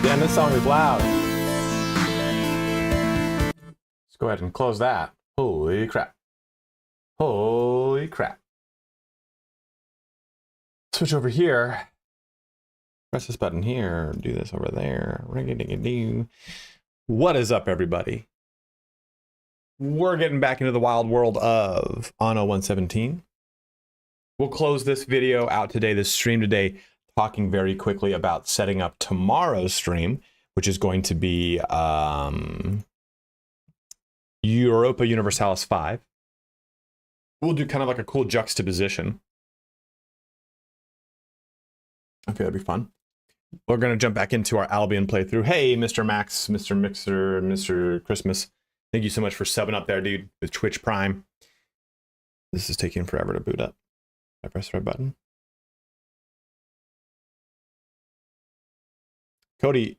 Damn, this song is loud. Let's go ahead and close that. Holy crap. Holy crap. Switch over here. Press this button here. Do this over there. Ring-a-ding-a-ding. What is up, everybody? We're getting back into the wild world of ANNO 117. We'll close this video out today, this stream today, talking very quickly about setting up tomorrow's stream, which is going to be Europa Universalis 5. We'll do kind of like a cool juxtaposition. Okay, that'd be fun. We're going to jump back into our Albion playthrough. Hey, Mr. Max, Mr. Mixer, Mr. Christmas. Thank you so much for subbing up there, dude, with Twitch Prime. This is taking forever to boot up. I press the red button. Cody,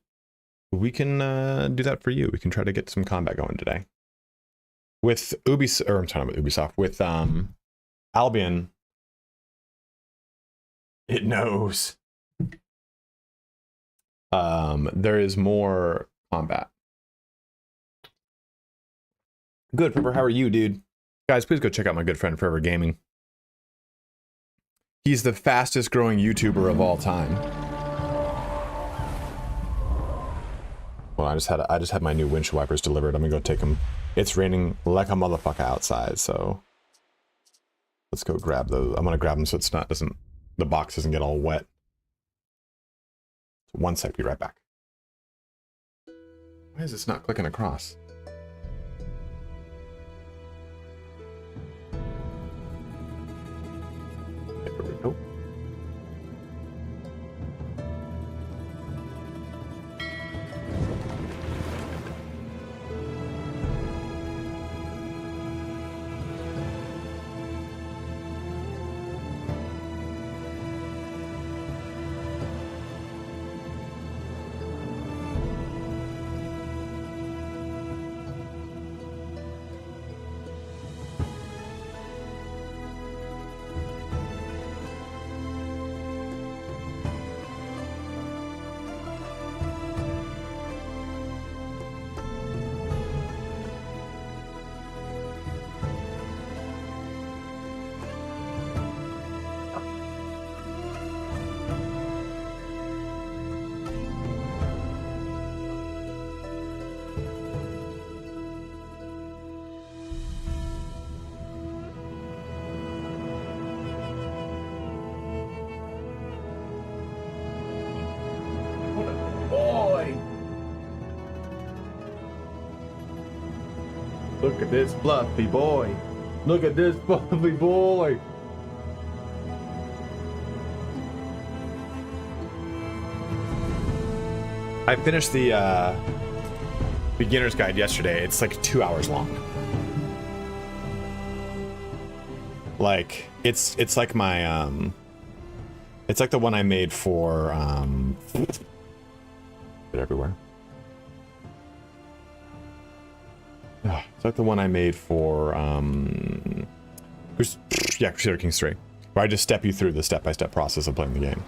we can do that for you. We can try to get some combat going today. With Ubisoft, or I'm talking about Ubisoft, with Albion, it knows. There is more combat. Good, Forever, how are you, dude? Guys, please go check out my good friend Forever Gaming. He's the fastest growing YouTuber of all time. Well, I just had my new windshield wipers delivered. I'm gonna go take them. It's raining like a motherfucker outside, so let's go grab those. I'm gonna grab them so it's not the box doesn't get all wet. So one sec, be right back. Why is this not clicking across? Okay, there we go. Look at this fluffy boy. Look at this fluffy boy. I finished the beginner's guide yesterday. It's like 2 hours long. Like it's like my it's like the one I made for it everywhere. It's like the one I made for Crusader Kings 3, where I just step you through the step-by-step process of playing the game.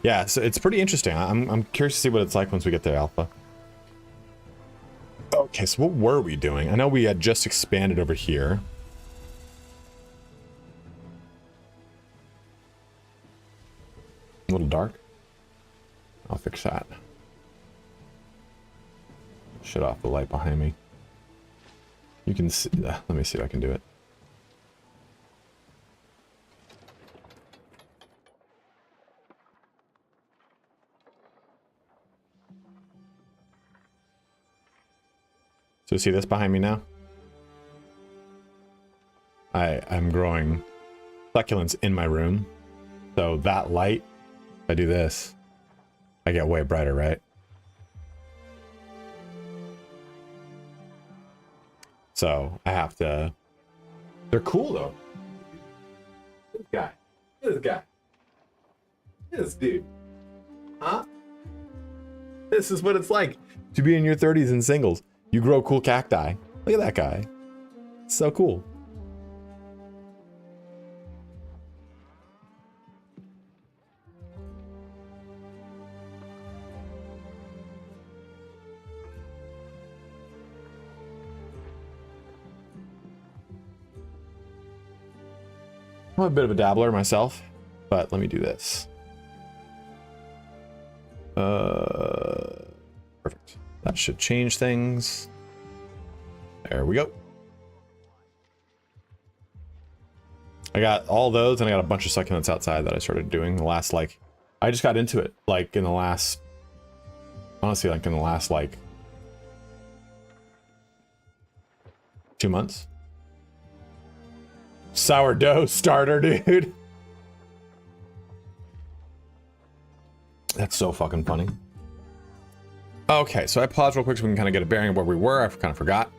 Yeah, so it's pretty interesting. I'm curious to see what it's like once we get to alpha. Okay, so what were we doing? I know we had just expanded over here. A little dark. I'll fix that. Shut off the light behind me. You can see. Let me see if I can do it. So see this behind me now? I'm growing succulents in my room. So that light, if I do this, I get way brighter, right? So I have to, they're cool though. This guy, this guy, this dude, huh? This is what it's like to be in your 30s and singles. You grow cool cacti. Look at that guy. So cool. I'm a bit of a dabbler myself, but let me do this. Perfect. That should change things. There we go. I got all those, and I got a bunch of succulents outside that I started doing the last, like, I just got into it, like, in the last, honestly, like, in the last, like, 2 months. Sourdough starter, dude. That's so fucking funny. Okay, so I paused real quick so we can kind of get a bearing of where we were. I kind of forgot.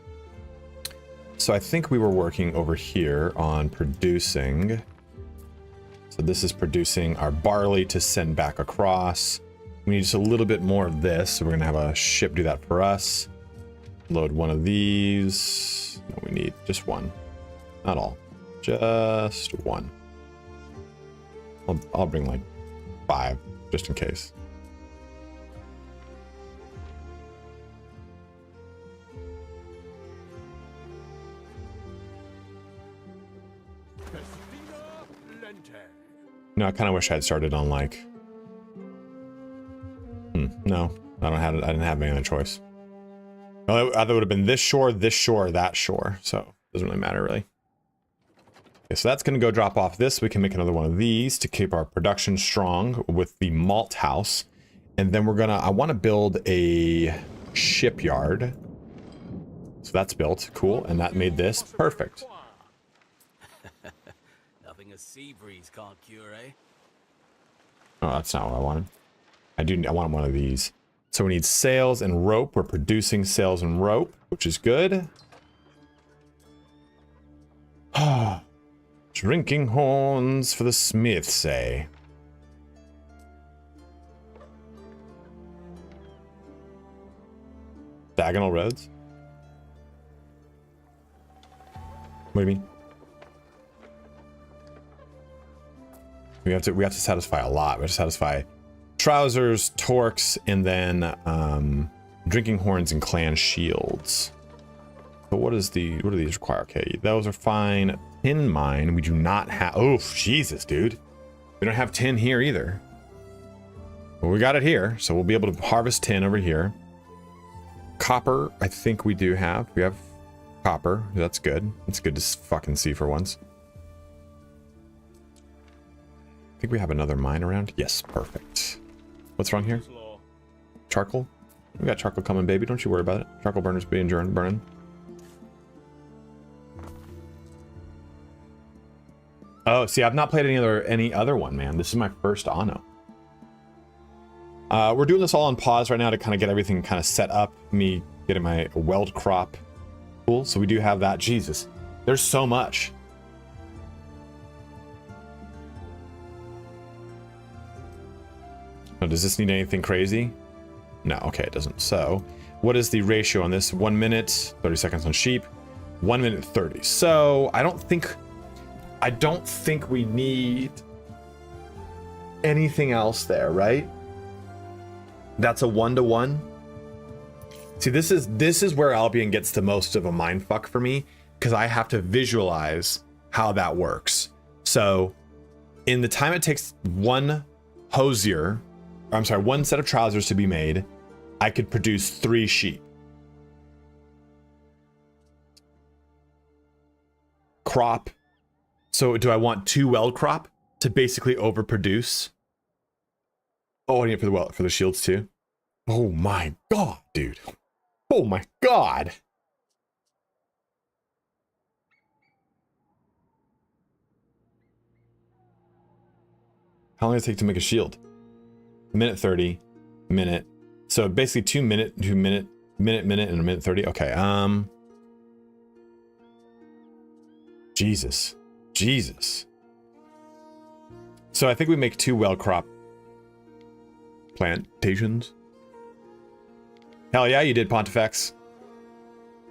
So I think we were working over here on producing. So this is producing our barley to send back across. We need just a little bit more of this. So we're going to have a ship do that for us. Load one of these. No, we need just one. Not all. Just one. I'll bring like 5 just in case. No, I kind of wish I had started on like. No, I didn't have any other choice. Either would have been this shore, or that shore. So it doesn't really matter really. Okay, so that's going to go drop off this. We can make another one of these to keep our production strong with the malt house. And then I want to build a shipyard. So that's built. Cool. And that made this perfect. Nothing a sea breeze can't cure, eh? Oh, that's not what I wanted. I want one of these. So we need sails and rope. We're producing sails and rope, which is good. Drinking horns for the smiths, say. Diagonal roads? What do you mean? We have to satisfy a lot. We have to satisfy trousers, torques, and then drinking horns and clan shields. But what do these require? Okay, those are fine. Tin mine, we do not have. Oh, Jesus, dude. We don't have tin here either. Well, we got it here, so we'll be able to harvest tin over here. Copper, I think we do have. We have copper. That's good. It's good to fucking see for once. I think we have another mine around. Yes, perfect. What's wrong here? Charcoal? We got charcoal coming, baby. Don't you worry about it. Charcoal burners being burning. Oh, see, I've not played any other one, man. This is my first Anno. We're doing this all on pause right now to kind of get everything kind of set up. Me getting my weld crop. Cool. So we do have that. Jesus, there's so much. Oh, does this need anything crazy? No. Okay, it doesn't. So, what is the ratio on this? 1 minute, 30 seconds on sheep. 1 minute 30. So I don't think we need anything else there, right? That's a 1-to-1. See, this is where Albion gets the most of a mindfuck for me, because I have to visualize how that works. So in the time it takes one set of trousers to be made, I could produce 3 sheep. Crop. So do I want 2 weld crop to basically overproduce? Oh, I need it for the shields too. Oh my god, dude. Oh my god. How long does it take to make a shield? Minute 30, minute. So basically 2 minute, and a minute 30. Okay, Jesus. So I think we make 2 well crop plantations. Hell yeah, you did, Pontifex.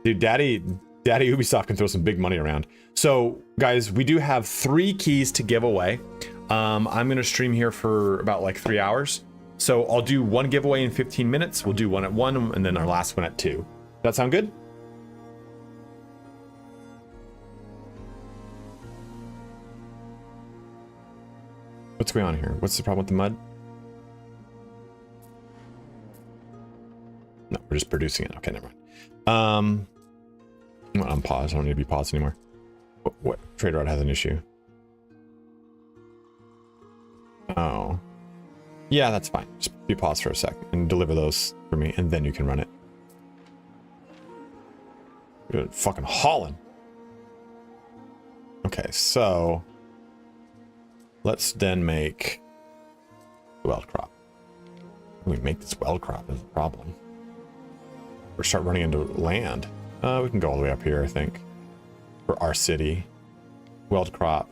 Dude, Daddy Daddy Ubisoft can throw some big money around. So, guys, we do have 3 keys to give away. I'm going to stream here for about like 3 hours. So I'll do 1 giveaway in 15 minutes. We'll do 1 at 1 and then our last one at 2. Does that sound good? What's going on here? What's the problem with the mud? No, we're just producing it. Okay, never mind. I'm on pause. I don't need to be paused anymore. What? Trader Rod has an issue. Oh. Yeah, that's fine. Just be paused for a sec and deliver those for me, and then you can run it. Good fucking hauling. Okay, so let's then make weld crop. We make this weld crop is a problem. Or start running into land. We can go all the way up here, I think, for our city. Weld crop.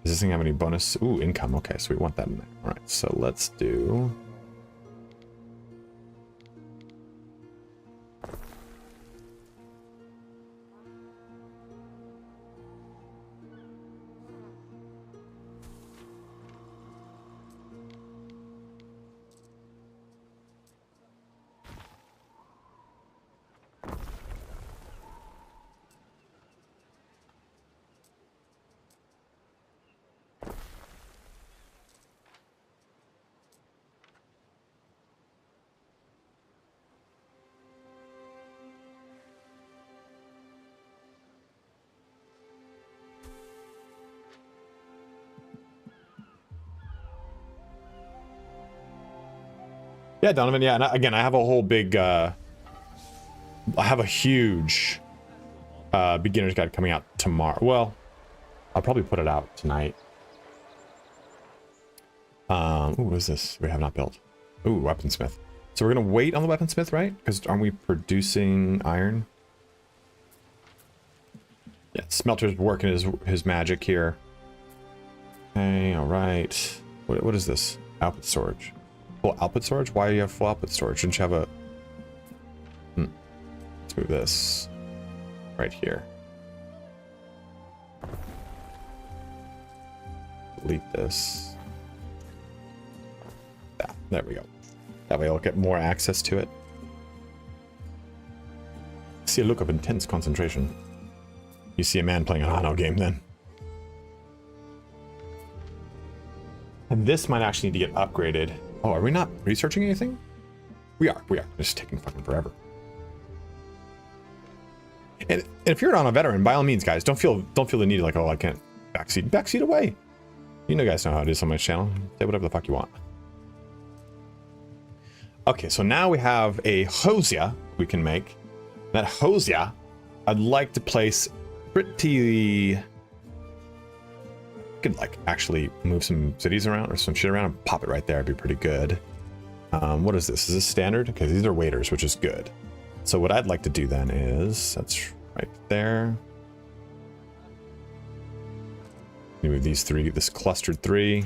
Does this thing have any bonus? Ooh, income. Okay, so we want that in there. All right, so let's do. Yeah, Donovan, yeah, and again, I have a whole big, I have a huge beginner's guide coming out tomorrow. Well, I'll probably put it out tonight. Ooh, what is this? We have not built. Ooh, weaponsmith. So we're gonna wait on the weaponsmith, right? Because aren't we producing iron? Yeah, Smelter's working his magic here. Okay, all right. What is this? Output storage. Full output storage? Why do you have full output storage? Shouldn't you have a... Let's move this right here. Delete this. There we go. That way I'll get more access to it. See a look of intense concentration. You see a man playing an ANNO game then. And this might actually need to get upgraded. Oh, are we not researching anything? We are. It's taking fucking forever. And if you're an ANNO veteran, by all means, guys, don't feel the need like, oh, I can't backseat away. You know, guys know how it is on my channel. Say whatever the fuck you want. Okay, so now we have a hosier we can make. That hosier, I'd like to place pretty... Could like actually move some cities around or some shit around and pop it right there. It'd be pretty good. What is this? Is this standard? Okay, these are waiters, which is good. So what I'd like to do then is that's right there. Move these 3, this clustered 3.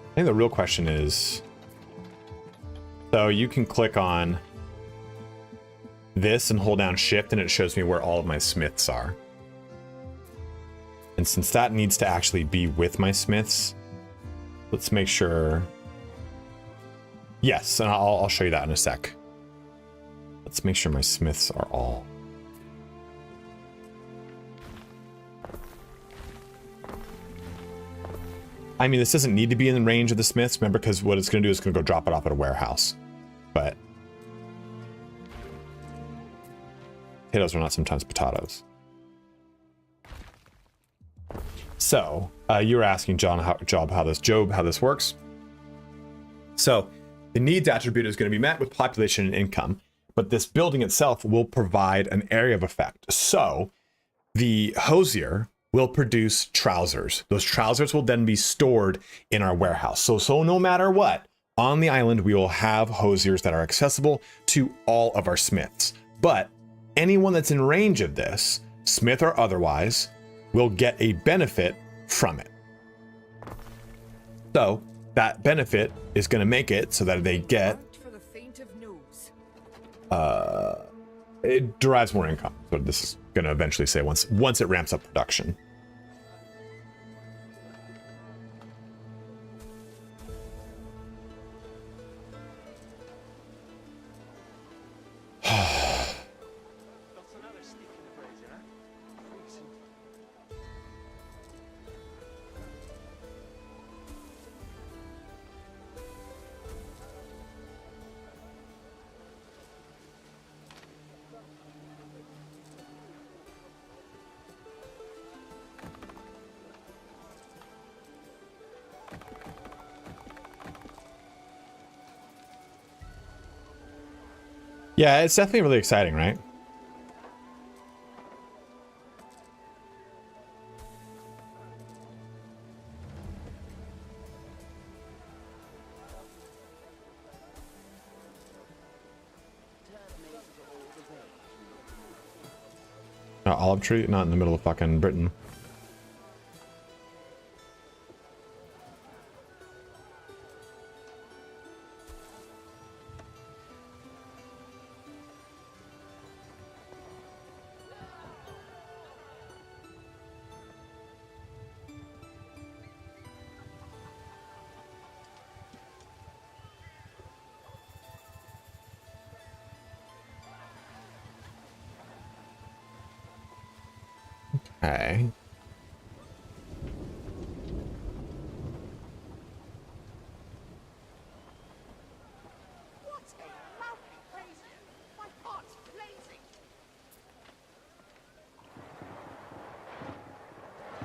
I think the real question is, so you can click on this and hold down shift and it shows me where all of my smiths are. And since that needs to actually be with my smiths, let's make sure. Yes, and I'll show you that in a sec. Let's make sure my smiths are all. I mean, this doesn't need to be in the range of the smiths, remember, because what it's going to do is going to go drop it off at a warehouse. But potatoes are not sometimes potatoes. So you were asking Job how this works. So the needs attribute is going to be met with population and income, but this building itself will provide an area of effect. So the hosier will produce trousers. Those trousers will then be stored in our warehouse. So no matter what, on the island, we will have hosiers that are accessible to all of our smiths. But anyone that's in range of this, smith or otherwise, will get a benefit from it. So that benefit is going to make it so that they get it derives more income. So this is going to eventually say once it ramps up production. Yeah, it's definitely really exciting, right? Olive tree? Not in the middle of fucking Britain. Okay.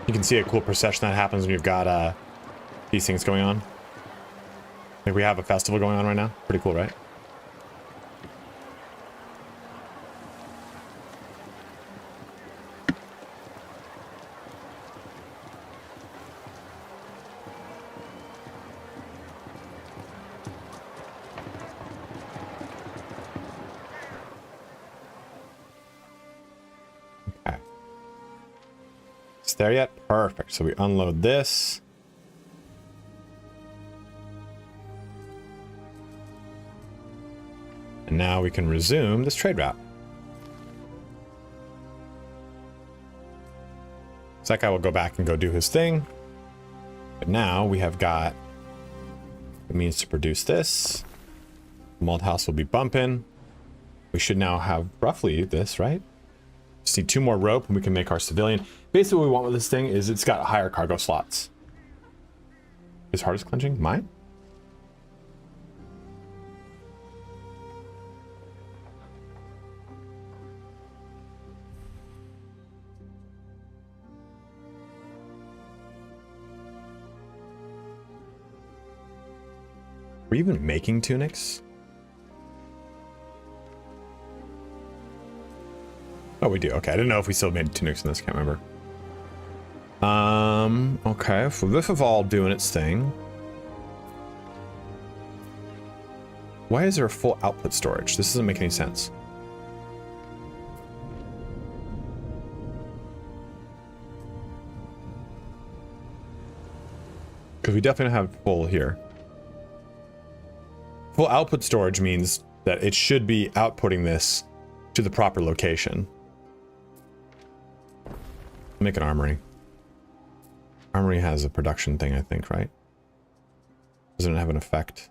You can see a cool procession that happens when you've got these things going on. Like we have a festival going on right now. Pretty cool, right? There yet? Perfect. So we unload this. And now we can resume this trade route. So that guy will go back and go do his thing. But now we have got the means to produce this. The mold house will be bumping. We should now have roughly this, right? Just need 2 more rope and we can make our civilian. Basically what we want with this thing is it's got higher cargo slots. Is hardest clenching? Mine? Are we even making tunics? Oh, we do. Okay, I didn't know if we still made tunics in this. Can't remember. Okay. So this is all doing its thing. Why is there a full output storage? This doesn't make any sense. Because we definitely don't have full here. Full output storage means that it should be outputting this to the proper location. Make an armory. Armory has a production thing, I think, right? Doesn't it have an effect?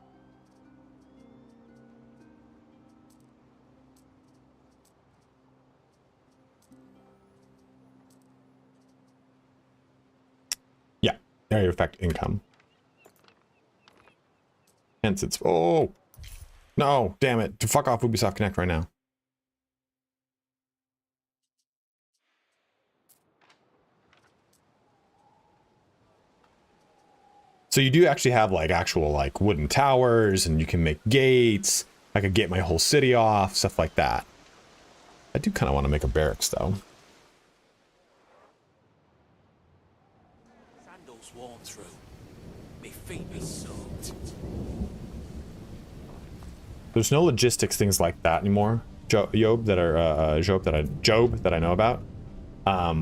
Yeah, area effect income. Hence it's, oh no, damn it, to fuck off Ubisoft Connect right now. So you do actually have like actual like wooden towers, and you can make gates. I could gate my whole city off, stuff like that. I do kind of want to make a barracks though. clothes worn through. Me feet be soaked. There's no logistics things like that anymore, Job, that are Job that I know about. I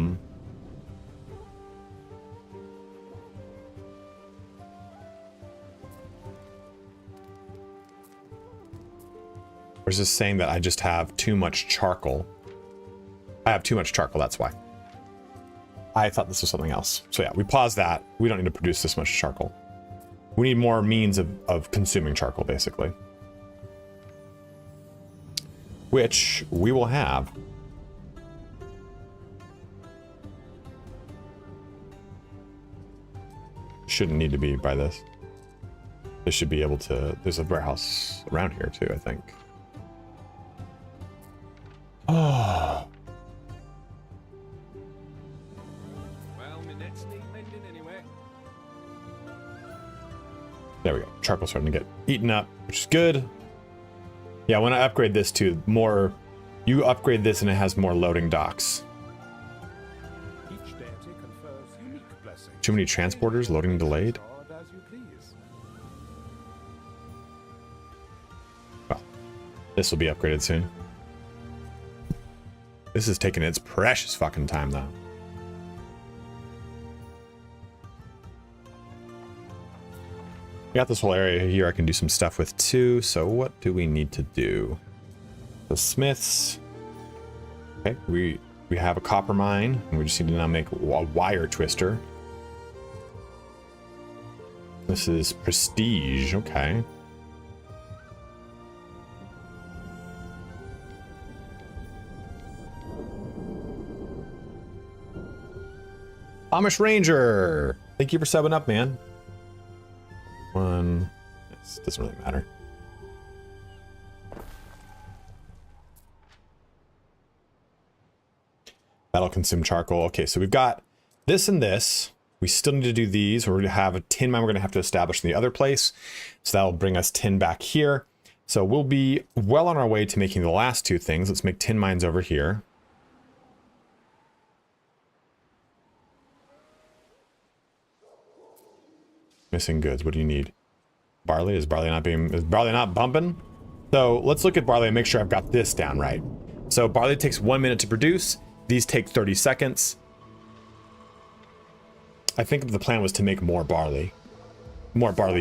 was just saying that I just have too much charcoal. I have too much charcoal, that's why. I thought this was something else. So yeah, we pause that. We don't need to produce this much charcoal. We need more means of consuming charcoal, basically. Which we will have. Shouldn't need to be by this. This should be able to... There's a warehouse around here too, I think. Oh. Well, my nets need mending anyway. There we go. Charcoal's starting to get eaten up, which is good. Yeah, when I upgrade this to more... You upgrade this and it has more loading docks. Each deity confers unique blessings. Too many transporters, loading delayed. As you please. Well, this will be upgraded soon. This is taking its precious fucking time, though. We got this whole area here I can do some stuff with, too. So what do we need to do? The smiths. Okay, we have a copper mine. And we just need to now make a wire twister. This is prestige. Okay. Amish Ranger, thank you for subbing up, man. One, this doesn't really matter. That'll consume charcoal. Okay, so we've got this and this. We still need to do these. We're gonna have a tin mine we're gonna have to establish in the other place. So that'll bring us tin back here. So we'll be well on our way to making the last two things. Let's make tin mines over here. Missing goods. What do you need? Barley? Is barley not bumping? So let's look at barley and make sure I've got this down right. So barley takes 1 minute to produce. These take 30 seconds. I think the plan was to make more barley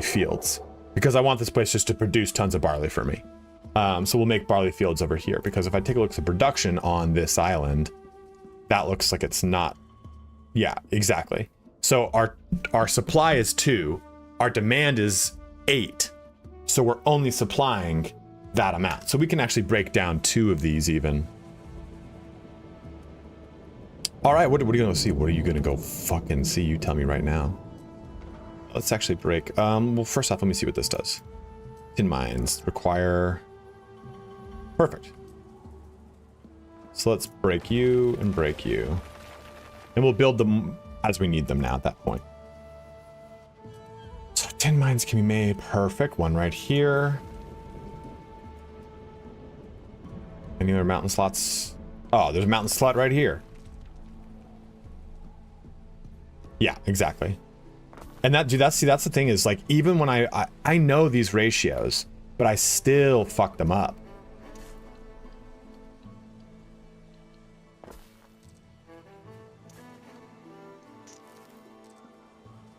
fields, because I want this place just to produce tons of barley for me. So we'll make barley fields over here, because if I take a look at the production on this island, that looks like it's not. Yeah, exactly. So our supply is 2, our demand is 8. So we're only supplying that amount. So we can actually break down 2 of these even. All right, what are you gonna see? What are you gonna go fucking see? You tell me right now. Let's actually break. Well, first off, let me see what this does. Tin mines require. Perfect. So let's break you and break you, and we'll build them as we need them now at that point. So tin mines can be made. Perfect. One right here. Any other mountain slots? Oh, there's a mountain slot right here. Yeah, exactly. And that, dude, that's the thing is, like, even when I know these ratios, but I still fuck them up.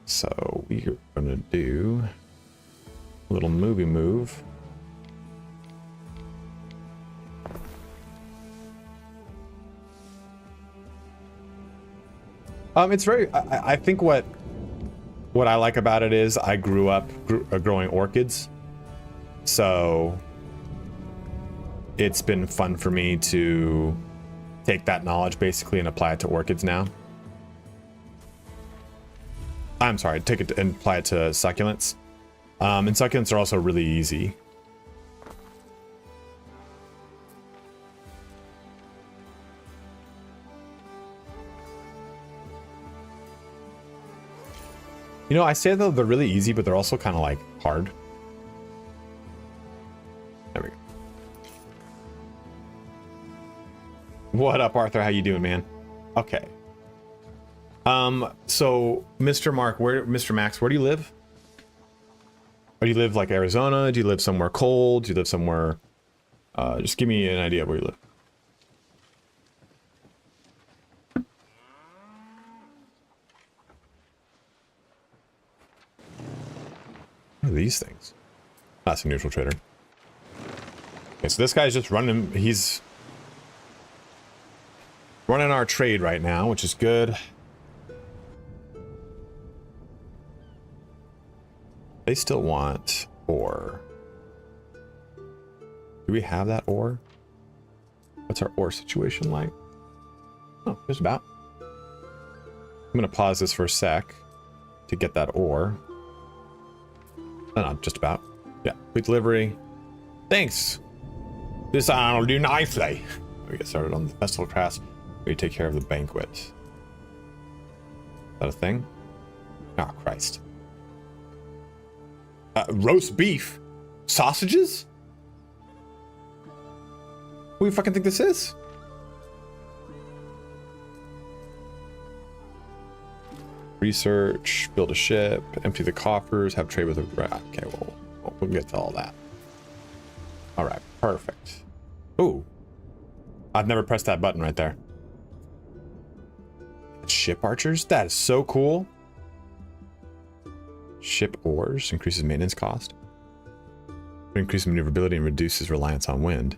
So we're gonna do a little movie move. It's very, I think what I like about it is I grew up growing orchids. So it's been fun for me to take that knowledge basically and apply it to orchids now. I'm sorry, take it and apply it to succulents. And succulents are also really easy. You know, I say though they're really easy, but they're also kind of like hard. There we go. What up, Arthur? How you doing, man? Okay. So Mr. Mr. Max, where do you live? Or do you live like Arizona? Do you live somewhere cold? Do you live somewhere? Just give me an idea of where you live. What are these things? That's a neutral trader. Okay, so this guy's just running. He's running our trade right now, which is good. They still want ore. Do we have that ore? What's our ore situation like? Oh, just about. I'm gonna pause this for a sec to get that ore. No, no, just about. Yeah, quick delivery. Thanks. This I'll do nicely. We get started on the festival class. We take care of the banquet. Is that a thing? Oh, Christ. Roast beef? Sausages? What do you fucking think this is? Research, build a ship, empty the coffers, have trade with a... Okay, well, we'll get to all that. All right, perfect. Ooh. I've never pressed that button right there. Ship archers? That is so cool. Ship ores increases maintenance cost. Increases maneuverability and reduces reliance on wind.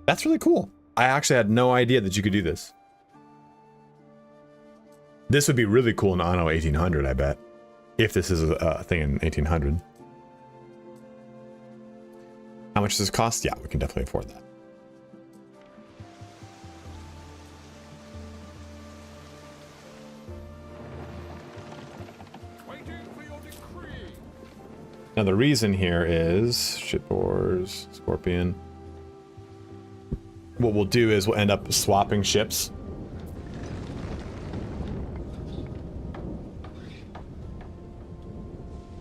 That's really cool. I actually had no idea that you could do this. This would be really cool in ANNO 1800, I bet. If this is a thing in 1800. How much does this cost? Yeah, we can definitely afford that. Now the reason here is ship ores, Scorpion. What we'll do is we'll end up swapping ships.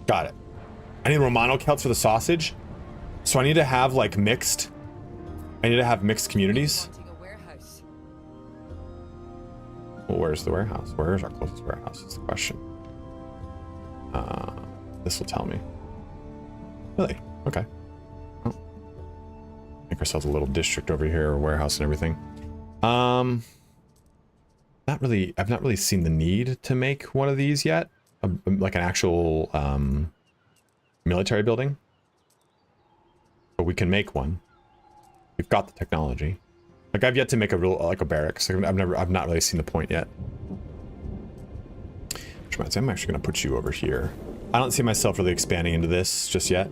Got it. I need Romano Celts for the sausage. So I need to have like mixed. I need to have mixed communities. Well, where's the warehouse? Where is our closest warehouse? Is the question. This will tell me. Really? Okay. Oh. Make ourselves a little district over here, or warehouse and everything. Not really. I've not really seen the need to make one of these yet. Like an actual military building. But we can make one. We've got the technology. Like I've yet to make a real like a barracks. I've not really seen the point yet. Which reminds me, I'm actually gonna put you over here. I don't see myself really expanding into this just yet.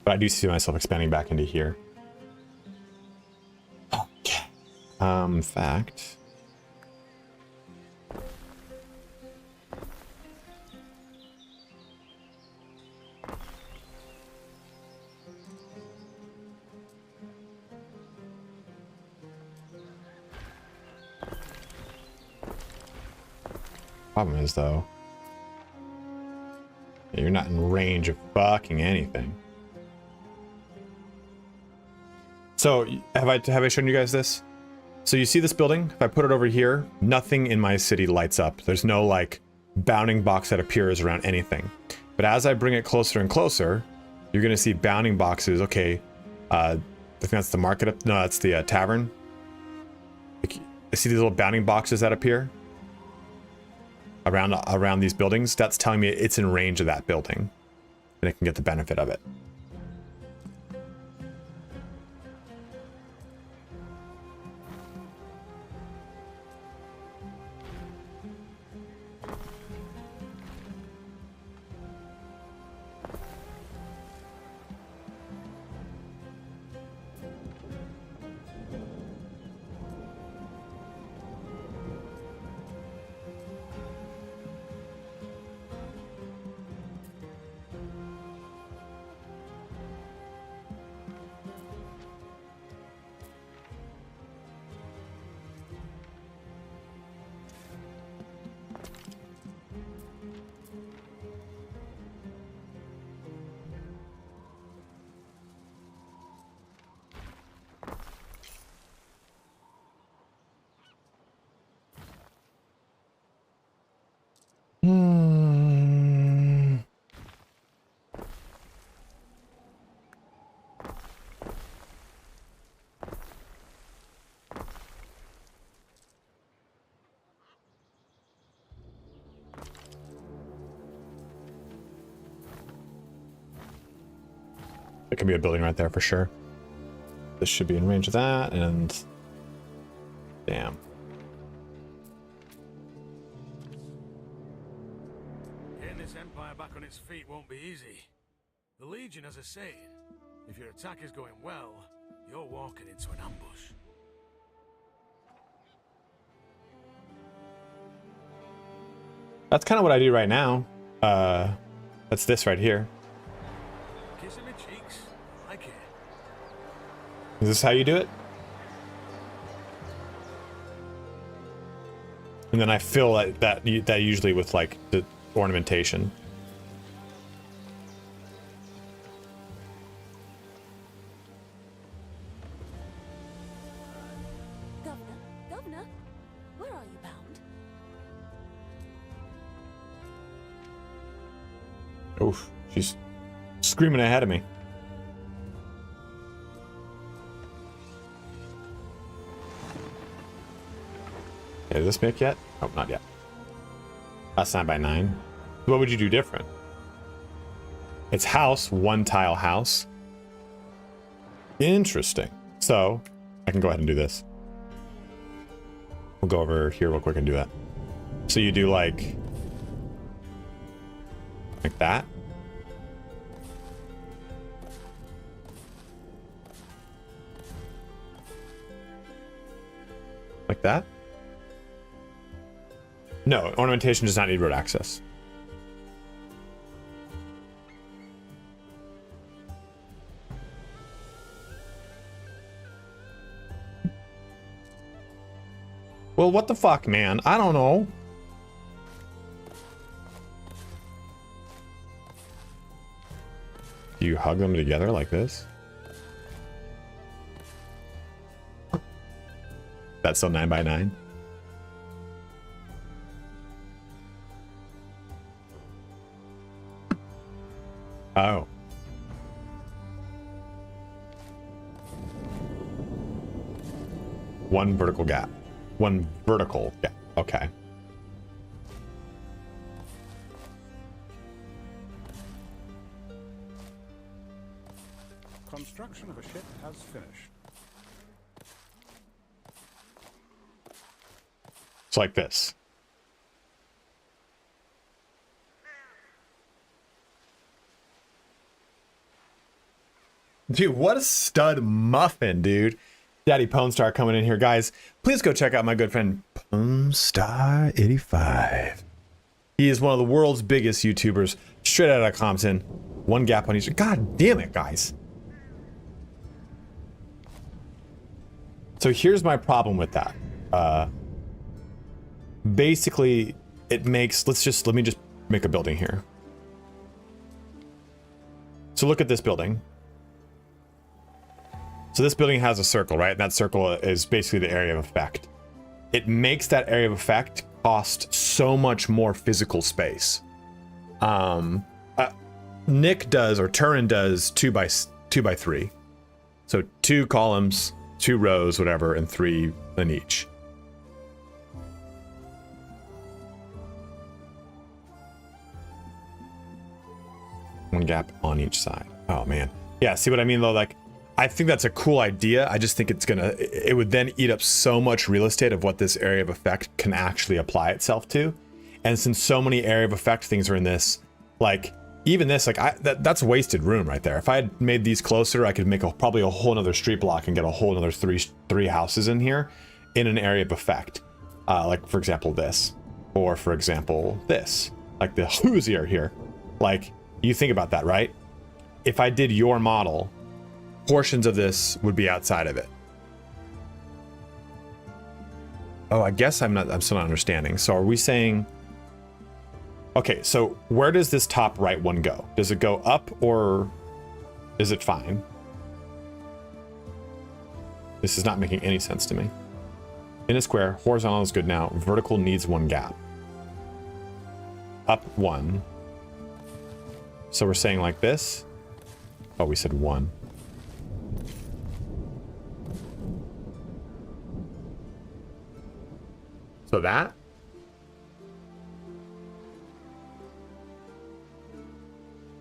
But I do see myself expanding back into here. Okay. In fact. Problem is though, you're not in range of fucking anything. So have I shown you guys this? So you see this building? If I put it over here, nothing in my city lights up. There's no like bounding box that appears around anything. But as I bring it closer and closer, you're gonna see bounding boxes. Okay, I think that's the market up. No, that's the tavern. Like, I see these little bounding boxes that appear around these buildings. That's telling me it's in range of that building, and it can get the benefit of it. There could be a building right there for sure. This should be in range of that, and damn. Getting this empire back on its feet won't be easy. The Legion has a saying: if your attack is going well, you're walking into an ambush. That's kind of what I do right now. That's this right here. Kissing my cheeks, I like it. Is this how you do it? And then I fill that usually with like the ornamentation. Governor, where are you bound? Oof, she's screaming ahead of me. Okay, did this make yet? Oh, not yet. That's 9x9. What would you do different? It's house, one tile house. Interesting. So, I can go ahead and do this. We'll go over here real quick and do that. So you do like that. Like that? No, ornamentation does not need road access. Well, what the fuck, man? I don't know. Do you hug them together like this? That's still 9x9. Oh. One vertical gap. One vertical gap. Okay. Construction of a ship has finished. It's like this. Dude, what a stud muffin, dude. Daddy Pwnstar coming in here. Guys, please go check out my good friend Pwnstar85. He is one of the world's biggest YouTubers, straight out of Compton. One gap on each. God damn it, guys. So here's my problem with that. Basically, it makes, let me just make a building here. So look at this building. So this building has a circle, right? And that circle is basically the area of effect. It makes that area of effect cost so much more physical space. Nick does, or Turin does 2x3. So 2 columns, 2 rows, whatever, and 3 in each. One gap on each side. Oh man. Yeah, see what I mean though? Like, I think that's a cool idea. I just think it would then eat up so much real estate of what this area of effect can actually apply itself to. And since so many area of effect things are in this, like even this, like that's wasted room right there. If I had made these closer, I could make probably a whole nother street block and get a whole nother three houses in here in an area of effect. Like for example, this, or for example, this, like the Hoosier here. Like you think about that, right? If I did your model, portions of this would be outside of it. Oh, I guess I'm still not understanding. So are we saying, okay, so where does this top right one go? Does it go up or is it fine? This is not making any sense to me. In a square, horizontal is good now. Vertical needs one gap. up 1. So we're saying like this. Oh, we said 1. So that.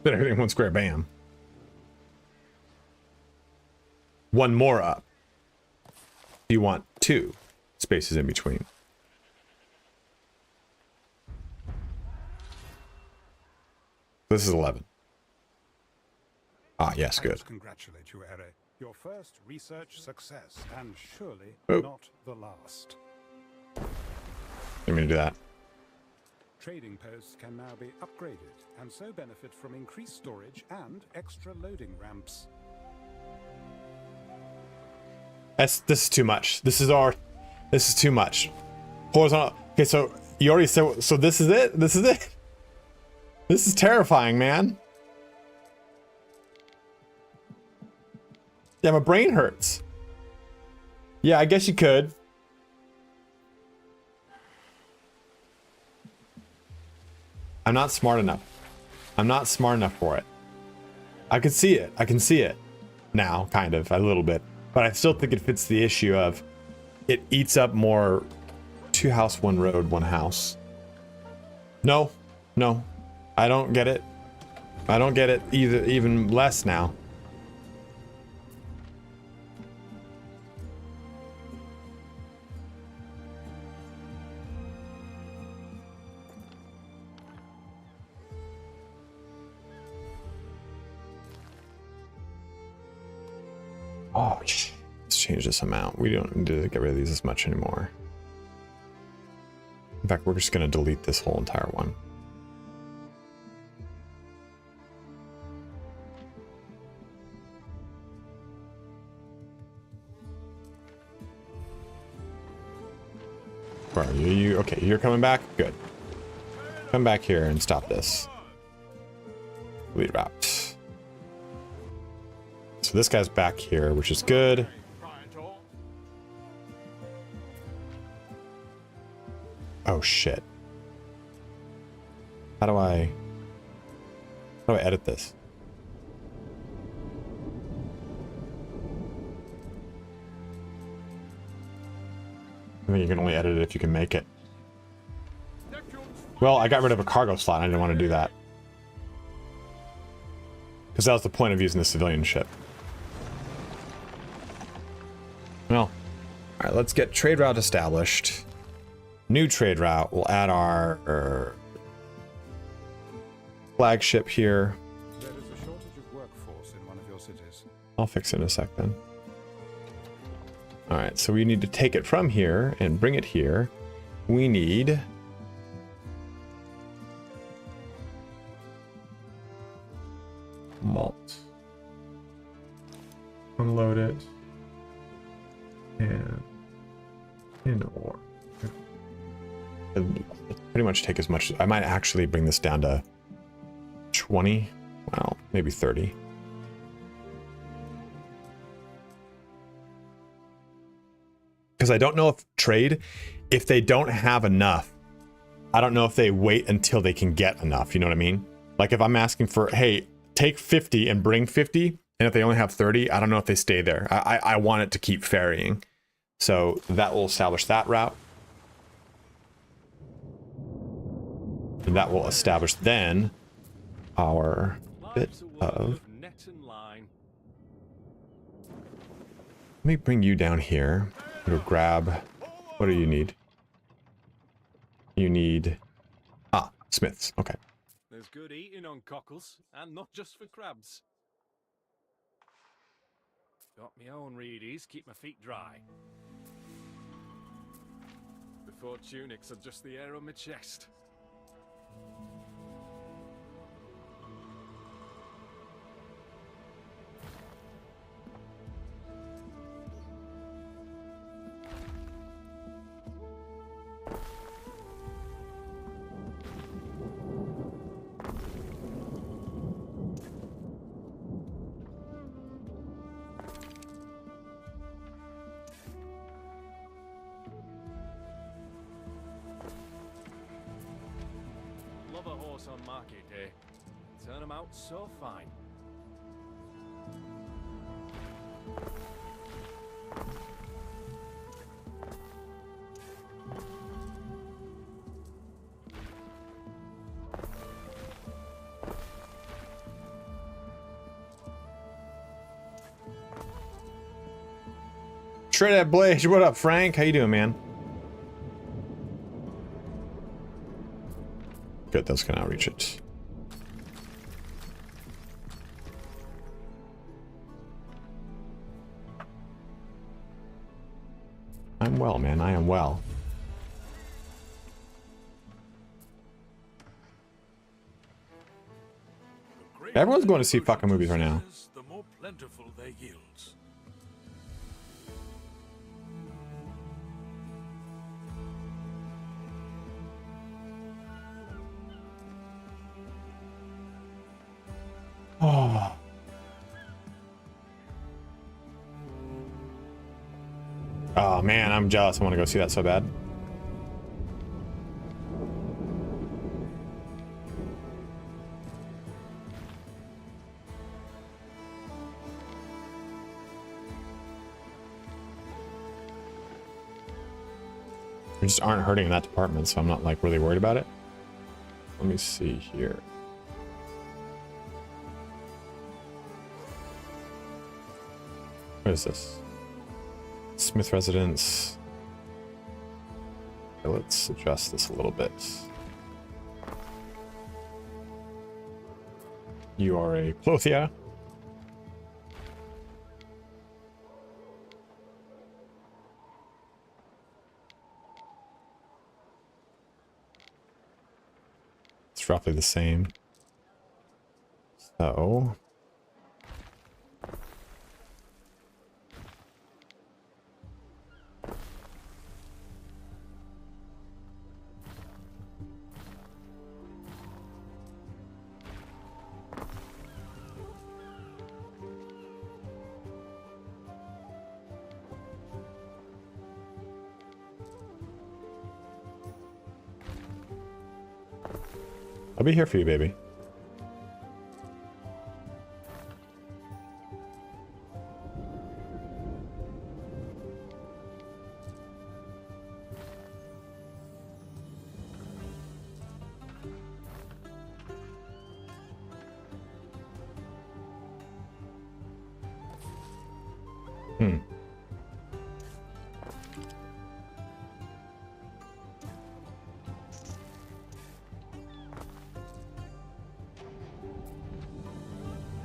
Then everything 1 square, bam. 1 more up. You want 2 spaces in between. This is 11. Ah, yes, I good. must congratulate you, Ere. Your first research success, and surely Oh. not the last. Let me do that. Trading posts can now be upgraded, and so benefit from increased storage and extra loading ramps. This is too much. This is too much. Horizontal. Okay, so you already said, so this is it? This is it? This is terrifying, man. Yeah, my brain hurts. Yeah, I guess you could. I'm not smart enough. I'm not smart enough for it. I can see it. I can see it now, kind of, a little bit. But I still think it fits the issue of it eats up more 2 house, 1 road, 1 house. No, no, I don't get it. I don't get it either, even less now. Oh, let's change this amount. We don't need to get rid of these as much anymore. In fact, we're just going to delete this whole entire one. Where are you? Okay, you're coming back? Good. Come back here and stop this. Delete route. So this guy's back here, which is good. Oh shit. How do I edit this? I think you can only edit it if you can make it. Well, I got rid of a cargo slot. I didn't want to do that. Because that was the point of using the civilian ship. Well, alright, let's get trade route established. New trade route. We'll add our flagship here. There is a shortage of workforce in one of your cities. I'll fix it in a sec then. Alright, so we need to take it from here and bring it here. We need... malt. Unload it. And... in ore. It'll pretty much take as much... I might actually bring this down to 20. Well, maybe 30. Because I don't know if trade, if they don't have enough, I don't know if they wait until they can get enough. You know what I mean? Like if I'm asking for, hey, take 50 and bring 50, and if they only have 30, I don't know if they stay there. I want it to keep ferrying. So that will establish that route. And that will establish then our bit of... Let me bring you down here. Go grab... What do you need? You need... Ah, smiths. Okay. There's good eating on cockles, and not just for crabs. Got my own reedies, keep my feet dry. Before tunics are just the air on my chest. horse on market day. Turn them out so fine. Straight at Blaze, what up, Frank? How you doing, man? Good, those can outreach it. I'm well, man. I am well. Everyone's going to see fucking movies right now. The more plentiful their yields. Oh. Oh man, I'm jealous. I want to go see that so bad. We just aren't hurting in that department, so I'm not like really worried about it. Let me see here. What is this? Smith residence. Okay, let's adjust this a little bit. You are a Clothia. It's roughly the same. So I'll be here for you, baby.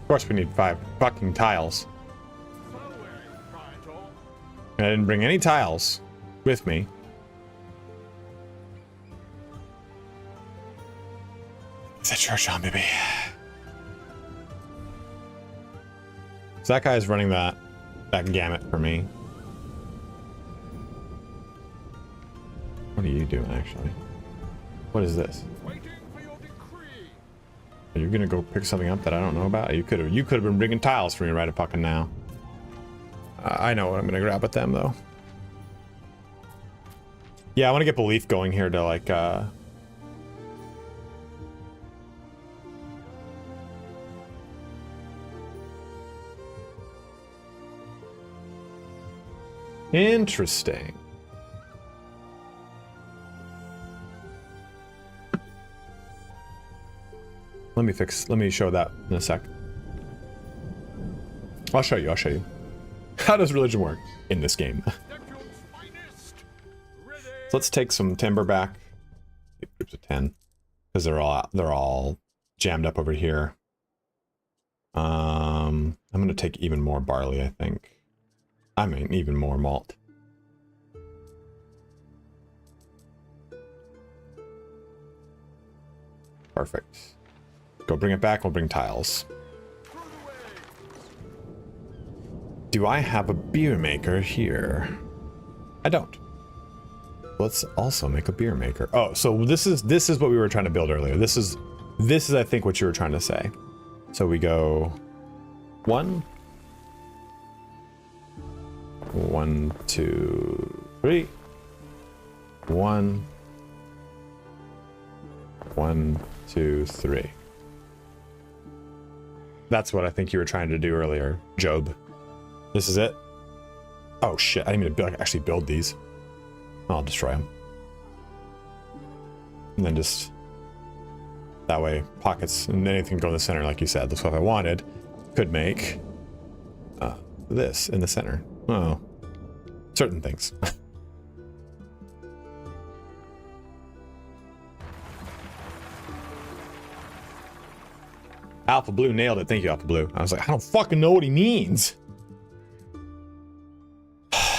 Of course we need 5 fucking tiles. And I didn't bring any tiles with me. Is that church on, baby? So that guy's running that gamut for me. What are you doing, actually? What is this? Are you gonna go pick something up that I don't know about? You could have been bringing tiles for me right fucking now. I know what I'm gonna grab with them though. Yeah, I want to get belief going here to like interesting. Let me show that in a sec. I'll show you. How does religion work in this game? So let's take some timber back. Groups of 10. Because they're all jammed up over here. I'm gonna take even more barley, I think. I mean even more malt. Perfect. Go bring it back, we'll bring tiles. Do I have a beer maker here? I don't. Let's also make a beer maker. Oh, so this is what we were trying to build earlier. This is I think what you were trying to say. So we go 1, 2, 3. 1, 2, 3. That's what I think you were trying to do earlier, Job. This is it? Oh shit, I didn't even actually build these. I'll destroy them. And then just... that way, pockets and anything go in the center, like you said. That's what I wanted. Could make this in the center. Oh. Certain things. Alpha Blue nailed it. Thank you, Alpha Blue. I was like, I don't fucking know what he means.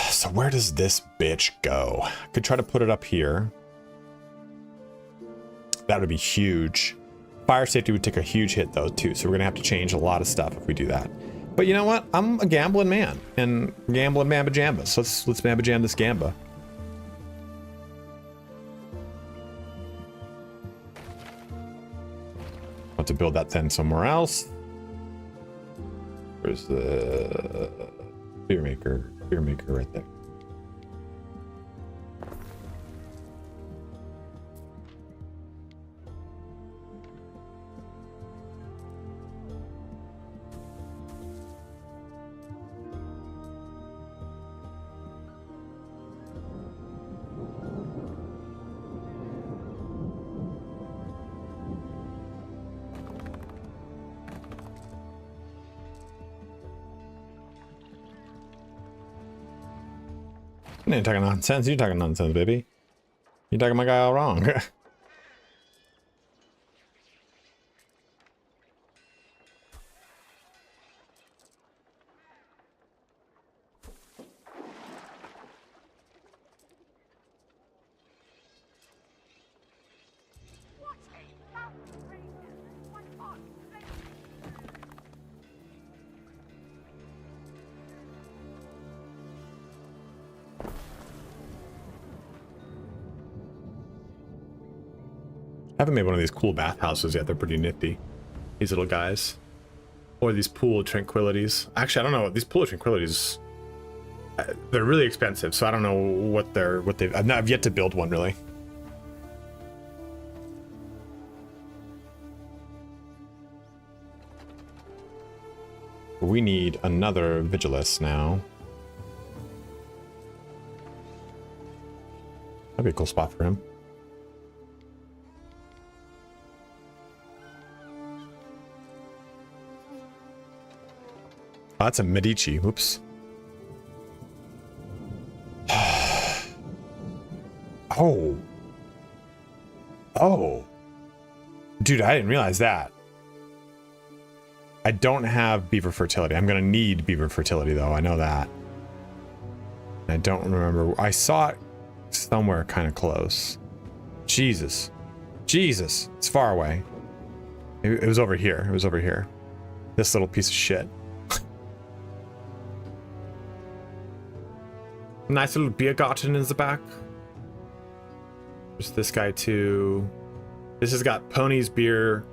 So where does this bitch go? I could try to put it up here. That would be huge. Fire safety would take a huge hit though too, so we're gonna have to change a lot of stuff if we do that. But you know what? I'm a gambling man, and gambling mamba jamba. So let's mamba jam this gamba. Want to build that then somewhere else. Where's the beer maker? Beer maker right there. You ain't talking nonsense. You're talking nonsense, baby. You're talking my guy all wrong. I haven't made one of these cool bathhouses yet. They're pretty nifty. These little guys. Or these pool of tranquilities. Actually, I don't know. These pool of tranquilities, they're really expensive, so I don't know what they've... I've yet to build one, really. We need another Vigilus now. That'd be a cool spot for him. Oh, that's a Medici. Whoops. Oh. Oh. Dude, I didn't realize that. I don't have beaver fertility. I'm going to need beaver fertility, though. I know that. I don't remember. I saw it somewhere kind of close. Jesus. Jesus. It's far away. It was over here. It was over here. This little piece of shit. Nice little beer garden in the back. There's this guy too. This has got ponies, beer,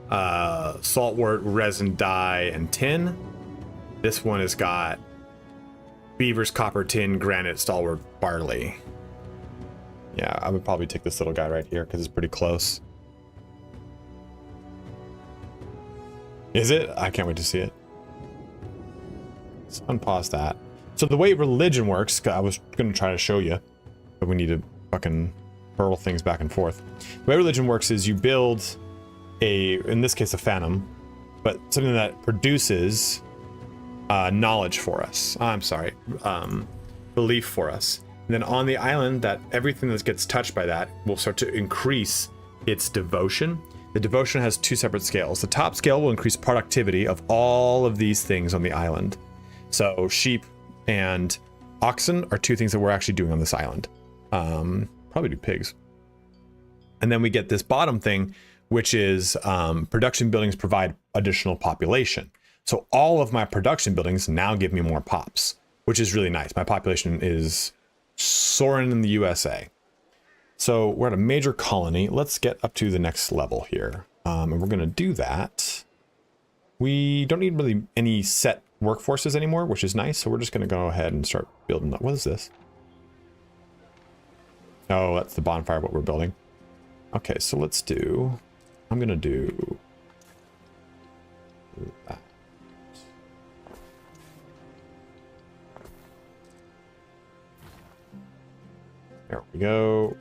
saltwort, resin, dye, and tin. This one has got beavers, copper, tin, granite, stalwart, barley. Yeah, I would probably take this little guy right here because it's pretty close. Is it? I can't wait to see it. Let's unpause that. So the way religion works, I was going to try to show you, but we need to fucking hurl things back and forth. The way religion works is you build in this case, a phantom, but something that produces knowledge for us. I'm sorry, belief for us. And then on the island, that everything that gets touched by that will start to increase its devotion. The devotion has two separate scales. The top scale will increase productivity of all of these things on the island. So sheep and oxen are two things that we're actually doing on this island. Probably do pigs. And then we get this bottom thing, which is production buildings provide additional population. So all of my production buildings now give me more pops, which is really nice. My population is soaring in the USA. So we're at a major colony. Let's get up to the next level here. And we're going to do that. We don't need really any set workforces anymore, which is nice. So we're just going to go ahead and start building that. What is this? Oh, that's the bonfire, what we're building. Okay, so let's do I'm gonna do that. There we go.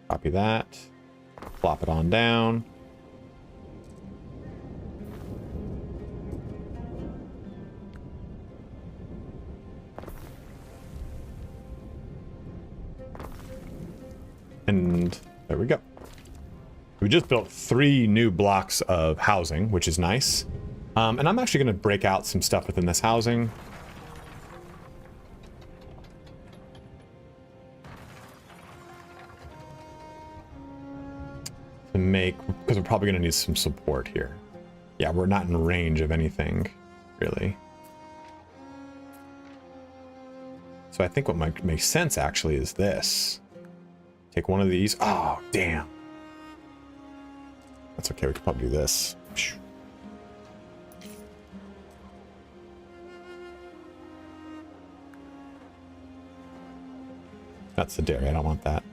Copy that. Plop it on down. And there we go. We just built 3 new blocks of housing, which is nice. And I'm actually going to break out some stuff within this housing. To make, because we're probably going to need some support here. Yeah, we're not in range of anything, really. So I think what might make sense actually is this. Take one of these. Oh, damn. That's okay. We could probably do this. That's the dairy. I don't want that.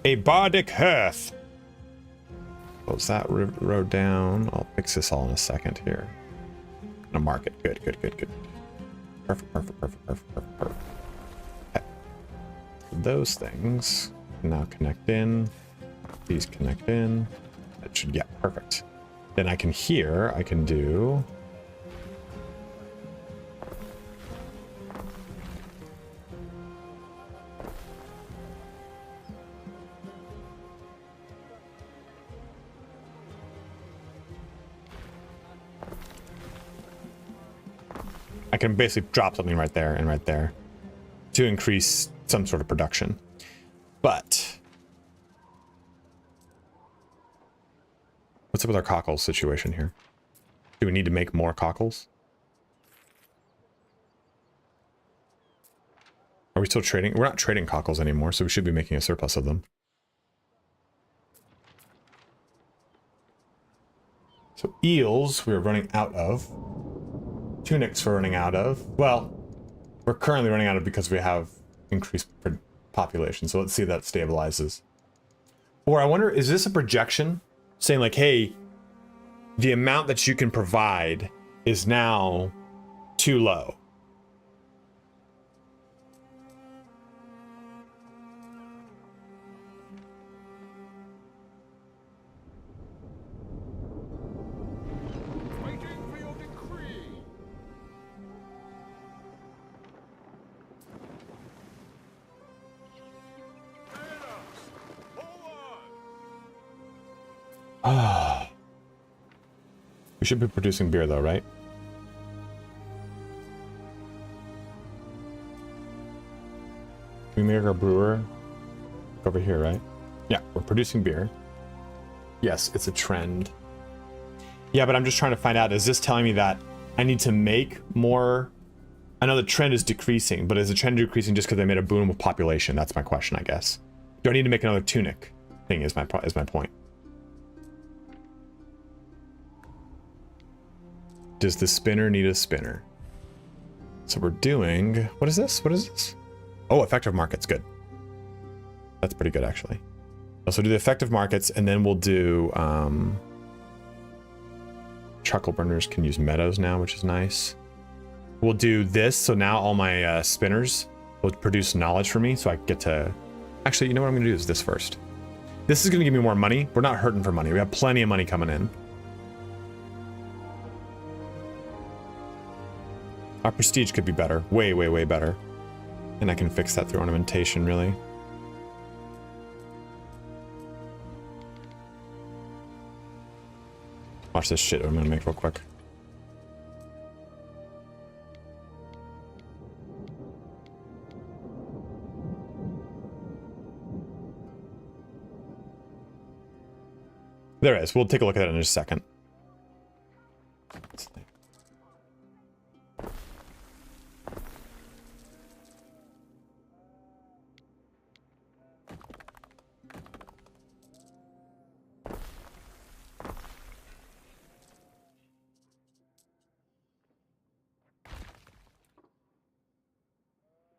A bardic hearth. Close that road down. I'll fix this all in a second here. Gonna mark it. Good, good, good, good. Perfect, perfect, perfect, perfect, perfect, perfect. Okay. Those things now connect in. These connect in. That should get perfect. Then I can here, I can do. I can basically drop something right there and right there to increase some sort of production. But what's up with our cockles situation here? Do we need to make more cockles? Are we still trading? We're not trading cockles anymore, so we should be making a surplus of them. So eels we're running out of. Tunics we're running out of. Well, we're currently running out of because we have increased population. So let's see if that stabilizes. Or I wonder, is this a projection saying like, hey, the amount that you can provide is now too low? We should be producing beer though, right? We make our brewer over here, right? Yeah, we're producing beer. Yes, it's a trend. Yeah, but I'm just trying to find out, is this telling me that I need to make more? I know the trend is decreasing, but is the trend decreasing just because I made a boom of population? That's my question, I guess. Do I need to make another tunic thing is my point. Does the spinner need a spinner? So we're doing, what is this? What is this? Oh, effective markets, good. That's pretty good, actually. So do the effective markets, and then we'll do, chuckle burners can use meadows now, which is nice. We'll do this, so now all my spinners will produce knowledge for me, so I get to, actually, you know what I'm gonna do is this first. This is gonna give me more money. We're not hurting for money. We have plenty of money coming in. Our prestige could be better. Way, way, way better. And I can fix that through ornamentation, really. Watch this shit I'm gonna make real quick. There it is. We'll take a look at it in just a second.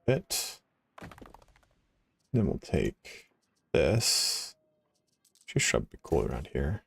it. Then we'll take this. Tree shrub would be cool around here.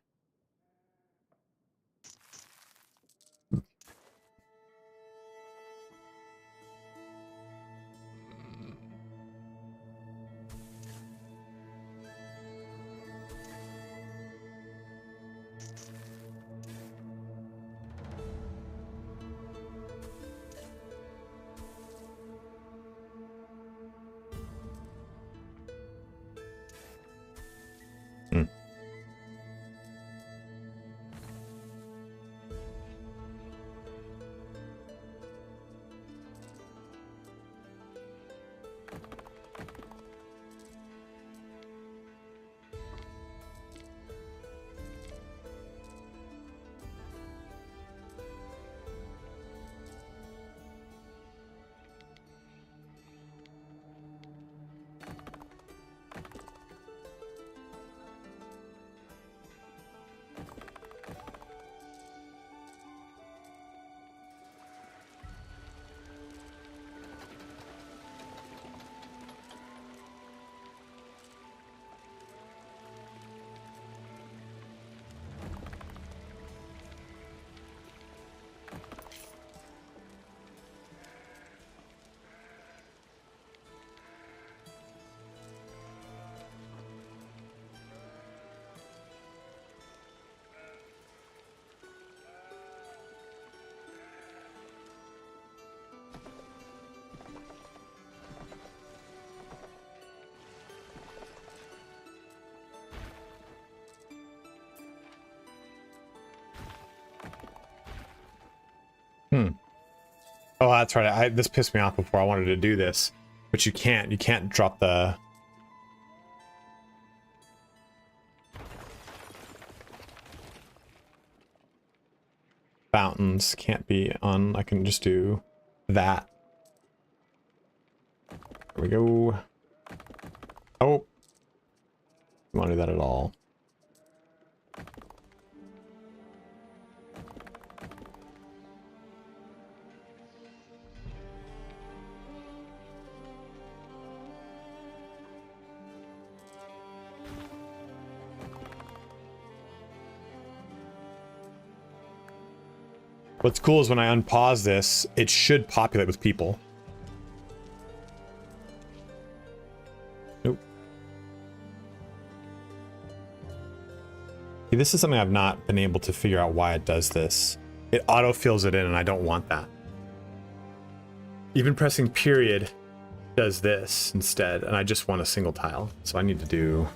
Oh, that's right. This pissed me off before. I wanted to do this, but you can't. You can't drop the fountains. Can't be on. I can just do that. There we go. Oh, don't want to do that at all. What's cool is when I unpause this, it should populate with people. Nope. See, this is something I've not been able to figure out why it does this. It auto-fills it in, and I don't want that. Even pressing period does this instead, and I just want a single tile. So I need to do...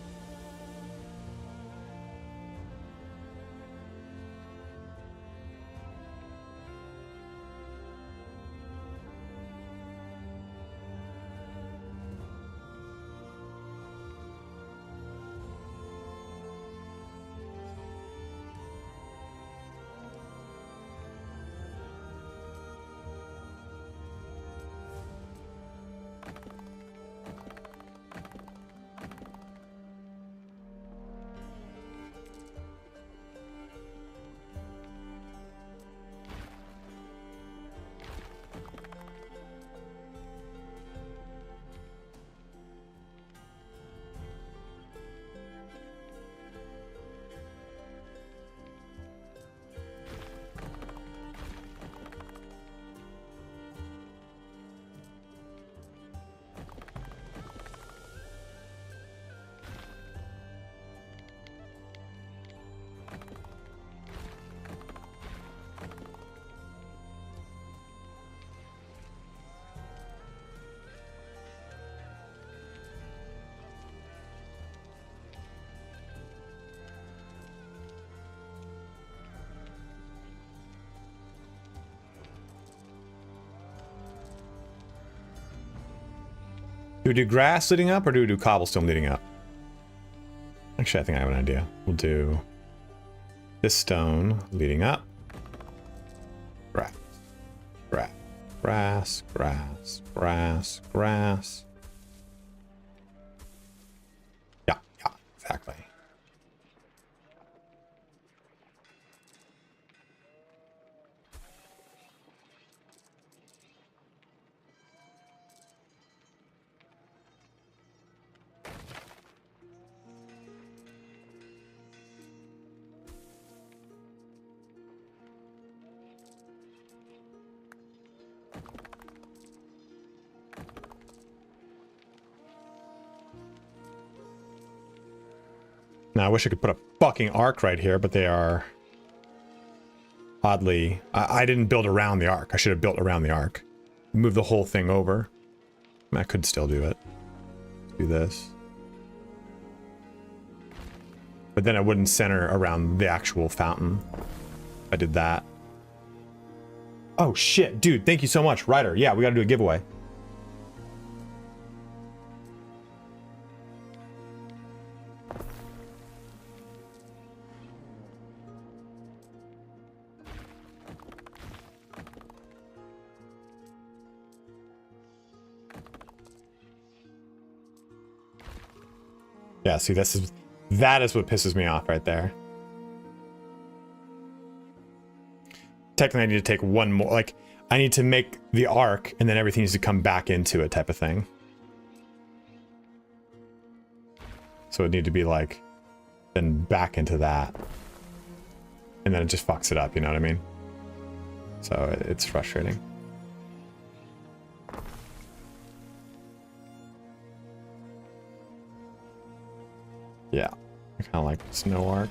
Do we do grass leading up, or do we do cobblestone leading up? Actually, I think I have an idea. We'll do this stone leading up. Grass, grass, grass, grass, grass, grass. Yeah, exactly. Now I wish I could put a fucking arc right here, but they are oddly... I didn't build around the arc. I should have built around the arc. Move the whole thing over. I could still do it. Do this. But then it wouldn't center around the actual fountain. I did that. Oh shit, dude, thank you so much, Ryder. Yeah, we gotta do a giveaway. Yeah, see, that is what pisses me off right there. Technically, I need to take one more, like, I need to make the arc, and then everything needs to come back into it type of thing. So it need to be like, then back into that. And then it just fucks it up, you know what I mean? So it's frustrating. Yeah, I kind of like snow arc.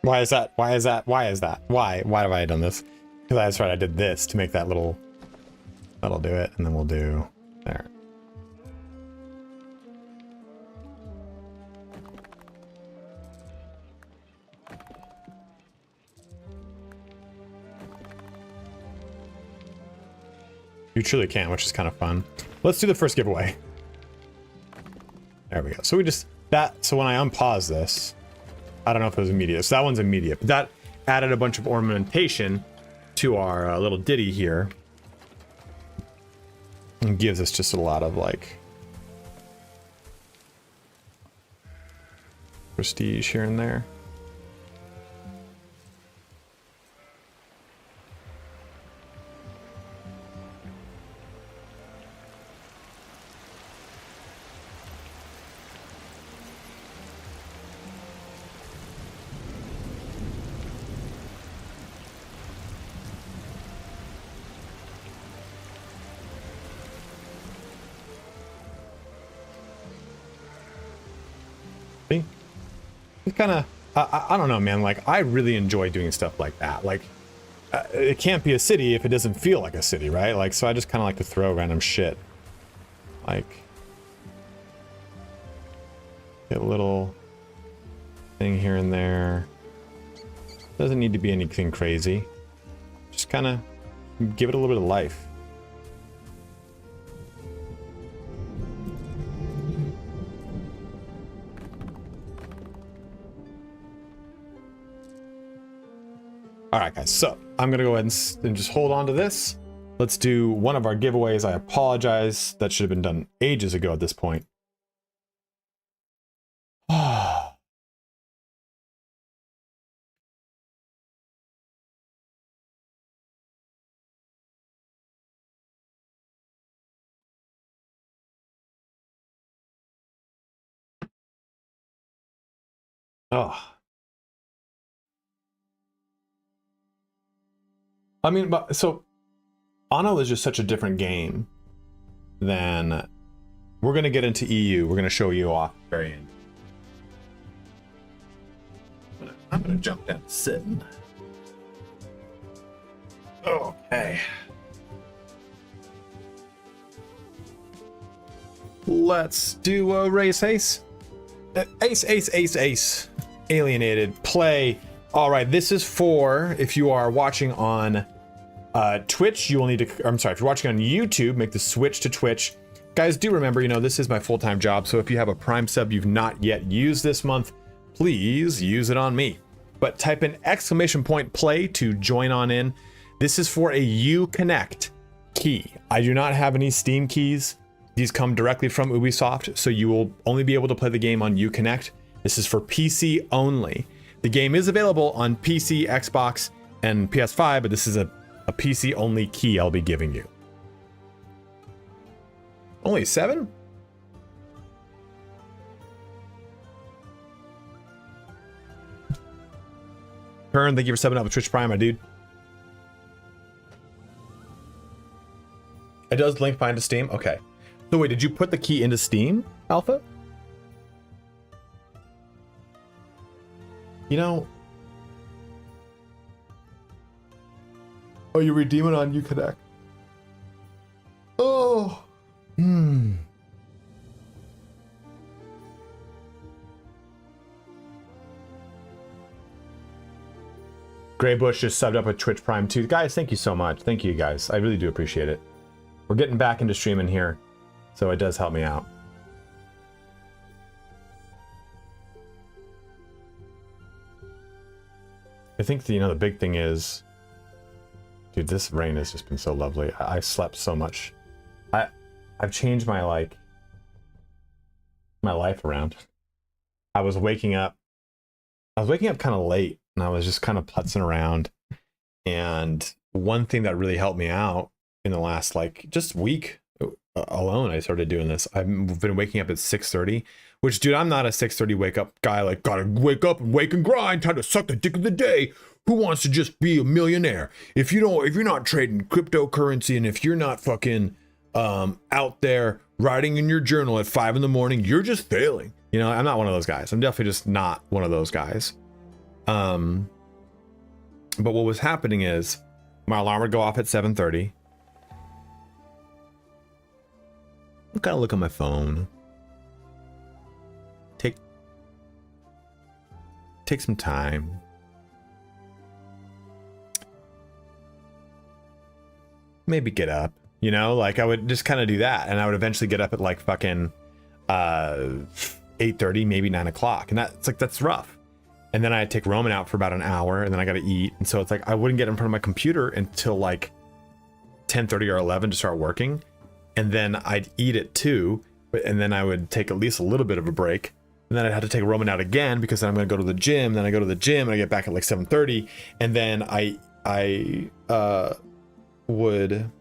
Why is that? Why is that? Why is that? Why have I done this? Because that's right, I did this to make that little... That'll do it, and then we'll do... There. You truly can, which is kind of fun. Let's do the first giveaway. There we go. So we just... So when I unpause this... I don't know if it was immediate. So that one's immediate. But that added a bunch of ornamentation to our little ditty here. And gives us just a lot of, like... prestige here and there. It's kind of, I don't know, man. Like, I really enjoy doing stuff like that. Like, it can't be a city if it doesn't feel like a city, right? Like, so I just kind of like to throw random shit. Like, get a little thing here and there. Doesn't need to be anything crazy. Just kind of give it a little bit of life. All right, guys, so I'm going to go ahead and just hold on to this. Let's do one of our giveaways. I apologize. That should have been done ages ago at this point. Oh, I mean, but so ANNO is just such a different game than we're going to get into EU. We're going to show you off at the very end. I'm going to jump down to sitting. Okay. Let's do a race ace. Ace. Alienated. Play. All right, this is for if you are watching on Twitch, you will need to, I'm sorry, if you're watching on YouTube, make the switch to Twitch. Guys, do remember, you know, this is my full-time job, so if you have a Prime sub you've not yet used this month, please use it on me. But type in !play to join on in. This is for a Uconnect key. I do not have any Steam keys. These come directly from Ubisoft, so you will only be able to play the game on Uconnect. This is for PC only. The game is available on PC, Xbox, and PS5, but this is a PC only key I'll be giving you. Only 7? Kern, thank you for subbing up with Twitch Prime, my dude. It does link fine to Steam? Okay. So wait, did you put the key into Steam, Alpha? You know... Oh, you redeem it on Uconnect. Oh. Gray Bush just subbed up with Twitch Prime 2. Guys, thank you so much. Thank you, guys. I really do appreciate it. We're getting back into streaming here, so it does help me out. I think the big thing is, dude, this rain has just been so lovely. I slept so much. I've changed my life around. I was waking up kind of late, and I was just kind of putzing around. And one thing that really helped me out in the last just week alone, I started doing this. I've been waking up at 6:30, which, dude, I'm not a 6:30 wake up guy. Like, gotta wake up and wake and grind, time to suck the dick of the day. Who wants to just be a millionaire? If you're not trading cryptocurrency, and if you're not fucking out there writing in your journal at 5 a.m, you're just failing. You know, I'm not one of those guys. I'm definitely just not one of those guys. But what was happening is my alarm would go off at 7:30. I gotta look at my phone. Take some time. Maybe get up, you know, like I would just kind of do that, and I would eventually get up at like fucking 8:30, maybe 9 o'clock, and that's rough. And then I'd take Roman out for about an hour, and then I got to eat, and so it's like I wouldn't get in front of my computer until like 10:30 or 11 to start working, and then I'd eat at 2, and then I would take at least a little bit of a break, and then I'd have to take Roman out again because then I'm going to go to the gym. Then I go to the gym and I get back at like 7:30, and then I would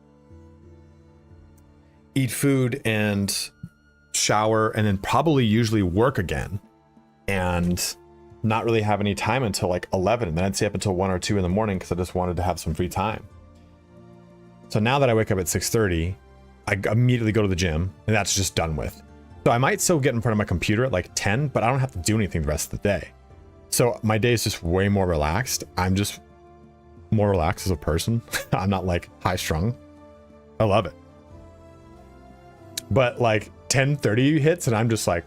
eat food and shower, and then probably usually work again, and not really have any time until like 11, and then I'd stay up until 1 or 2 in the morning because I just wanted to have some free time. So now that I wake up at 6:30, I immediately go to the gym, and that's just done with. So I might still get in front of my computer at like 10, but I don't have to do anything the rest of the day. So my day is just way more relaxed. I'm just more relaxed as a person. I'm not like high strung. I love it. But like 10:30 hits, and I'm just like,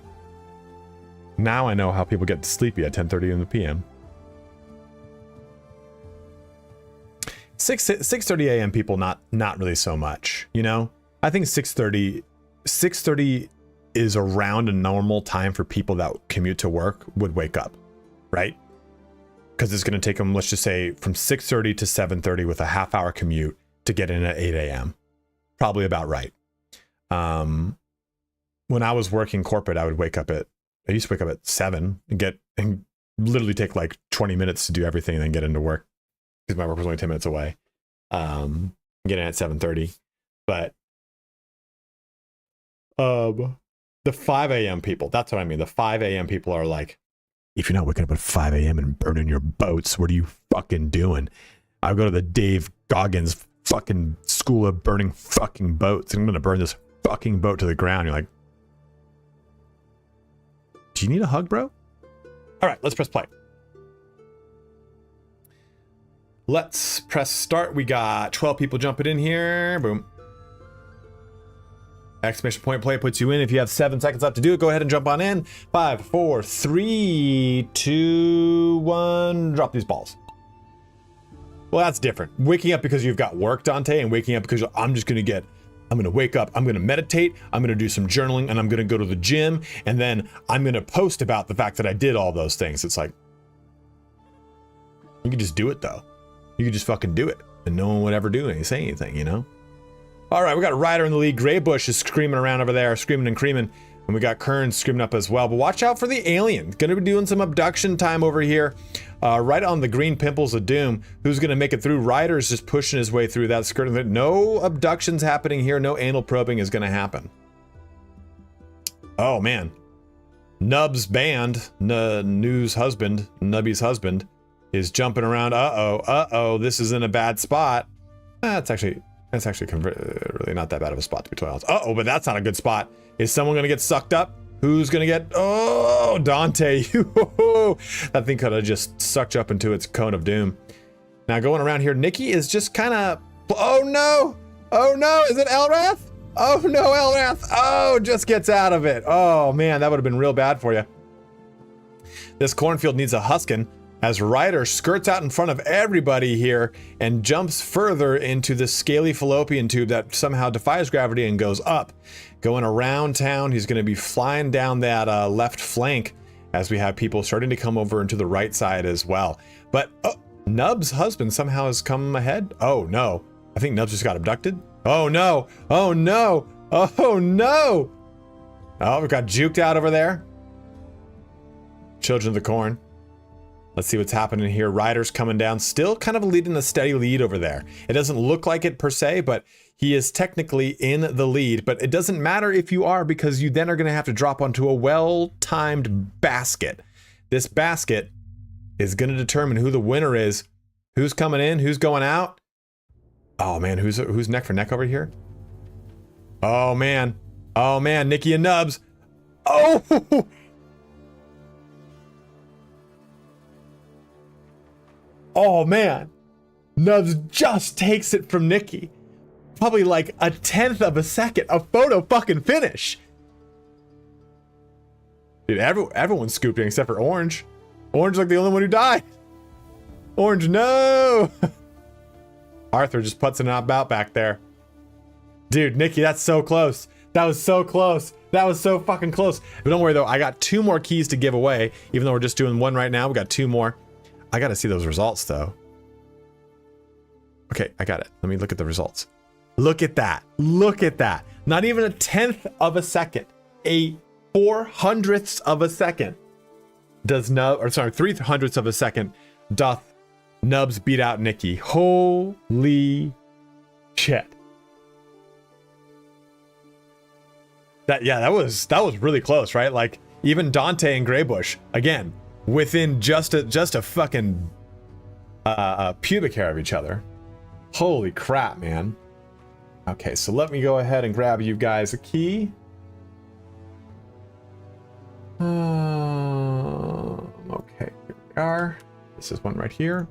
now I know how people get sleepy at 10:30 in the PM. 6:30 a.m. people, not really so much, you know. I think 6:30 is around a normal time for people that commute to work would wake up, right? Because it's going to take them, let's just say, from 6:30 to 7:30 with a half-hour commute to get in at 8 a.m. Probably about right. When I was working corporate, I used to wake up at 7 and literally take like 20 minutes to do everything and then get into work because my work was only 10 minutes away. Get in at 7:30. But the 5 a.m. people, that's what I mean. The 5 a.m. people are like, if you're not waking up at 5 a.m. and burning your boats, what are you fucking doing? I'll go to the Dave Goggins fucking school of burning fucking boats, and I'm going to burn this fucking boat to the ground. You're like, do you need a hug, bro? All right, let's press play. Let's press start. We got 12 people jumping in here. Boom. Exclamation point play puts you in. If you have 7 seconds left to do it, go ahead and jump on in. 5, 4, 3, 2, 1. Drop these balls. Well, that's different. Waking up because you've got work, Dante, and waking up because I'm going to wake up, I'm going to meditate, I'm going to do some journaling, and I'm going to go to the gym, and then I'm going to post about the fact that I did all those things. It's like, you could just do it, though. You could just fucking do it, and no one would ever say anything, you know? All right, we got a rider in the lead. Greybush is screaming around over there, screaming and creaming. And we got Kern screaming up as well. But watch out for the alien. Gonna be doing some abduction time over here. Right on the green pimples of doom. Who's gonna make it through? Ryder's just pushing his way through that skirt. No abductions happening here. No anal probing is gonna happen. Oh, man. Nub's band, New's husband, Nubby's husband, is jumping around. Uh-oh. This is in a bad spot. That's actually really not that bad of a spot, to be totally honest. Uh-oh, but that's not a good spot. Is someone gonna get sucked up? Who's gonna get... Oh, Dante. That thing could have just sucked you up into its cone of doom. Now, going around here, Nikki is just kind of... Oh, no! Oh, no! Is it Elrath? Oh, no, Elrath! Oh, just gets out of it. Oh, man, that would have been real bad for you. This cornfield needs a huskin'. As Ryder skirts out in front of everybody here and jumps further into the scaly fallopian tube that somehow defies gravity and goes up. Going around town, he's going to be flying down that left flank as we have people starting to come over into the right side as well. But Nub's husband somehow has come ahead. Oh, no. I think Nubs just got abducted. Oh, no. Oh, no. Oh, no. Oh, we got juked out over there. Children of the Corn. Let's see what's happening here. Ryder's coming down, still kind of leading a steady lead over there. It doesn't look like it per se, but he is technically in the lead. But it doesn't matter if you are, because you then are going to have to drop onto a well-timed basket. This basket is going to determine who the winner is, who's coming in, who's going out. Oh man, who's neck for neck over here? Oh man, Nikki and Nubs. Oh. Oh man, Nubs just takes it from Nikki. Probably like a 1/10 of a second. A photo fucking finish. Dude, everyone's scooping except for Orange. Orange like the only one who died. Orange, no. Arthur just puts it about back there. Dude, Nikki, that's so close. That was so close. That was so fucking close. But don't worry though, I got 2 more keys to give away. Even though we're just doing 1 right now, we got 2 more. I gotta see those results though. Okay, I got it. Let me look at the results. Look at that. Look at that. Not even a 1/10 of a second. A 400th of a second does Nub, or sorry, 300ths of a second doth Nubs beat out Nikki. Holy shit. That was really close, right? Like even Dante and Greybush, again, within just a fucking pubic hair of each other. Holy crap, man. Okay, so let me go ahead and grab you guys a key. Okay, here we are. This is one right here.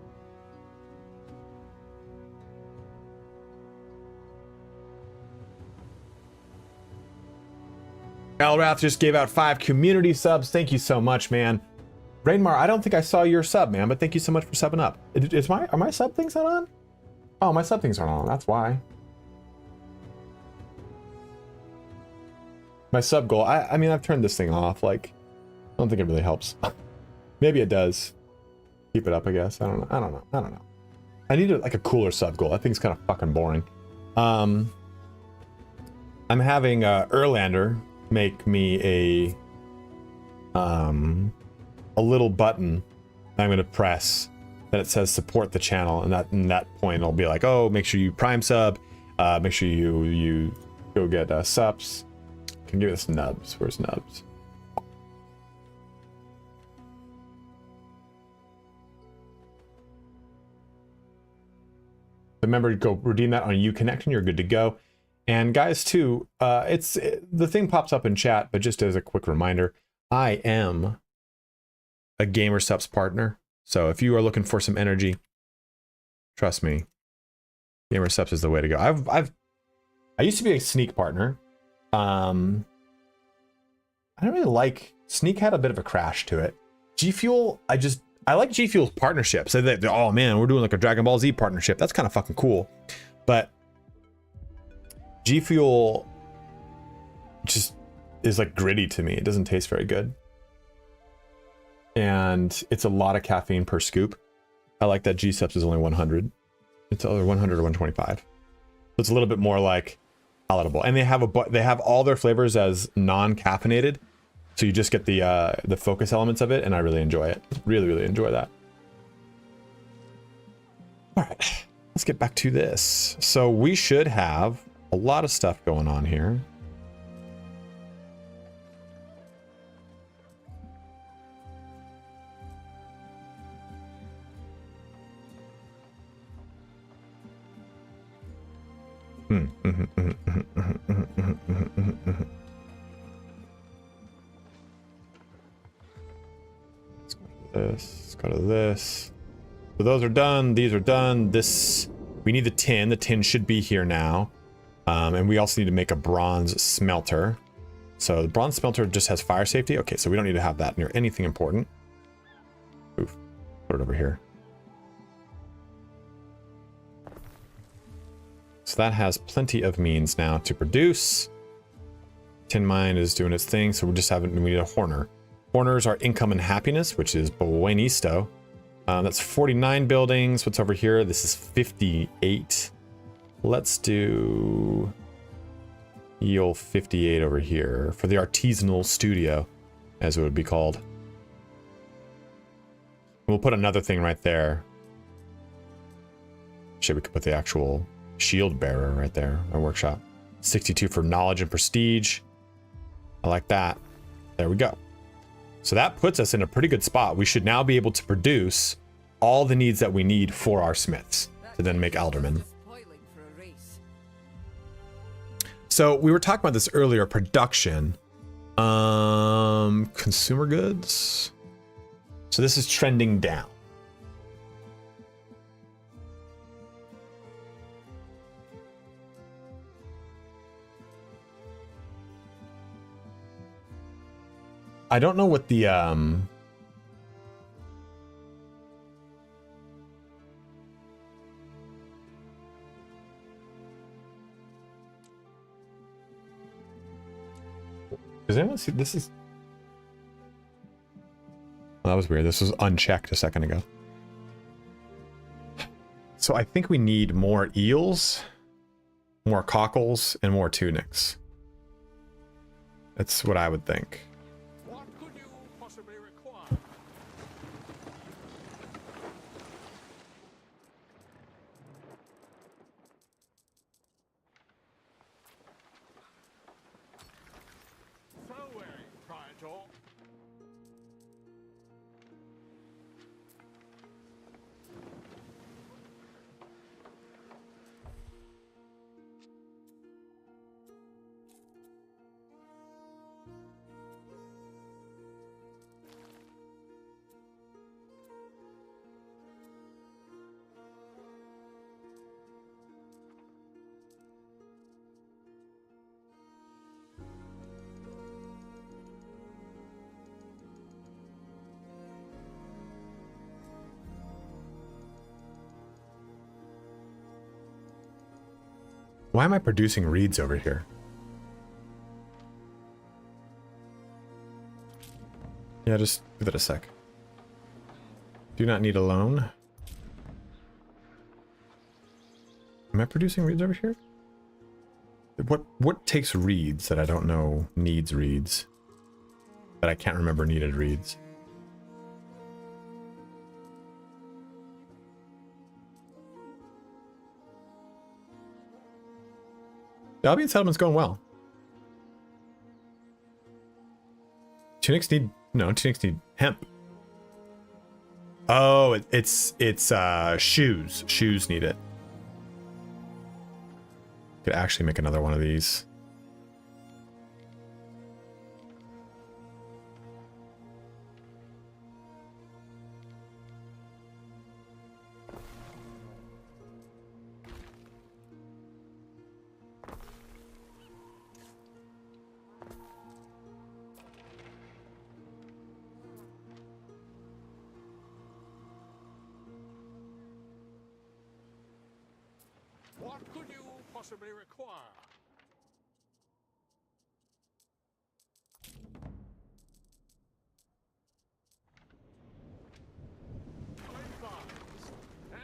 Elrath just gave out 5 community subs. Thank you so much, man. Rainmar, I don't think I saw your sub, man, but thank you so much for subbing up. Are my sub things not on? Oh, my sub things aren't on. That's why. My sub goal. I mean, I've turned this thing off. Like, I don't think it really helps. Maybe it does. Keep it up, I guess. I don't know. I need like a cooler sub goal. That thing's kind of fucking boring. I'm having Erlander make me a little button I'm going to press that it says support the channel, and that point it'll be like, oh, make sure you prime sub, make sure you go get subs. Can give us Nubs. Where's Nubs? Remember to go redeem that on Uconnection. You're good to go. And guys, too, the thing pops up in chat, but just as a quick reminder, I am a GamerSupps partner. So if you are looking for some energy, trust me, GamerSupps is the way to go. I used to be a Sneak partner. I don't really like Sneak had a bit of a crash to it. G Fuel, I like G Fuel's partnerships. So that, oh man, we're doing like a Dragon Ball Z partnership. That's kind of fucking cool. But G Fuel just is like gritty to me. It doesn't taste very good. And it's a lot of caffeine per scoop. I like that G-Steps is only 100. It's either 100 or 125. So it's a little bit more like palatable. And they have all their flavors as non-caffeinated. So you just get the focus elements of it, and I really enjoy it. Really, really enjoy that. All right, let's get back to this. So we should have a lot of stuff going on here. Let's go to this. So those are done. These are done. This, we need the tin. The tin should be here now. And we also need to make a bronze smelter. So the bronze smelter just has fire safety. Okay, so we don't need to have that near anything important. Oof. Put it over here. So that has plenty of means now to produce. Tin mine is doing its thing, so we need a Horner. Horners are income and happiness, which is buenisto. That's 49 buildings. What's over here? This is 58. Let's do yield 58 over here for the artisanal studio, as it would be called. We'll put another thing right there. Shit, we could put the actual shield bearer right there, our workshop. 62 for knowledge and prestige. I like that. There we go. So that puts us in a pretty good spot. We should now be able to produce all the needs that we need for our smiths to then make aldermen. So we were talking about this earlier, production. Consumer goods. So this is trending down. I don't know what the does anyone see this is well, that was weird. This was unchecked a second ago. So I think we need more eels, more cockles, and more tunics. That's what I would think. Why am I producing reeds over here? Yeah, just give it a sec. Do not need a loan. Am I producing reeds over here? What takes reeds that I don't know needs reeds? That I can't remember needed reeds. The Albion settlement's going well. Tunics need tunics need hemp. Oh, it's shoes. Shoes need it. Could actually make another one of these. possibly require?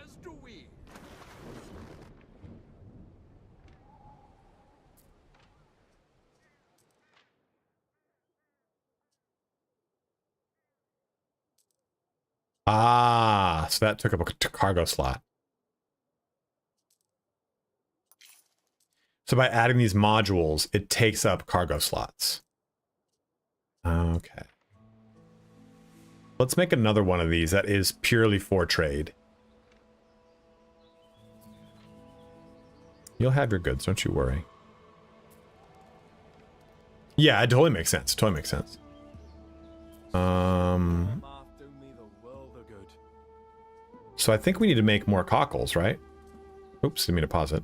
As do we. Ah, so that took up a cargo slot. So by adding these modules, it takes up cargo slots. Okay. Let's make another one of these that is purely for trade. You'll have your goods, don't you worry. Yeah, it totally makes sense. Totally makes sense. So I think we need to make more cockles, right? Oops, didn't mean to pause it.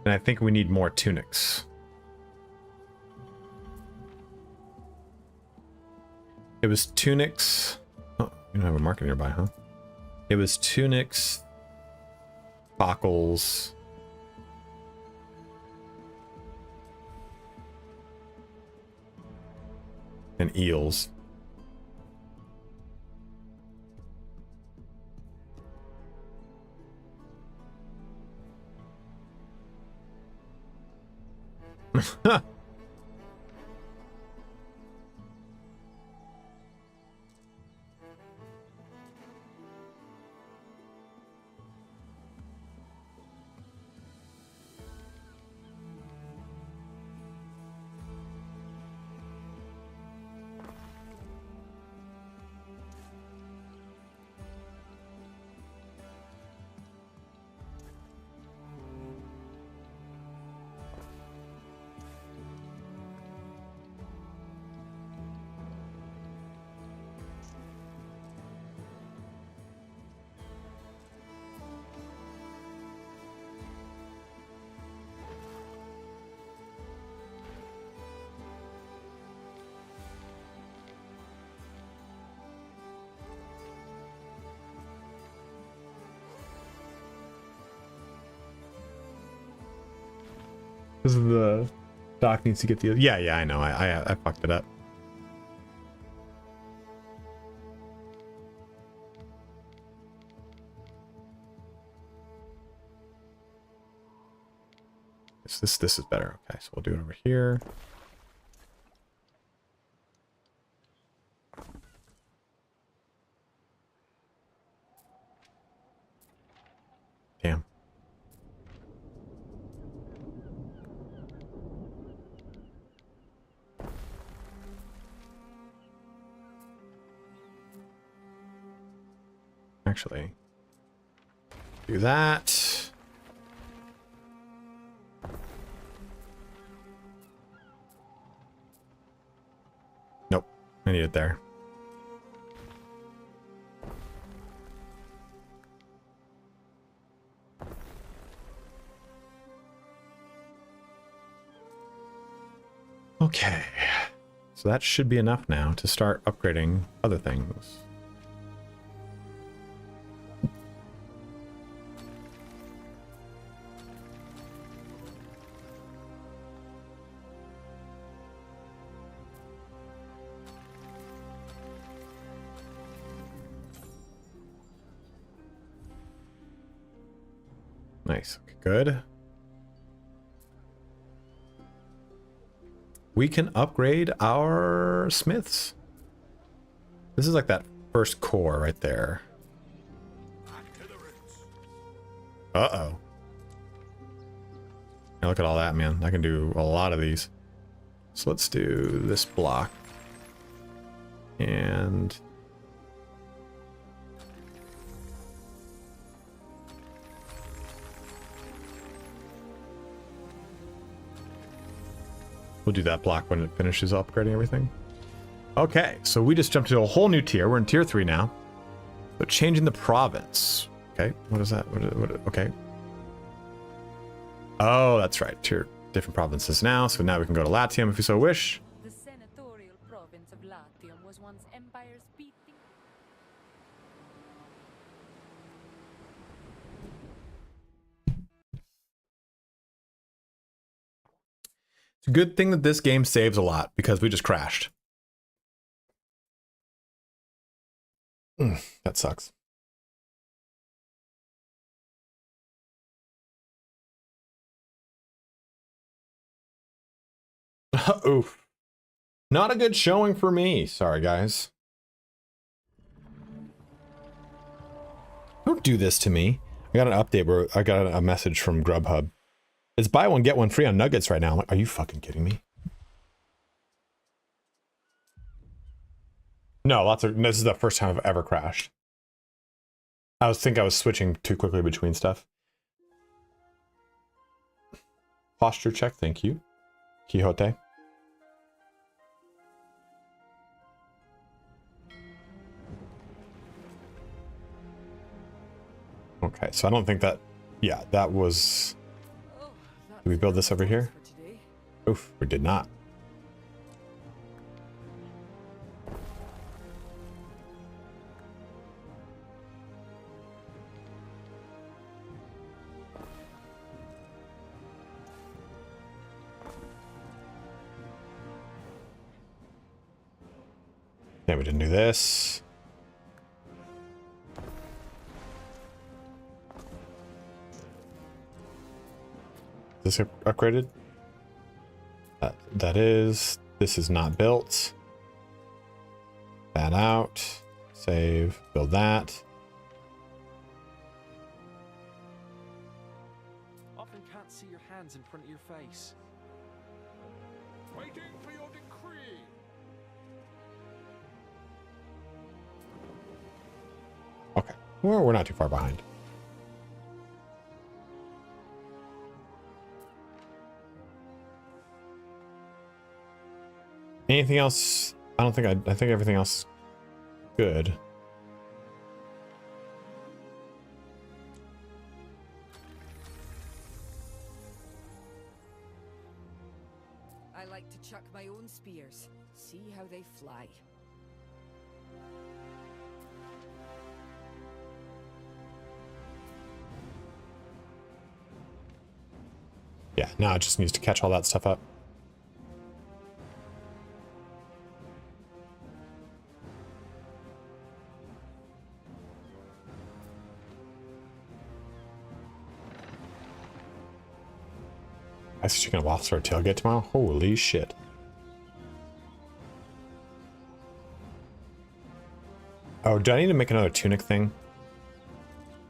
And I think we need more tunics. It was tunics. Oh, you don't have a market nearby, huh? It was tunics, cockles, and eels. This is the dock needs to get the... Yeah, I know. I fucked it up. This is better. Okay, so we'll do it over here. Damn. Actually, do that. Nope, I need it there. Okay, so that should be enough now to start upgrading other things. Nice. Okay, good. We can upgrade our smiths. This is like that first core right there. Uh-oh. Now look at all that, man. I can do a lot of these. So let's do this block. And... we'll do that block when it finishes upgrading everything. Okay, so we just jumped to a whole new tier. We're in tier 3 now. But changing the province. Okay, what is that? Okay. Oh, that's right. Tier different provinces now. So now we can go to Latium if we so wish. The senatorial province of Latium was once Empire's beating. It's a good thing that this game saves a lot because we just crashed. That sucks. Oof. Not a good showing for me. Sorry, guys. Don't do this to me. I got an update where I got a message from Grubhub. It's buy one, get one free on nuggets right now. I'm like, are you fucking kidding me? No, this is the first time I've ever crashed. I think I was switching too quickly between stuff. Posture check, thank you. Quixote. Okay, so I don't think that... Yeah, that was... Did we build this over here? Oof, we did not. Yeah, we didn't do this. Is this upgraded? That is. This is not built. That out. Save. Build that. Often can't see your hands in front of your face. Waiting for your decree. Okay. Well, we're not too far behind. Anything else? I don't think I think everything else is good. I like to chuck my own spears. See how they fly. Yeah, now it just needs to catch all that stuff up. I see chicken waffles for a tailgate tomorrow. Holy shit. Oh, do I need to make another tunic thing?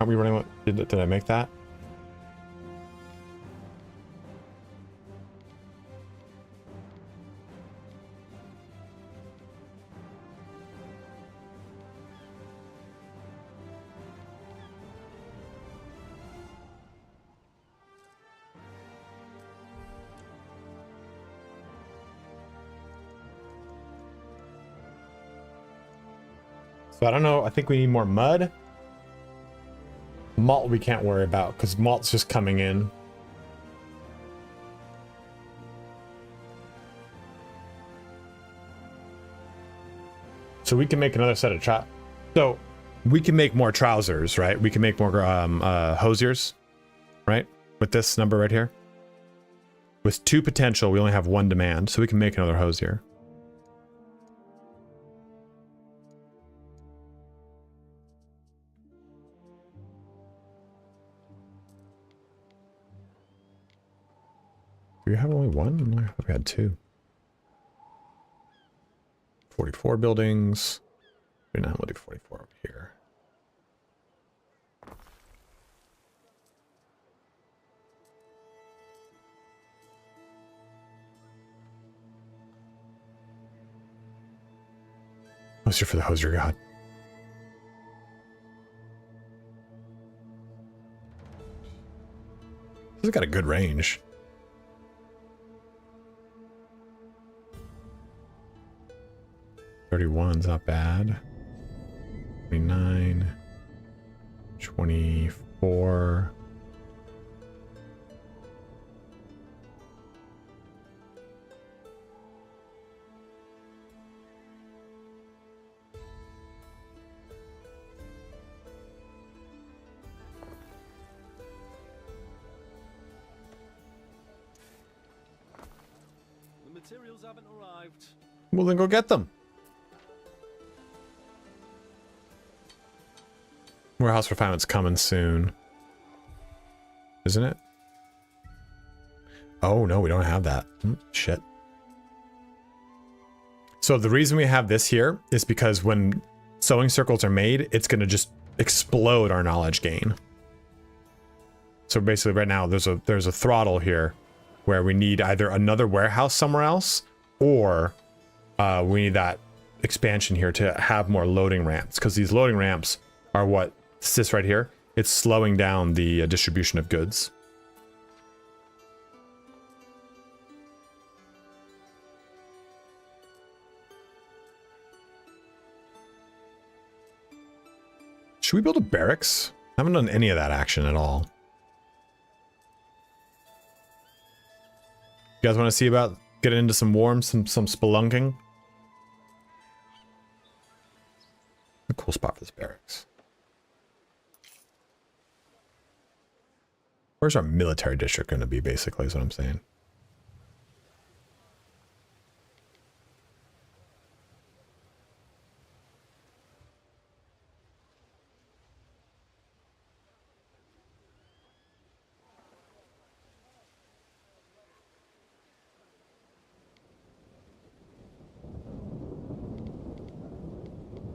Aren't we running? Did I make that? So I don't know. I think we need more mud. Malt we can't worry about because malt's just coming in. So we can make another set of So we can make more trousers, right? We can make more hosiers, right? With this number right here. With 2 potential, we only have 1 demand, so we can make another hosier. Do we have only 1? I thought we had 2. 44 buildings. We'll do 44 over here. Hosier for the hosier god. This has got a good range. .31's not bad. 29, 24. The materials haven't arrived. Well, then go get them. Warehouse refinement's coming soon. Isn't it? Oh, no, we don't have that. Shit. So the reason we have this here is because when sewing circles are made, it's going to just explode our knowledge gain. So basically right now there's a throttle here where we need either another warehouse somewhere else or we need that expansion here to have more loading ramps, because these loading ramps are what this right here. It's slowing down the distribution of goods. Should we build a barracks? I haven't done any of that action at all. You guys want to see about getting into some warm, some spelunking? A cool spot for this barracks. Where's our military district going to be, basically, is what I'm saying.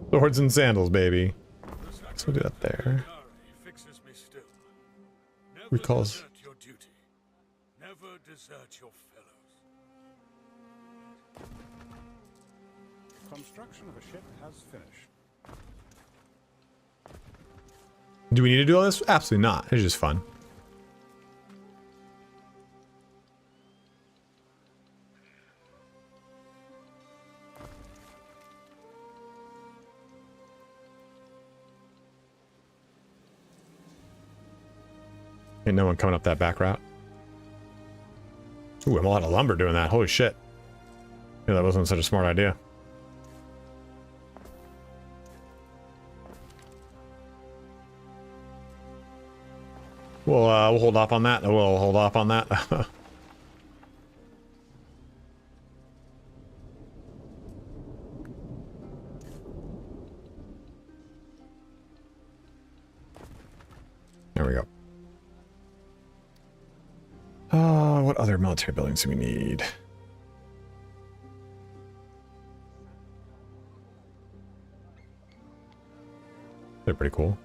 Swords and sandals, baby. So we'll do that there. Recalls. Your duty. Never desert your fellows. Construction of a ship has finished. Do we need to do all this? Absolutely not. It's just fun. Ain't no one coming up that back route. Ooh, I'm a lot of lumber doing that. Holy shit. Yeah, that wasn't such a smart idea. We'll hold off on that. We'll hold off on that. There we go. What other military buildings do we need? They're pretty cool.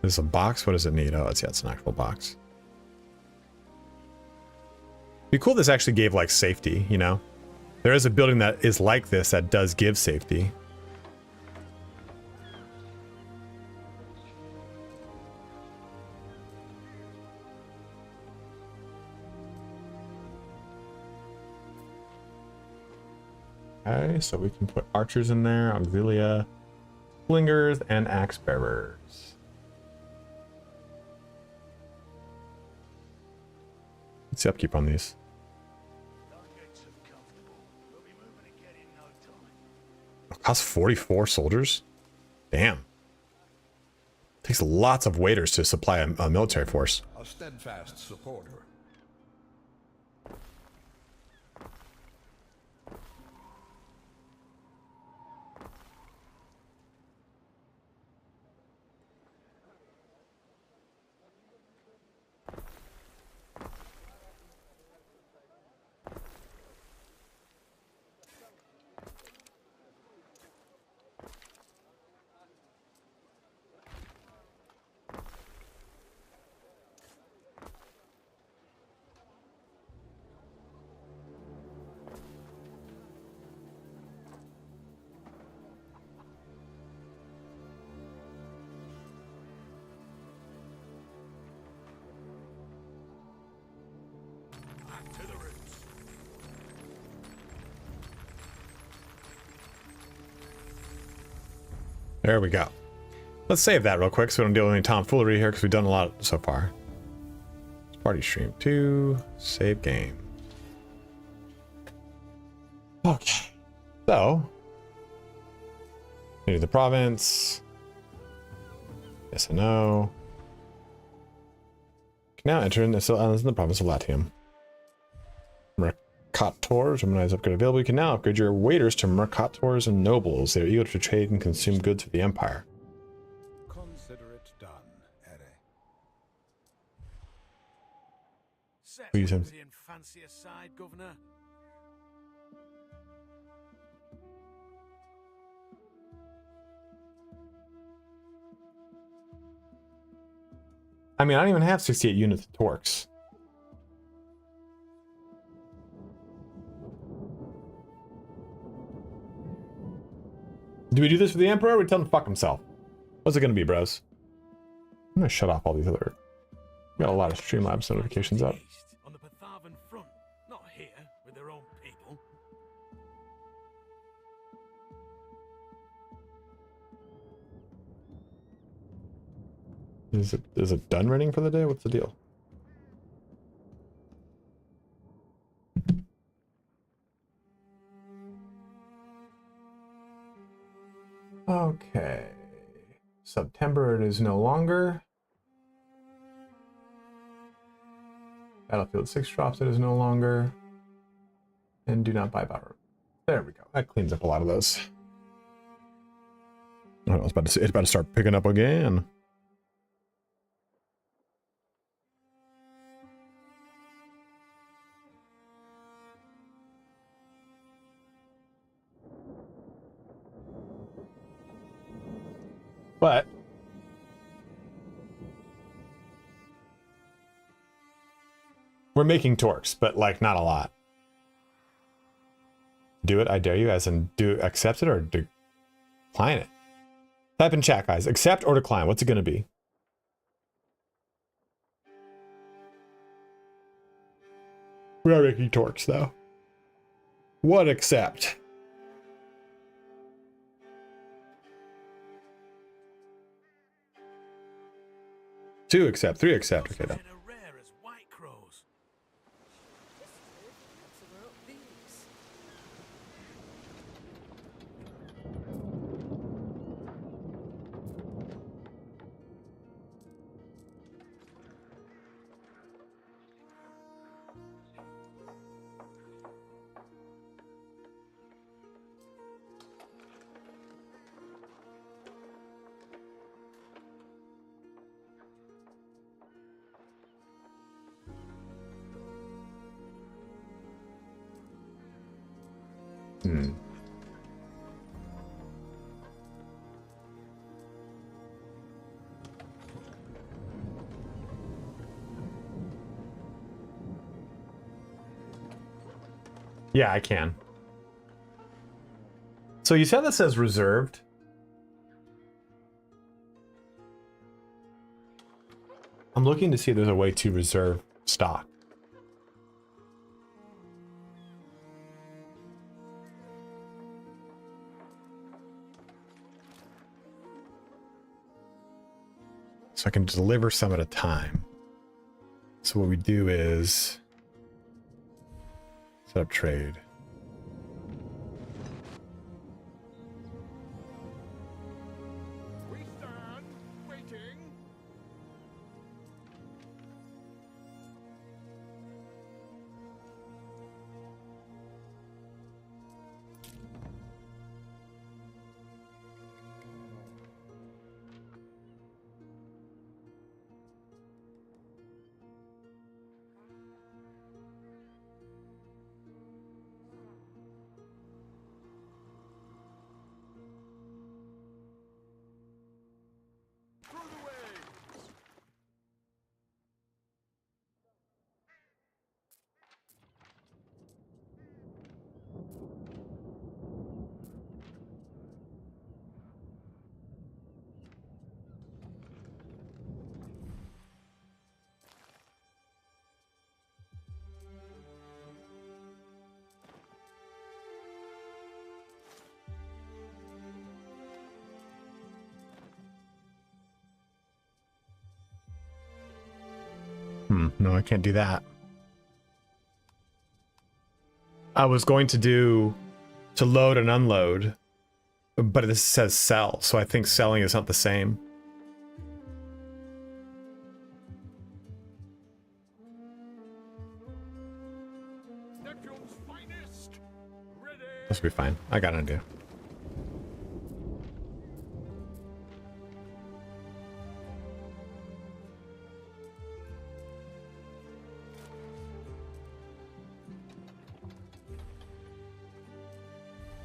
This is a box. What does it need? Oh, it's an actual box. Be cool if this actually gave like safety, you know? There is a building that is like this that does give safety. Okay, so we can put archers in there, auxilia, slingers, and axe bearers. What's the upkeep on these? It costs 44 soldiers? Damn. Takes lots of waiters to supply a military force. A steadfast supporter. There we go. Let's save that real quick so we don't deal with any tomfoolery here because we've done a lot so far. Party stream 2, save game. Okay. So, do the province. Yes and no. Can now enter in the islands in the province of Latium. Mercators, Romanize upgrade available. You can now upgrade your waiters to Mercators and nobles. They are eager to trade and consume goods for the Empire. Consider it done, Ere. Set We use him. whimsy and fancy aside, Governor. I mean, I don't even have 68 units of Torques. Do we do this for the Emperor or we tell him to fuck himself? What's it gonna be, bros? I'm gonna shut off all these other... Got a lot of Streamlabs notifications up. On the Pathavan front, not here with their own people. Is it done running for the day? What's the deal? Okay. September it is no longer. Battlefield 6 drops it is no longer. And do not buy power. There we go. That cleans up a lot of those. Oh, it's about to start picking up again. But we're making torques, but like not a lot. Do it, I dare you, as in do accept it or decline it. Type in chat, guys. Accept or decline. What's it going to be? We are making torques, though. What accept? Two accept, three accept. Okay, done. Rare as white crows. Yeah, I can. So you said that says reserved. I'm looking to see if there's a way to reserve stock. So I can deliver some at a time. So what we do is set up trade. We stand waiting. no, I can't do that. I was going to load and unload, but this says sell, so I think selling is not the same. This will be fine. I got an idea.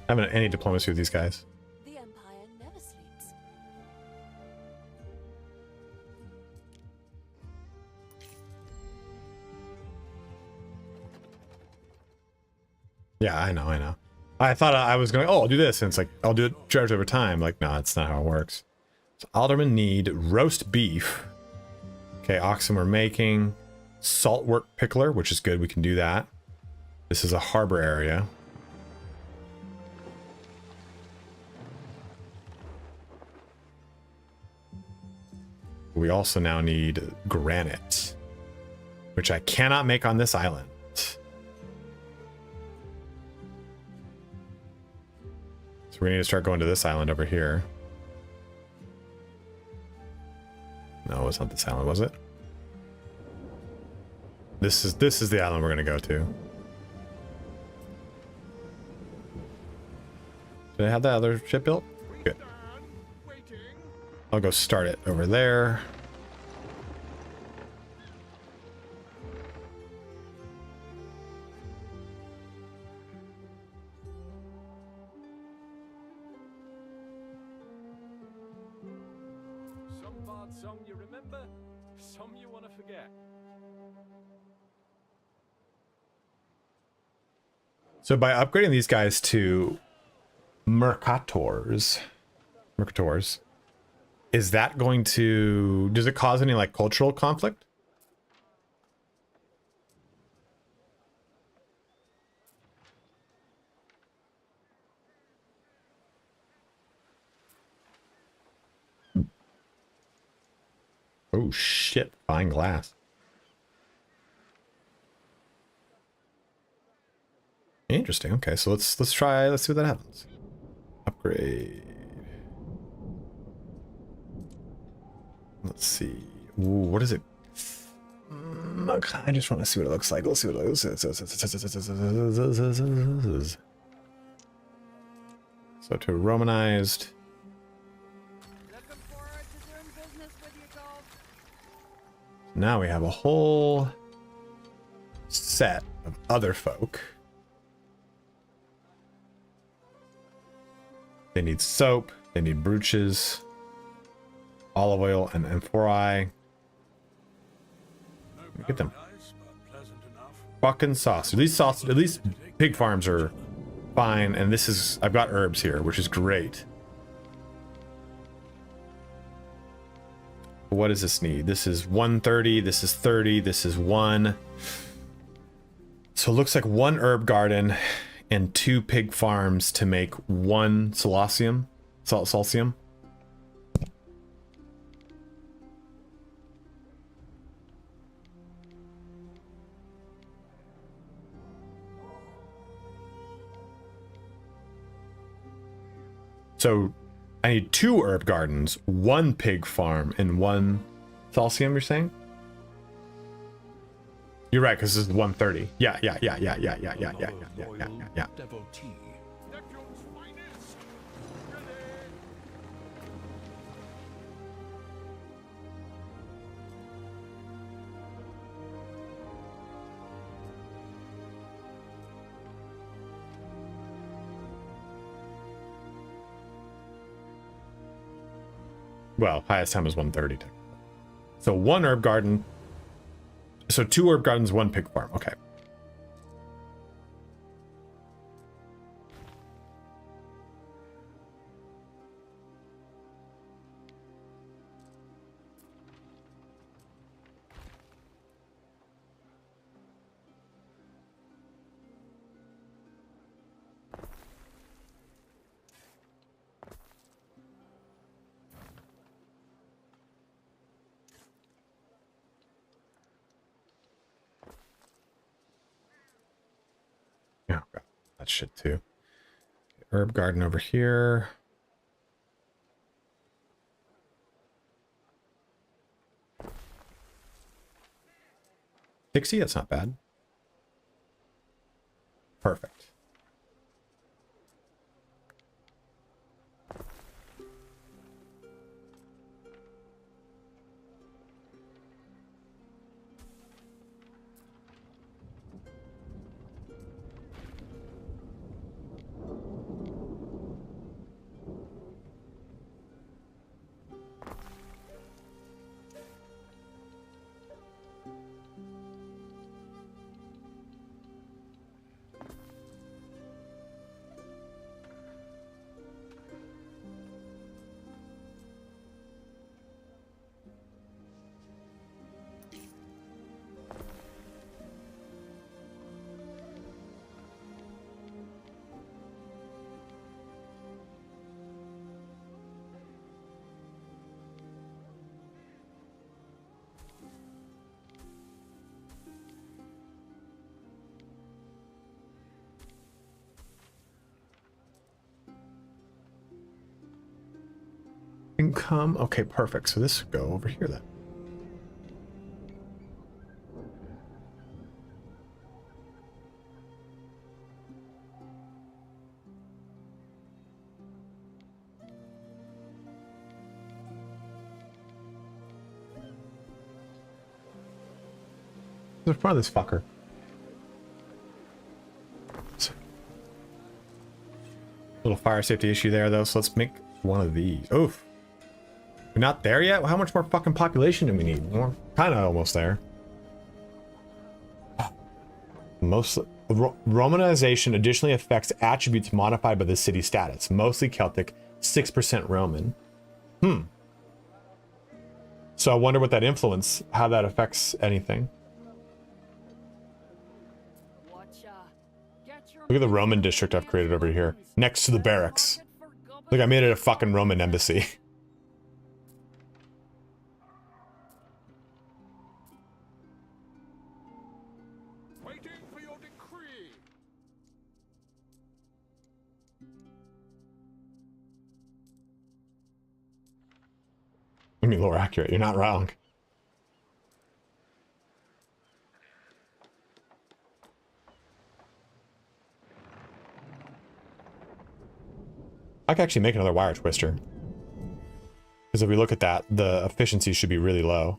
I haven't any diplomacy with these guys. The Empire never sleeps. Yeah, I know. I thought I was going, oh, I'll do this, and it's like, I'll do it charged over time. Like, no, that's not how it works. So aldermen need roast beef. Okay, oxen we're making. Saltwork pickler, which is good. We can do that. This is a harbor area. We also now need granite, which I cannot make on this island. So we need to start going to this island over here. No, it's not this island, was it? This is the island we're gonna go to. Did I have that other ship built? Good. I'll go start it over there. Some bard song you remember, some you want to forget. So by upgrading these guys to Mercators, is that going to, does it cause any like cultural conflict? Oh shit, fine glass. Interesting. Okay, so let's see what that happens. Upgrade. Let's see. Ooh, what is it? I just want to see what it looks like. Let's see what it looks like. So to Romanized. Looking forward to doing business with you, Gold. Now we have a whole set of other folk. They need soap, they need brooches, olive oil, and amphori. Get them. Fucking sauce. At least pig farms are fine, and this is, I've got herbs here, which is great. What does this need? This is 130, this is 30, this is 1. So it looks like 1 herb garden and 2 pig farms to make 1 salsium. So I need 2 herb gardens, 1 pig farm, and 1 salsium, you're saying? You're right, because this is 130. Yeah. Devotee. Well, highest time is 130. So 1 herb garden. So 2 herb gardens, 1 pig farm. Okay. that shit too. Herb garden over here. $60, that's not bad. Perfect. Income. Okay, perfect. So this would go over here then. What's in front of this fucker? Little fire safety issue there though, so let's make one of these. Oof. We're not there yet? How much more fucking population do we need? We're kind of almost there. Mostly Romanization additionally affects attributes modified by the city status. Mostly Celtic, 6% Roman. So I wonder what that influence, how that affects anything. Look at the Roman district I've created over here, next to the barracks. Look, I made it a fucking Roman embassy. Waiting for your decree. I mean, more accurate. You're not wrong. I could actually make another wire twister. Because if we look at that, the efficiency should be really low.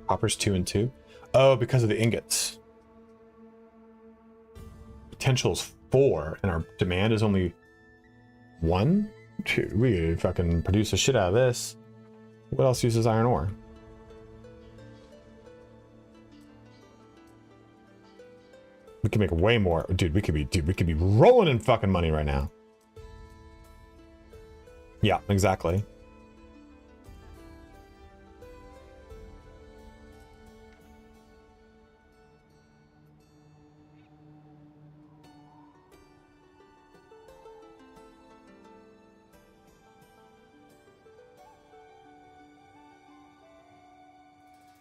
Copper's 2 and 2. Oh, because of the ingots. Potential is 4, and our demand is only 1? Dude, we could fucking produce the shit out of this. What else uses iron ore? We can make way more. Dude, we could be rolling in fucking money right now. Yeah, exactly.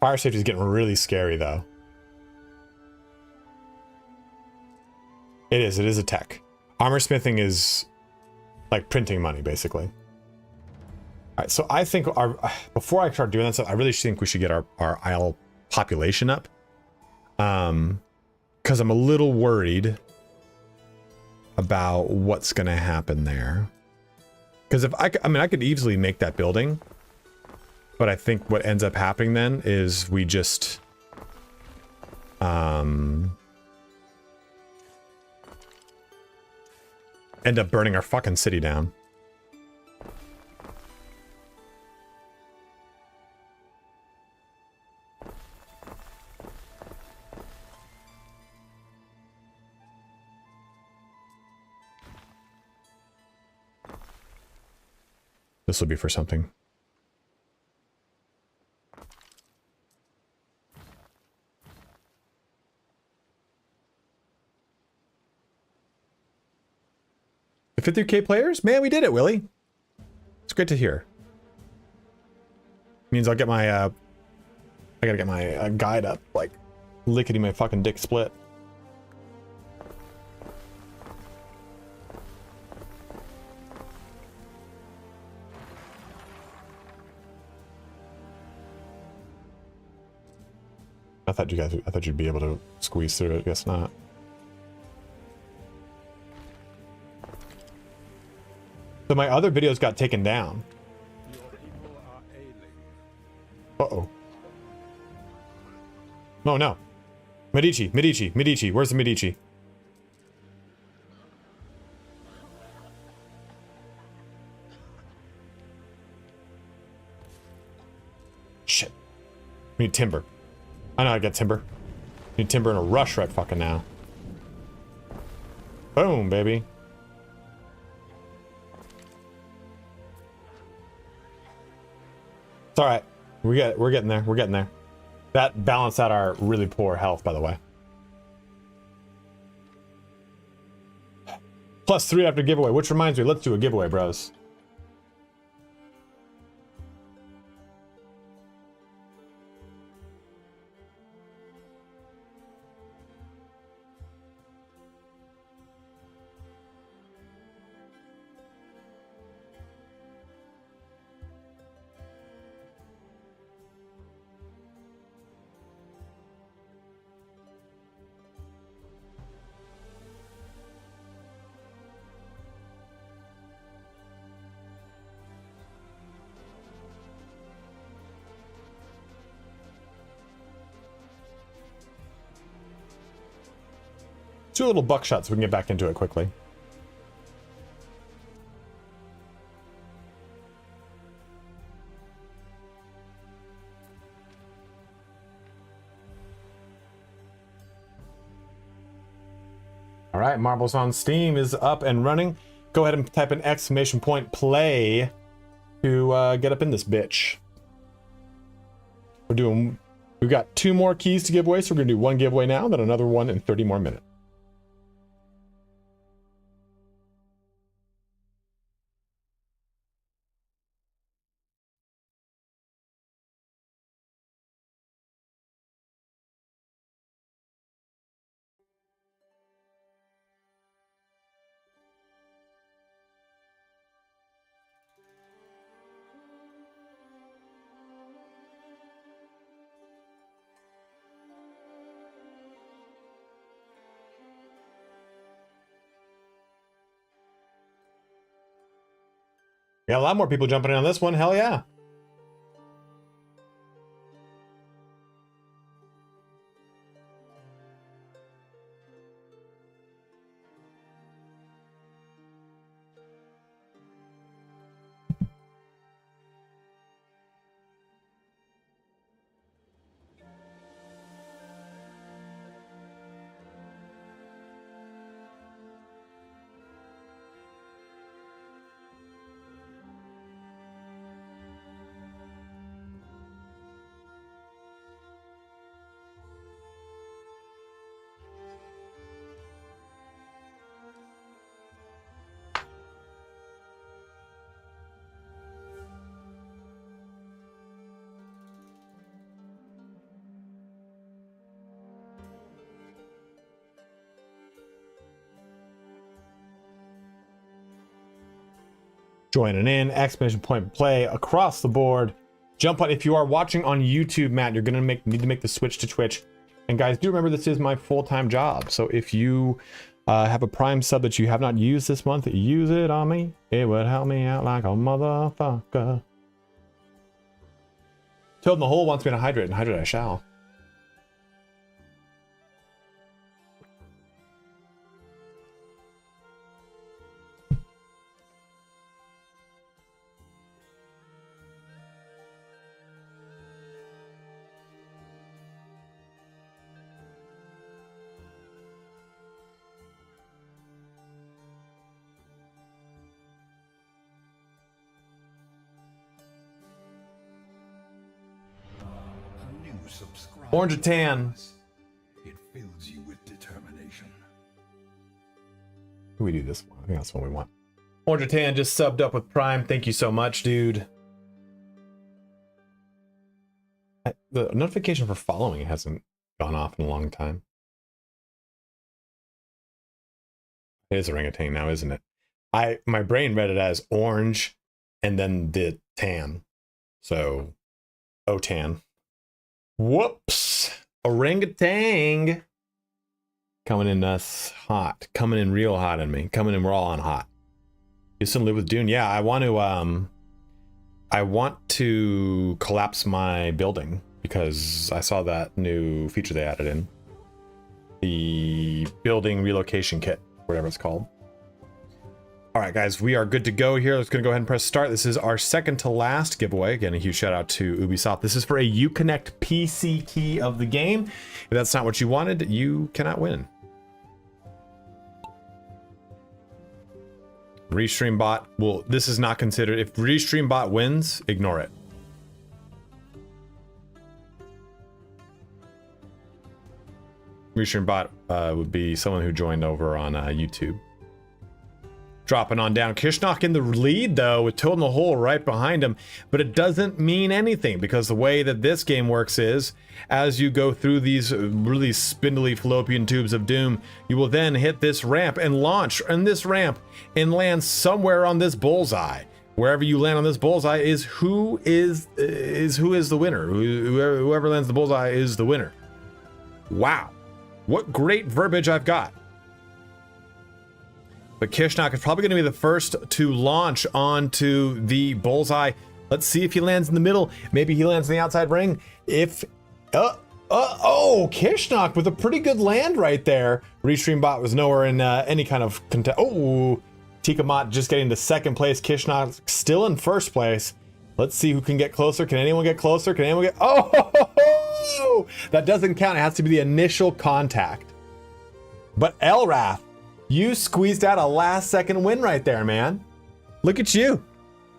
Fire safety is getting really scary, though. It is a tech. Armor smithing is like printing money, basically. All right, so I think before I start doing that stuff, I really think we should get our isle population up. Because I'm a little worried about what's going to happen there. Because if I mean, I could easily make that building. But I think what ends up happening then is we just end up burning our fucking city down. This will be for something. The 53K players? Man, we did it, Willie. It's great to hear. Means I'll get my I gotta get my guide up, like lickety my fucking dick split. I thought you'd be able to squeeze through it. Guess not. So my other videos got taken down. Your people are ailing. Uh-oh. No, no. Medici. Where's the Medici? Shit. We need timber. I know how to get timber. Need timber in a rush right fucking now. Boom, baby. It's alright. We're getting there. We're getting there. That balanced out our really poor health, by the way. +3 after giveaway, which reminds me, let's do a giveaway, bros. Do a little buckshot so we can get back into it quickly. All right, Marbles on Steam is up and running. Go ahead and type an exclamation point play to get up in this bitch. We've got 2 more keys to give away, so we're gonna do 1 giveaway now, then another one in 30 more minutes. We got a lot more people jumping in on this one. Hell yeah. Joining in, exclamation point play across the board. Jump on if you are watching on YouTube, Matt. You're gonna need to make the switch to Twitch. And guys, do remember this is my full-time job. So if you have a Prime sub that you have not used this month, use it on me. It would help me out like a motherfucker. Toad in the hole wants me to hydrate, and hydrate I shall. Orange or tan? It fills you with determination. Can we do this one? I think that's what we want. Orange or tan just subbed up with Prime. Thank you so much, dude. the notification for following hasn't gone off in a long time. It is orangutan now, isn't it? My brain read it as orange and then the tan. So OTAN. Whoops. Orangutan. Coming in hot. Coming in real hot on me. Coming in raw on hot. Houston live with Dune. Yeah, I want to collapse my building because I saw that new feature they added in. The building relocation kit, whatever it's called. All right, guys, we are good to go here. Let's go ahead and press start. This is our second to last giveaway. Again, a huge shout out to Ubisoft. This is for a Uconnect PC key of the game. If that's not what you wanted, you cannot win. Restream bot. Well, this is not considered. If Restream bot wins, ignore it. Restream bot would be someone who joined over on YouTube. Dropping on down. Kishnok in the lead, though, with Toad in the hole right behind him. But it doesn't mean anything, because the way that this game works is, as you go through these really spindly fallopian tubes of doom, you will then hit this ramp and launch on this ramp and land somewhere on this bullseye. Wherever you land on this bullseye is who is the winner. Whoever lands the bullseye is the winner. Wow. What great verbiage I've got. But Kishnok is probably going to be the first to launch onto the bullseye. Let's see if he lands in the middle. Maybe he lands in the outside ring. If... oh, Kishnok with a pretty good land right there. Restream bot was nowhere in any kind of contest. Oh, Tikamot just getting to second place. Kishnok still in first place. Let's see who can get closer. Can anyone get closer? Can anyone get... Oh, that doesn't count. It has to be the initial contact. But Elrath, you squeezed out a last second win right there, man. Look at you.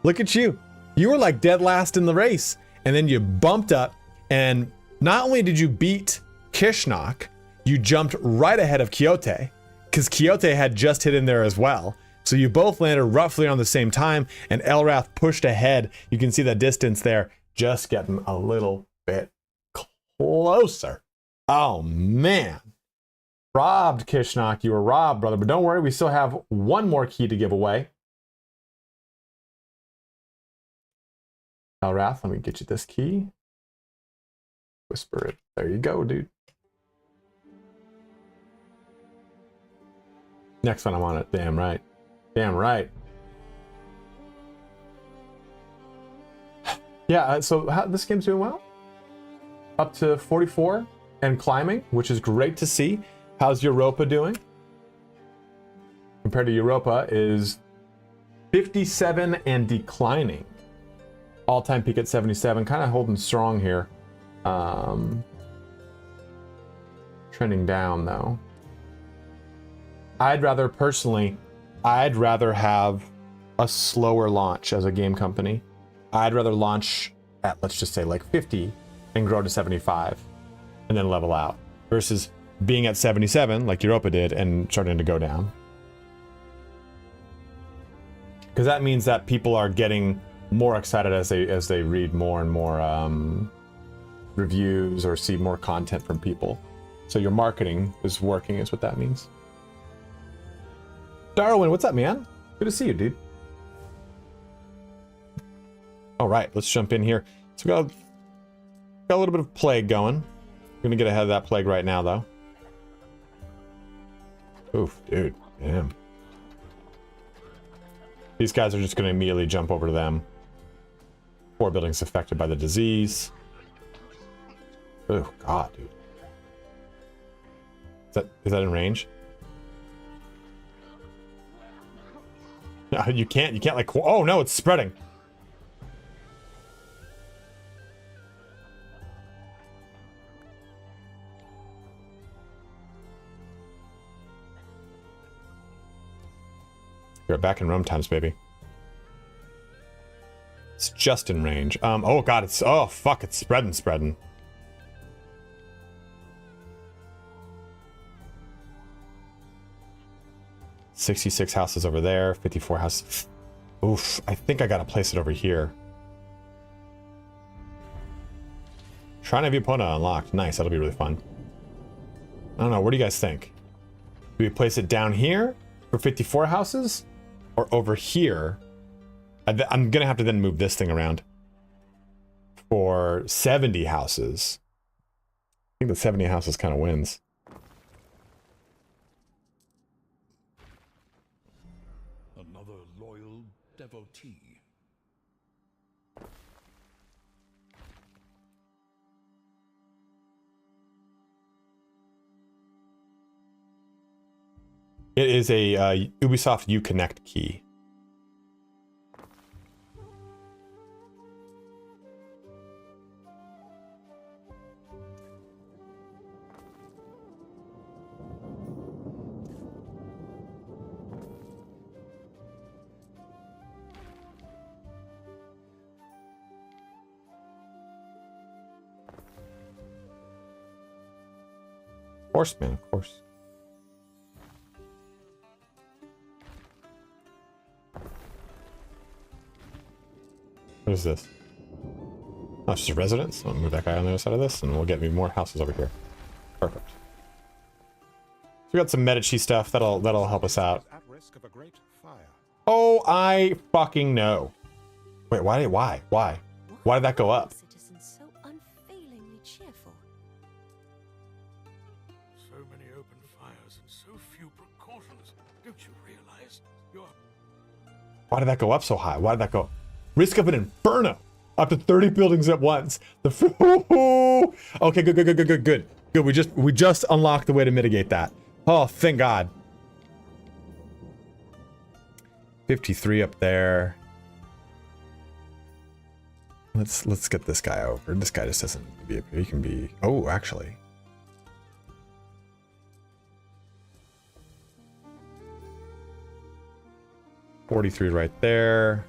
Look at you. You were like dead last in the race. And then you bumped up. And not only did you beat Kishnok, you jumped right ahead of Quixote. Because Quixote had just hit in there as well. So you both landed roughly on the same time. And Elrath pushed ahead. You can see the distance there. Just getting a little bit closer. Oh, man. Robbed, Kishnok. You were robbed, brother. But don't worry, we still have one more key to give away. Elrath, let me get you this key. Whisper it. There you go, dude. Next one, I'm on it. Damn right. Damn right. Yeah, so this game's doing well. Up to 44 and climbing, which is great to see. How's Europa doing? Compared to Europa is 57 and declining. All-time peak at 77, kind of holding strong here. Trending down though. I'd rather have a slower launch as a game company. I'd rather launch at, let's just say, like 50 and grow to 75 and then level out versus being at 77 like Europa did and starting to go down. Because that means that people are getting more excited as they read more and more reviews or see more content from people. So your marketing is working, is what that means. Darwin, what's up, man? Good to see you, dude. All right, let's jump in here. So we got a little bit of plague going. I'm gonna get ahead of that plague right now, though. Oof, dude, damn. These guys are just gonna immediately jump over to them. 4 buildings affected by the disease. Oh God, dude. Is that in range? No, you can't like, oh no, it's spreading. You're back in Rome times, baby. It's just in range. Oh God, oh fuck, it's spreading. 66 houses over there, 54 houses. Oof, I think I gotta place it over here. Shrine of Epona unlocked. Nice, that'll be really fun. I don't know, what do you guys think? Do we place it down here for 54 houses? Or over here? I'm gonna have to then move this thing around for 70 houses. I think the 70 houses kind of wins. Another loyal devotee. It is a Ubisoft Uconnect key. Of course, man, of course. What is this? Oh, it's just a residence. I'll move that guy on the other side of this, and we'll get me more houses over here. Perfect. So we got some Medici stuff that'll help us out. At risk of a great fire. Oh, I fucking know. Wait, why did that go up? Citizens so unfailingly cheerful. So many open fires and so few precautions. Don't you realize you're... Why did that go up so high? Why did that go? Risk of an inferno. Up to 30 buildings at once. Okay, good. We just unlocked the way to mitigate that. Oh, thank God. 53 up there. Let's get this guy over. This guy just doesn't need to be up here. He can be. Oh, actually. $43 right there.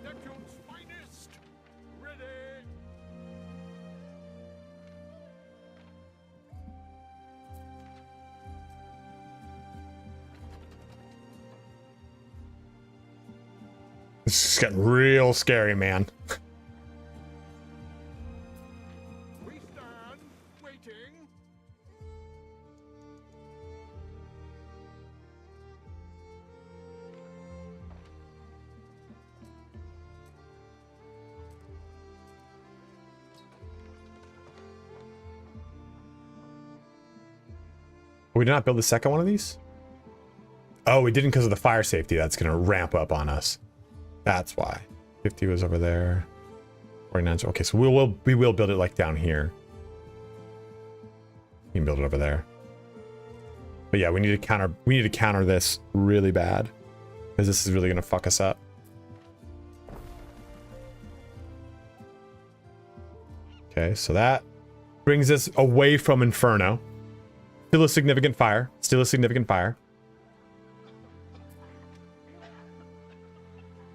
Neptune's finest! Ready! This is getting real scary, man. We stand, waiting. We did not build the second one of these? Oh, we didn't because of the fire safety. That's going to ramp up on us. That's why. 50 was over there. 49. Okay, so we will build it like down here. You can build it over there. But yeah, we need to counter this really bad. Because this is really going to fuck us up. Okay, so that brings us away from Inferno. Still a significant fire. Still a significant fire.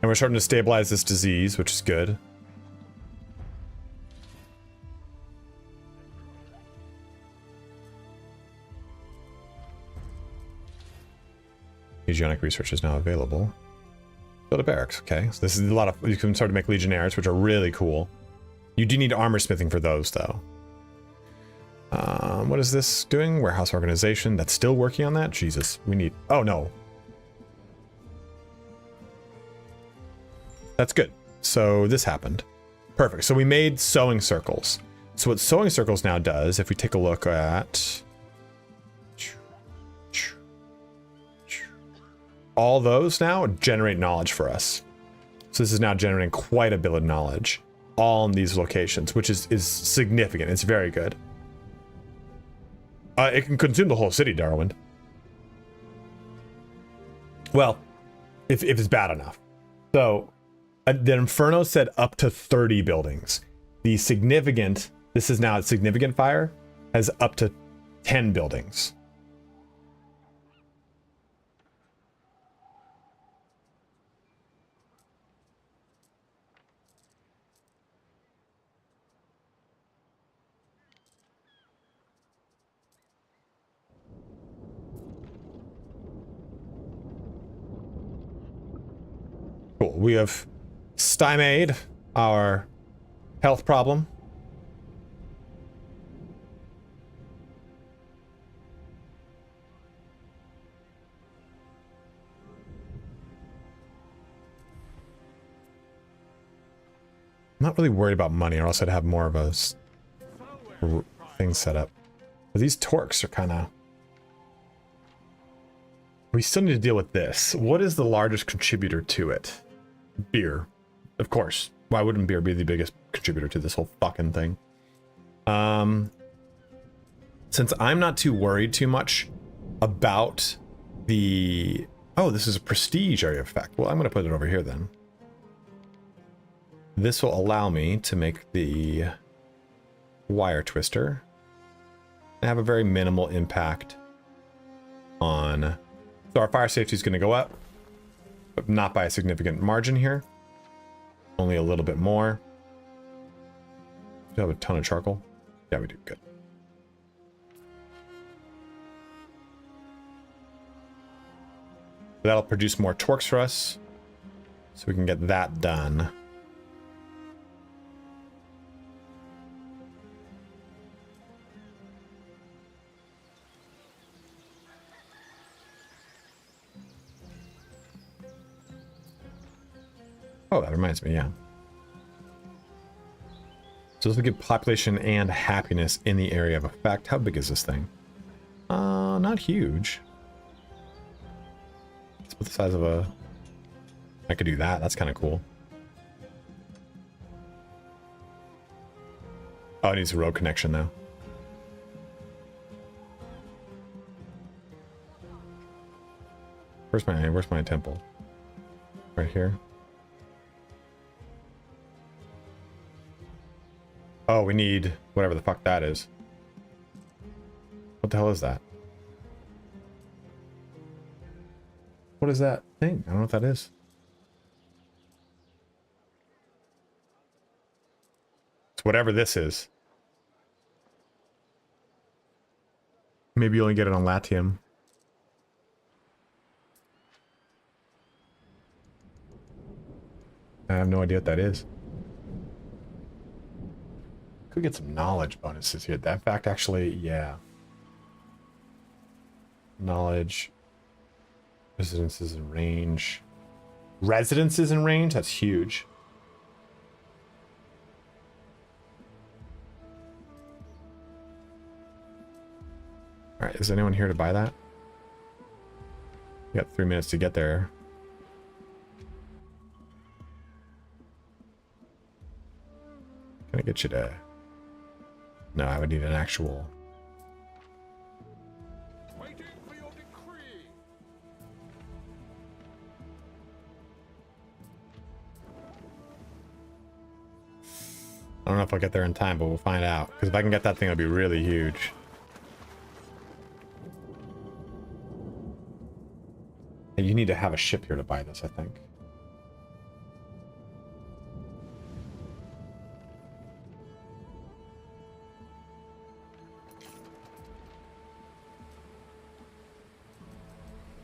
And we're starting to stabilize this disease, which is good. Legionnic research is now available. Build a barracks, okay. So this is a lot of, you can start to make legionnaires, which are really cool. You do need armor smithing for those, though. What is this doing? Warehouse organization. That's still working on that? Jesus, we need... Oh, no. That's good. So this happened. Perfect. So we made sewing circles. So what sewing circles now does, if we take a look at... all those now generate knowledge for us. So this is now generating quite a bit of knowledge. All in these locations, which is significant. It's very good. It can consume the whole city, Darwin. Well, if it's bad enough. So, the Inferno said up to 30 buildings. The significant, this is now a significant fire, has up to 10 buildings. Cool. We have stymied our health problem. I'm not really worried about money, or else I'd have more of a thing set up. But these torques are kind of... We still need to deal with this. What is the largest contributor to it? Beer. Of course. Why wouldn't beer be the biggest contributor to this whole fucking thing? Since I'm not too worried too much about the... Oh, this is a prestige area effect. Well, I'm going to put it over here then. This will allow me to make the wire twister and have a very minimal impact on... So our fire safety is going to go up, but not by a significant margin here. Only a little bit more. Do you have a ton of charcoal? Yeah, we do. Good. That'll produce more torques for us, so we can get that done. Oh, that reminds me, yeah. So this will give population and happiness in the area of effect. How big is this thing? Not huge. It's about the size of a... I could do that. That's kind of cool. Oh, it needs a road connection now. Where's my temple? Right here. Oh, we need whatever the fuck that is. What the hell is that? What is that thing? I don't know what that is. It's whatever this is. Maybe you only get it on Latium. I have no idea what that is. Could get some knowledge bonuses here. That fact actually, yeah. Knowledge. Residences in range. Residences in range? That's huge. Alright, is anyone here to buy that? You got 3 minutes to get there. Can I get you to... No, I would need an actual... Waiting for your decree. I don't know if I'll get there in time, but we'll find out. Because if I can get that thing, it'll be really huge. And you need to have a ship here to buy this, I think.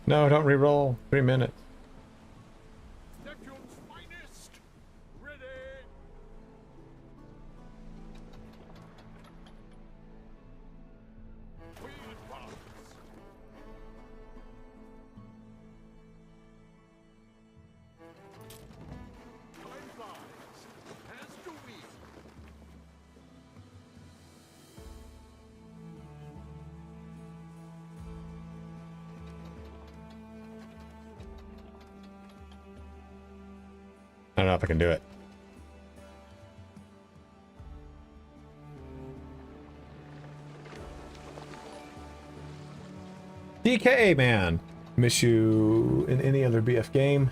No, don't re-roll. 3 minutes. Neptune's finest. Ready. I don't know if I can do it. DK, man. Miss you in any other BF game.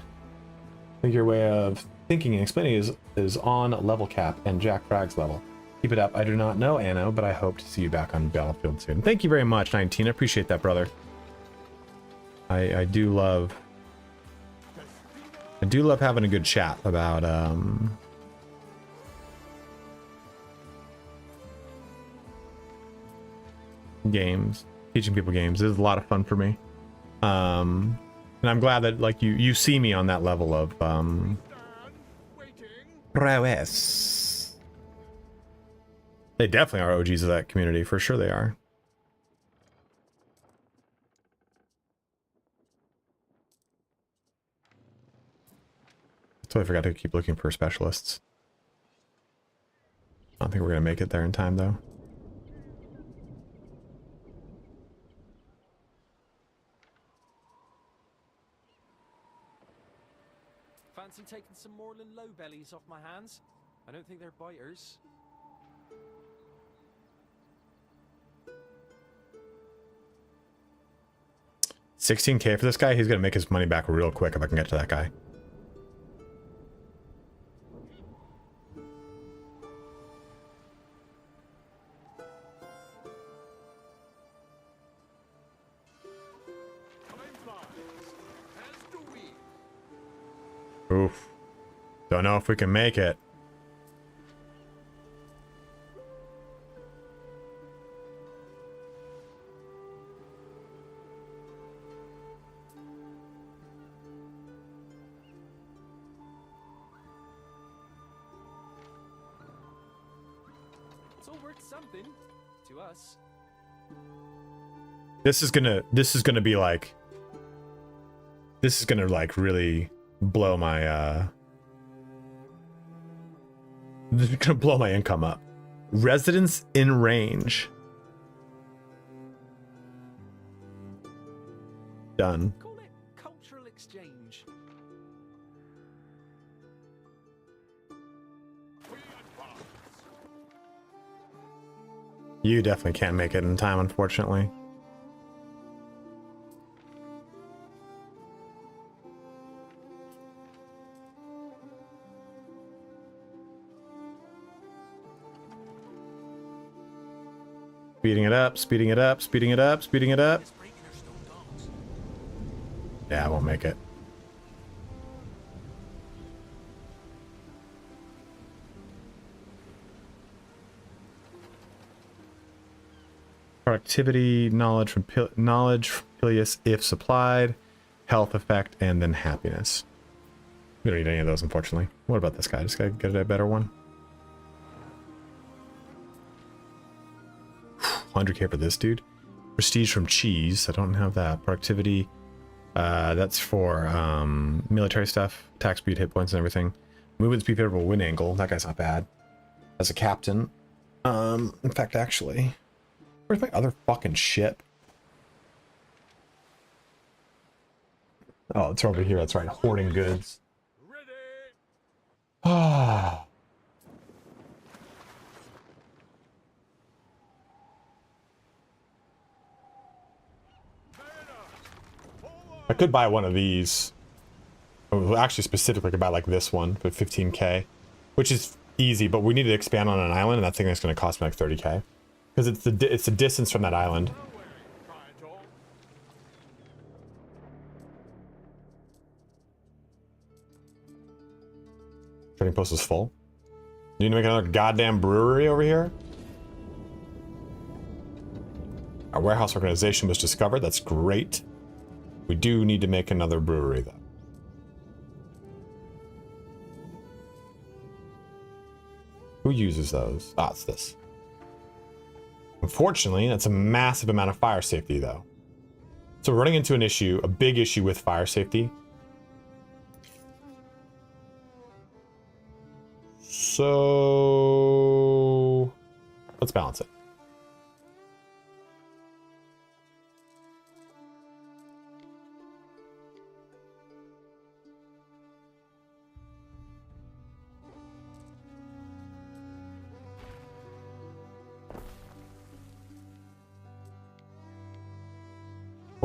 I think your way of thinking and explaining is on level cap and Jack Fragg's level. Keep it up. I do not know Anno, but I hope to see you back on Battlefield soon. Thank you very much, 19. I appreciate that, brother. I do love having a good chat about games, teaching people games. This is a lot of fun for me. And I'm glad that like you see me on that level of prowess. They definitely are OGs of that community, for sure they are. Totally forgot to keep looking for specialists. I don't think we're gonna make it there in time though. Fancy taking some Moreland low bellies off my hands? I don't think they're biters. $16K for this guy. He's gonna make his money back real quick if I can get to that guy. Oof. Don't know if we can make it. It's all worth something to us. This is gonna be like, this is gonna like really blow my this is gonna blow my income up. Residence in range. Done. Call it cultural exchange. You definitely can't make it in time, unfortunately. Speeding it up, speeding it up, speeding it up, speeding it up. Yeah, I won't make it. Productivity, knowledge from Pilius if supplied, health effect, and then happiness. We don't need any of those, unfortunately. What about this guy? Just gotta get a better one. 100K for this dude. Prestige from cheese. I don't have that. Productivity. That's for military stuff. Attack speed, hit points, and everything. Movement speed, favorable wind angle. That guy's not bad. As a captain. In fact, actually, where's my other fucking ship? Oh, it's over here. That's right. Hoarding goods. Ah. I could buy one of these. Oh, actually, specifically, I could buy like this one for 15K, which is easy. But we need to expand on an island, and that thing is going to cost me like 30K because it's the distance from that island. Trading post is full. Need to make another goddamn brewery over here. Our warehouse organization was discovered. That's great. We do need to make another brewery, though. Who uses those? Ah, it's this. Unfortunately, that's a massive amount of fire safety, though. So we're running into an issue, a big issue with fire safety. So let's balance it.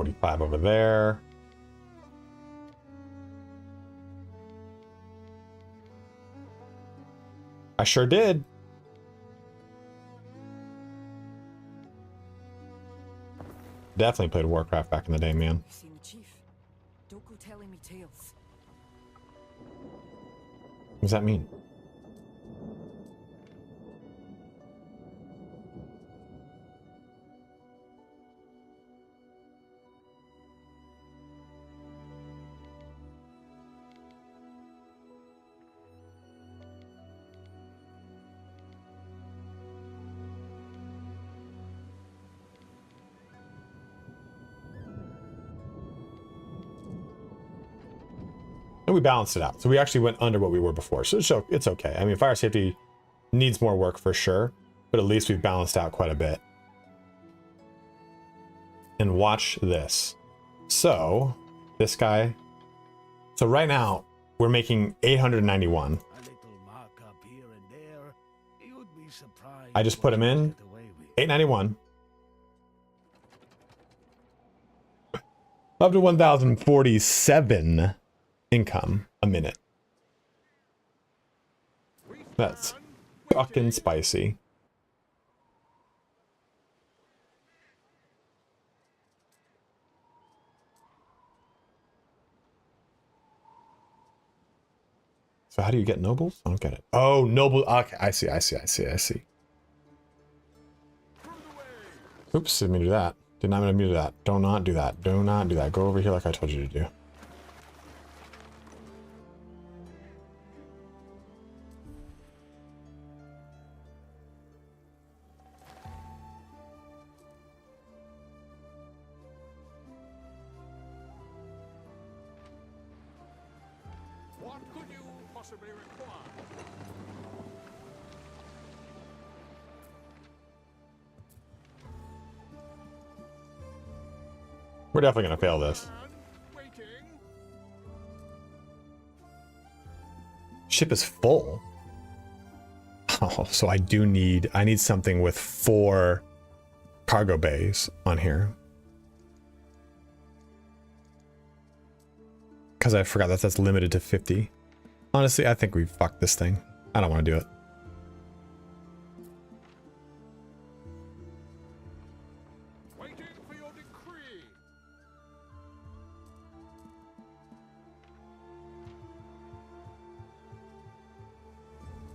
45 over there. I sure did. Definitely played Warcraft back in the day, man. You seen the chief? Don't go telling me tales. What does that mean? And we balanced it out. So we actually went under what we were before. So it's okay. I mean, fire safety needs more work for sure, but at least we've balanced out quite a bit. And watch this. So this guy. So right now we're making 891. I just put him in 891. Up to 1,047 income a minute. That's fucking spicy. So how do you get nobles? I don't get it. Oh, noble. Okay, I see. Oops, didn't mean to do that. Did not mean to do that. Do not do that. Do not do that. Go over here like I told you to do. What could you possibly require? We're definitely gonna fail this. Waiting. Ship is full. Oh, so I need something with 4 cargo bays on here. Because I forgot that's limited to 50. Honestly, I think we fucked this thing. I don't want to do it. Waiting for your decree.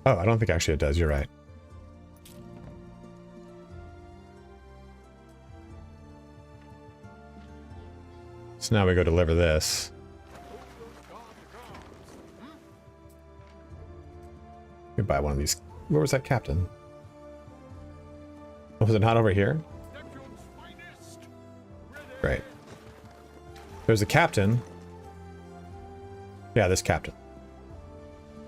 Oh, I don't think actually it does. You're right. So now we go deliver this. We buy one of these. Where was that captain? Was it not over here? Neptune's finest. Ready. Great. There's a captain. Yeah, this captain.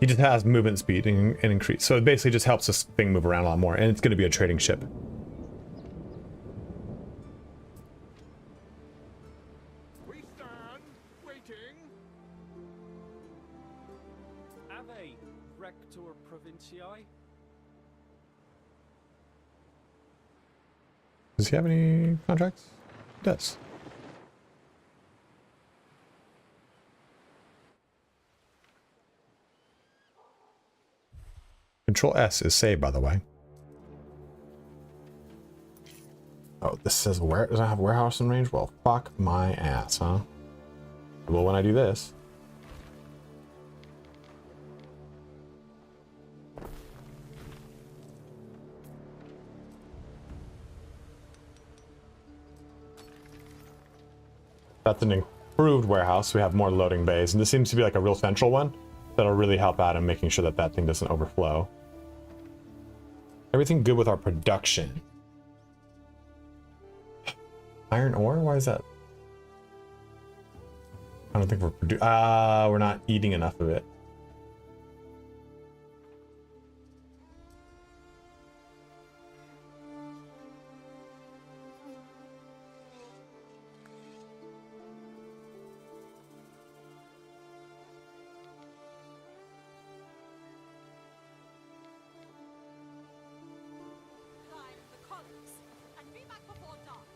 He just has movement speed and increase. So it basically just helps this thing move around a lot more. And it's going to be a trading ship. We stand waiting. Ave, Rector Provinciae. Does he have any contracts? He does. Control S is save, by the way. Oh, this says where does it have warehouse in range? Well, fuck my ass, huh? Well, when I do this. That's an improved warehouse. We have more loading bays, and this seems to be like a real central one that'll really help out in making sure that that thing doesn't overflow. Everything good with our production. Iron ore? Why is that? I don't think we're not eating enough of it. Climb the columns and be back before dark.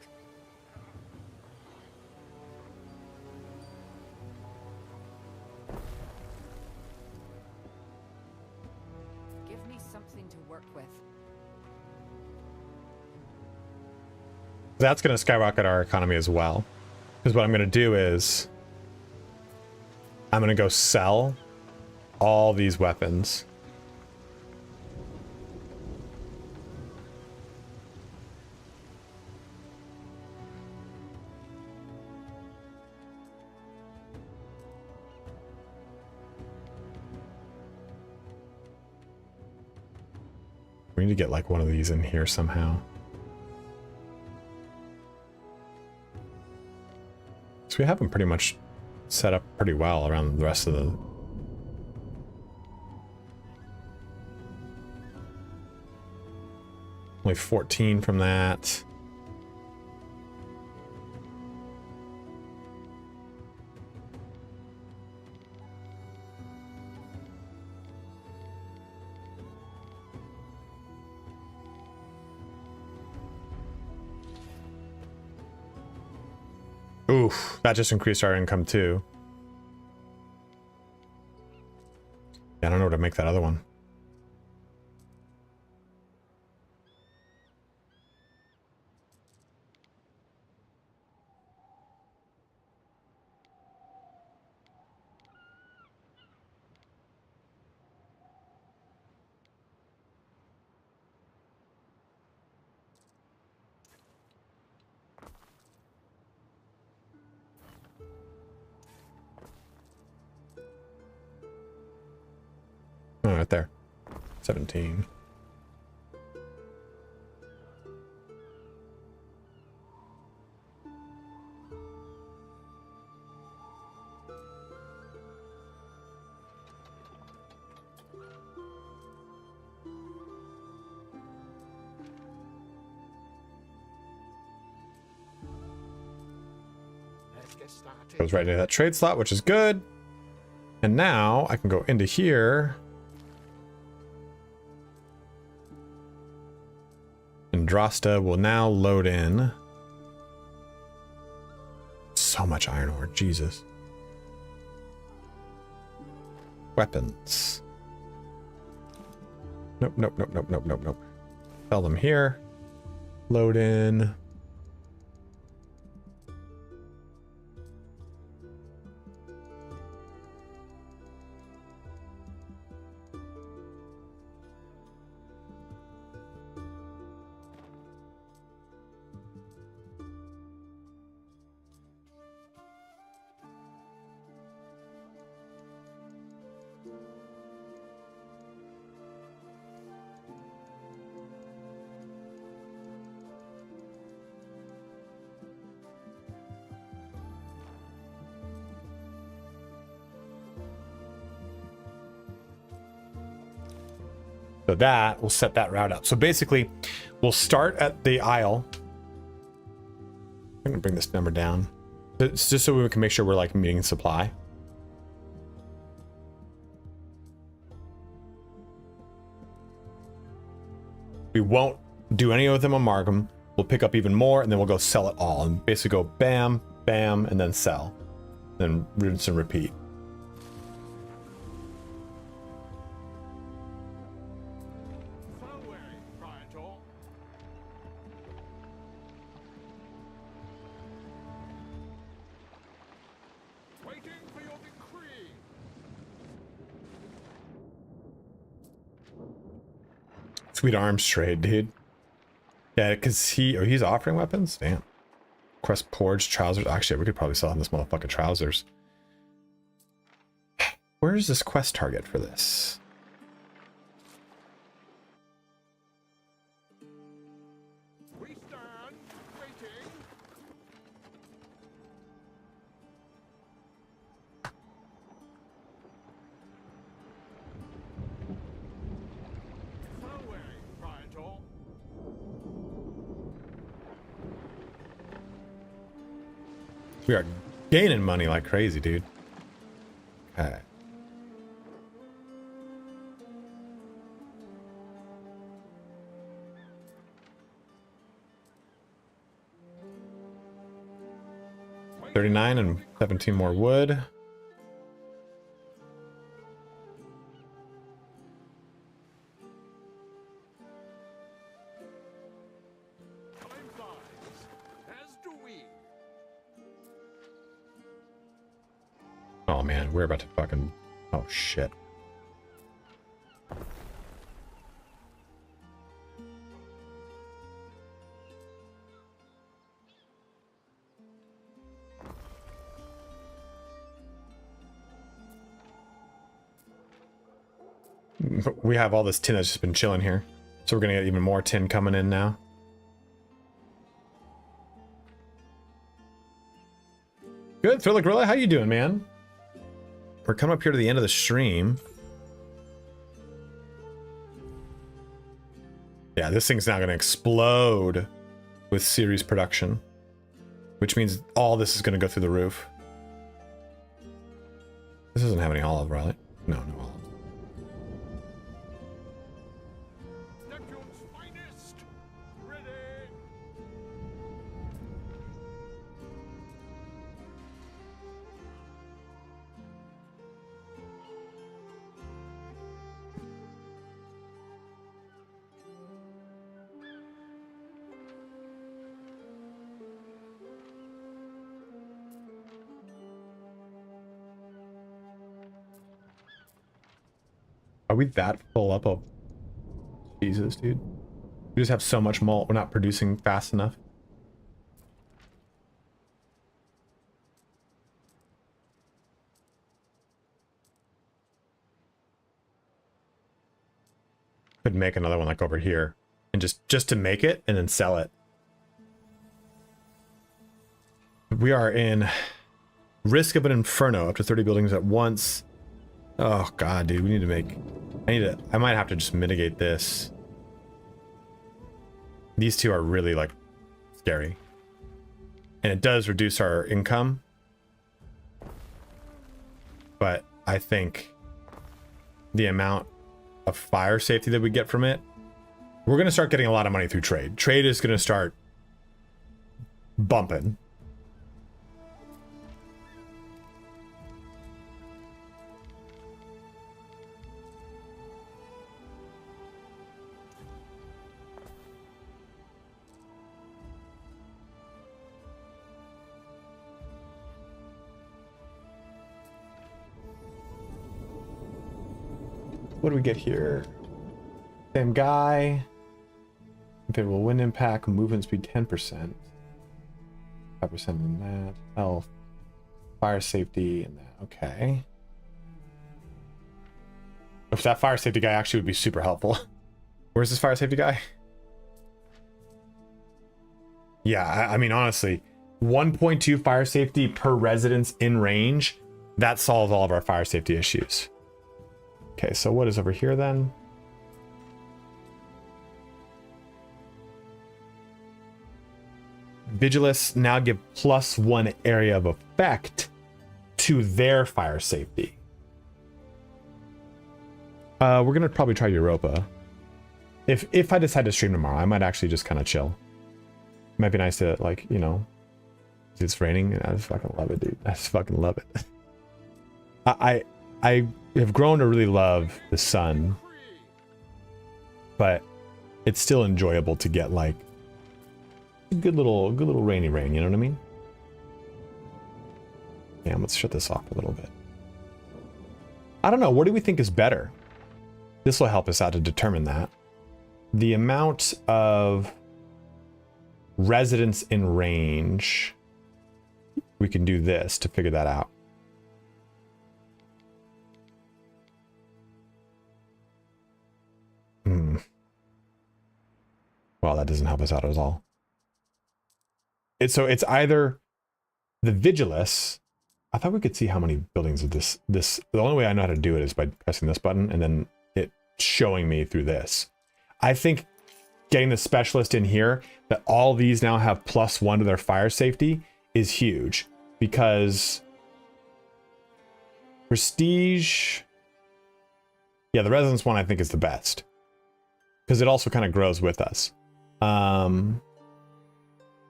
something to work with. That's going to skyrocket our economy as well. Because what I'm going to do is I'm going to go sell all these weapons. We need to get like one of these in here somehow. So we have them pretty much set up pretty well around the rest of the... Only 14 from that. Oof, that just increased our income too. Yeah, I don't know where to make that other one. Oh, right there. 17. Let's get started. Goes right into that trade slot, which is good. And now I can go into here. And Drosta will now load in. So much iron ore, Jesus. Weapons. Nope, nope, nope, nope, nope, nope, nope. Sell them here. Load in. So that will set that route up. So basically, we'll start at the aisle. I'm gonna bring this number down. It's just so we can make sure we're like meeting supply. We won't do any of them on Markham. We'll pick up even more and then we'll go sell it all and basically go bam, bam, and then sell. Then rinse and repeat. Sweet arms trade, dude. Yeah, because he's offering weapons? Damn. Quest Porge trousers. Actually, we could probably sell him this motherfucking trousers. Where's this quest target for this? We stand waiting. Away, Ryantor. We are gaining money like crazy, dude. Okay. $39 and 17 more wood. Oh man, we're about to fucking... Oh shit. We have all this tin that's just been chilling here. So we're gonna get even more tin coming in now. Good, Thriller Gorilla, how you doing, man? We're coming up here to the end of the stream. Yeah, this thing's now gonna explode with series production, which means all this is gonna go through the roof. This doesn't have any olive, right? No, no olive. Neptune's finest. Ready. Are we that full up of... Jesus, dude. We just have so much malt, we're not producing fast enough. Could make another one like over here. And just to make it and then sell it. We are in risk of an inferno up to 30 buildings at once. Oh god, dude, we need to make... I might have to just mitigate this. These two are really like scary. And it does reduce our income. But I think the amount of fire safety that we get from it, we're going to start getting a lot of money through trade. Trade is going to start bumping. What do we get here? Same guy. Unfavorable wind impact, movement speed 10%. 5% in that. Health. Fire safety and that. Okay. If that fire safety guy actually would be super helpful. Where's this fire safety guy? Yeah, I mean, honestly, 1.2 fire safety per residence in range, that solves all of our fire safety issues. Okay, so what is over here then? Vigilus now give +1 area of effect to their fire safety. We're gonna probably try Europa. If I decide to stream tomorrow, I might actually just kind of chill. Might be nice to, like, you know, it's raining and I just fucking love it, dude. I just fucking love it. I have grown to really love the sun, but it's still enjoyable to get like a good little rainy rain, you know what I mean? Damn, let's shut this off a little bit. I don't know, what do we think is better? This will help us out to determine that. The amount of residents in range, we can do this to figure that out. Well, that doesn't help us out at all. So it's either the Vigilus. I thought we could see how many buildings of this. The only way I know how to do it is by pressing this button and then it showing me through this. I think getting the specialist in here, that all these now have +1 to their fire safety, is huge. Because prestige... Yeah, the residence one I think is the best. Because it also kind of grows with us.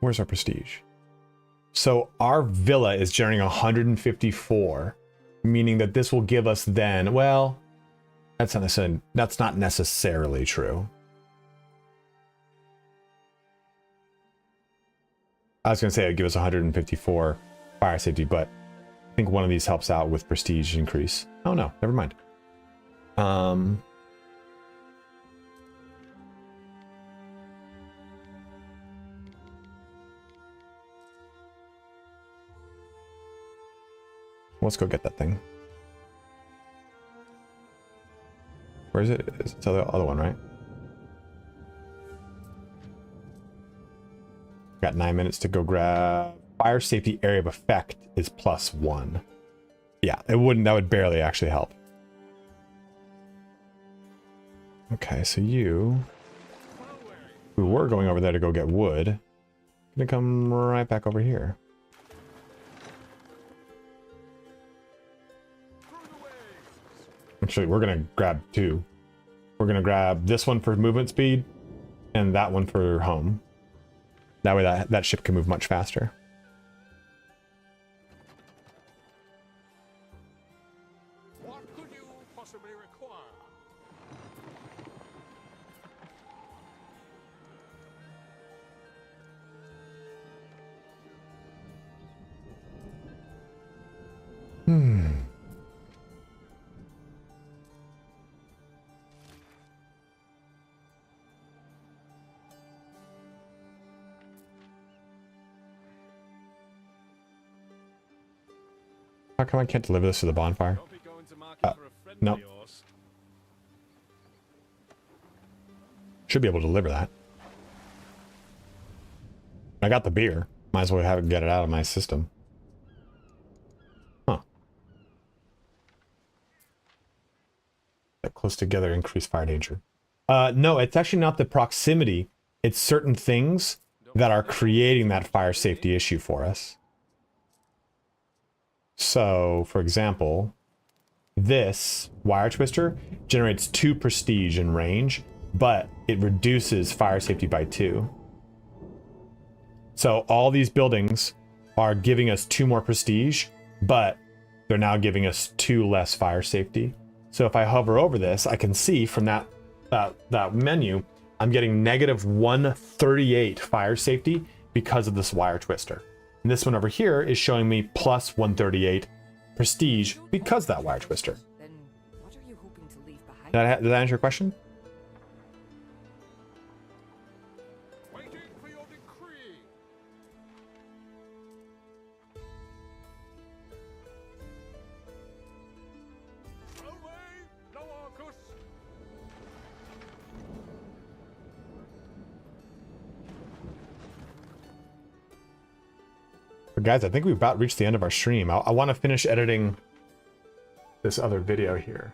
Where's our prestige? So our villa is generating 154, meaning that this will give us then, well, that's not necessarily true. I was going to say it'd give us 154 fire safety, but I think one of these helps out with prestige increase. Oh no, never mind. Let's go get that thing. Where is it? It's the other one, right? Got 9 minutes to go grab. Fire safety area of effect is +1. Yeah, it wouldn't. That would barely actually help. Okay, so we were going over there to go get wood. Gonna come right back over here. Actually, we're gonna grab 2. We're gonna grab this one for movement speed and that one for home. That way that ship can move much faster. What could you possibly require? How come I can't deliver this to the bonfire? Don't be going to market for a friend no. of yours. Should be able to deliver that. I got the beer. Might as well have it, get it out of my system. Huh. That close together increase fire danger. No, it's actually not the proximity. It's certain things that are creating that fire safety issue for us. So, for example, this wire twister generates 2 prestige in range, but it reduces fire safety by 2. So all these buildings are giving us 2 more prestige, but they're now giving us 2 less fire safety. So if I hover over this, I can see from that menu, I'm getting -138 fire safety because of this wire twister. And this one over here is showing me +138 prestige because of that wire twister. Then what are you hoping to leave behind? Did that answer your question? Waiting for your decree. Away, no Arcus. But guys, I think we've about reached the end of our stream. I want to finish editing this other video here.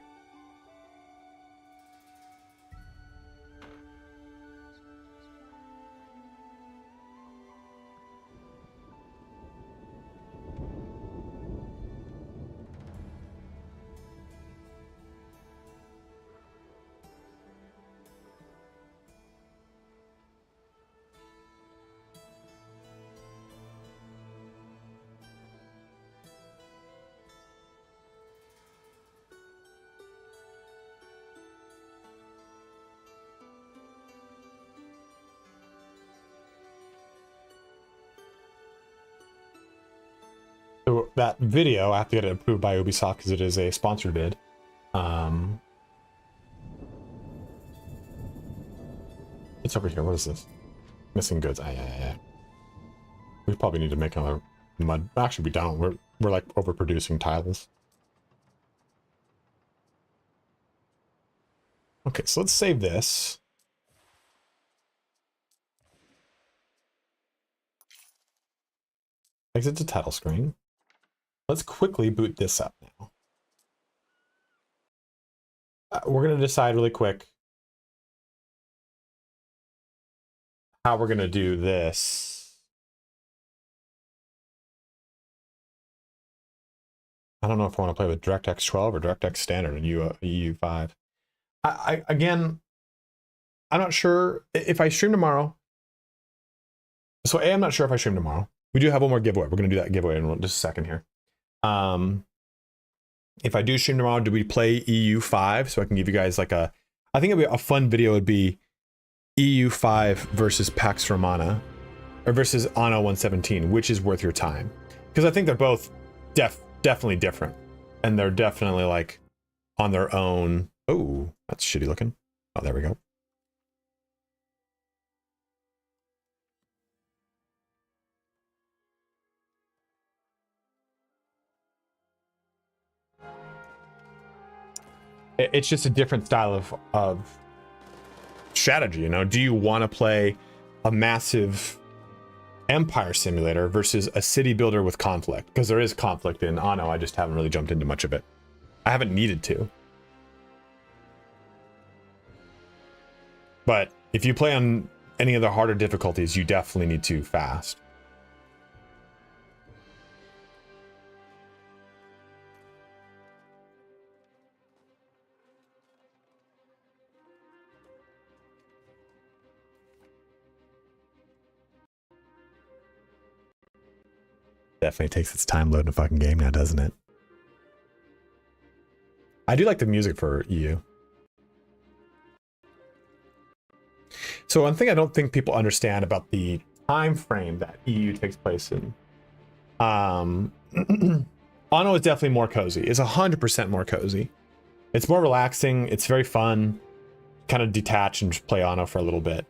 So that video, I have to get it approved by Ubisoft because it is a sponsored bid. It's over here. What is this? Missing goods. Yeah. We probably need to make another mud. Actually, we don't. We're like overproducing tiles. Okay, so let's save this. Exit to title screen. Let's quickly boot this up now. We're going to decide really quick how we're going to do this. I don't know if I want to play with DirectX 12 or DirectX Standard and EU5. Again, I'm not sure if I stream tomorrow. So I'm not sure if I stream tomorrow. We do have one more giveaway. We're going to do that giveaway in just a second here. If I do stream tomorrow, do we play EU5? So I can give you guys like I think it'd be a fun video would be EU5 versus Pax Romana or versus ANNO 117, which is worth your time. Because I think they're both definitely different, and they're definitely like on their own. Oh, that's shitty looking. Oh, there we go. It's just a different style of strategy, you know. Do you want to play a massive empire simulator versus a city builder with conflict? Because there is conflict in Anno. I just haven't really jumped into much of it. I haven't needed to. But if you play on any of the harder difficulties, you definitely need to fast. Definitely takes its time loading a fucking game now, doesn't it? I do like the music for EU. So one thing I don't think people understand about the time frame that EU takes place in, Anno is definitely more cozy. It's 100% more cozy. It's more relaxing. It's very fun. Kind of detach and just play Anno for a little bit.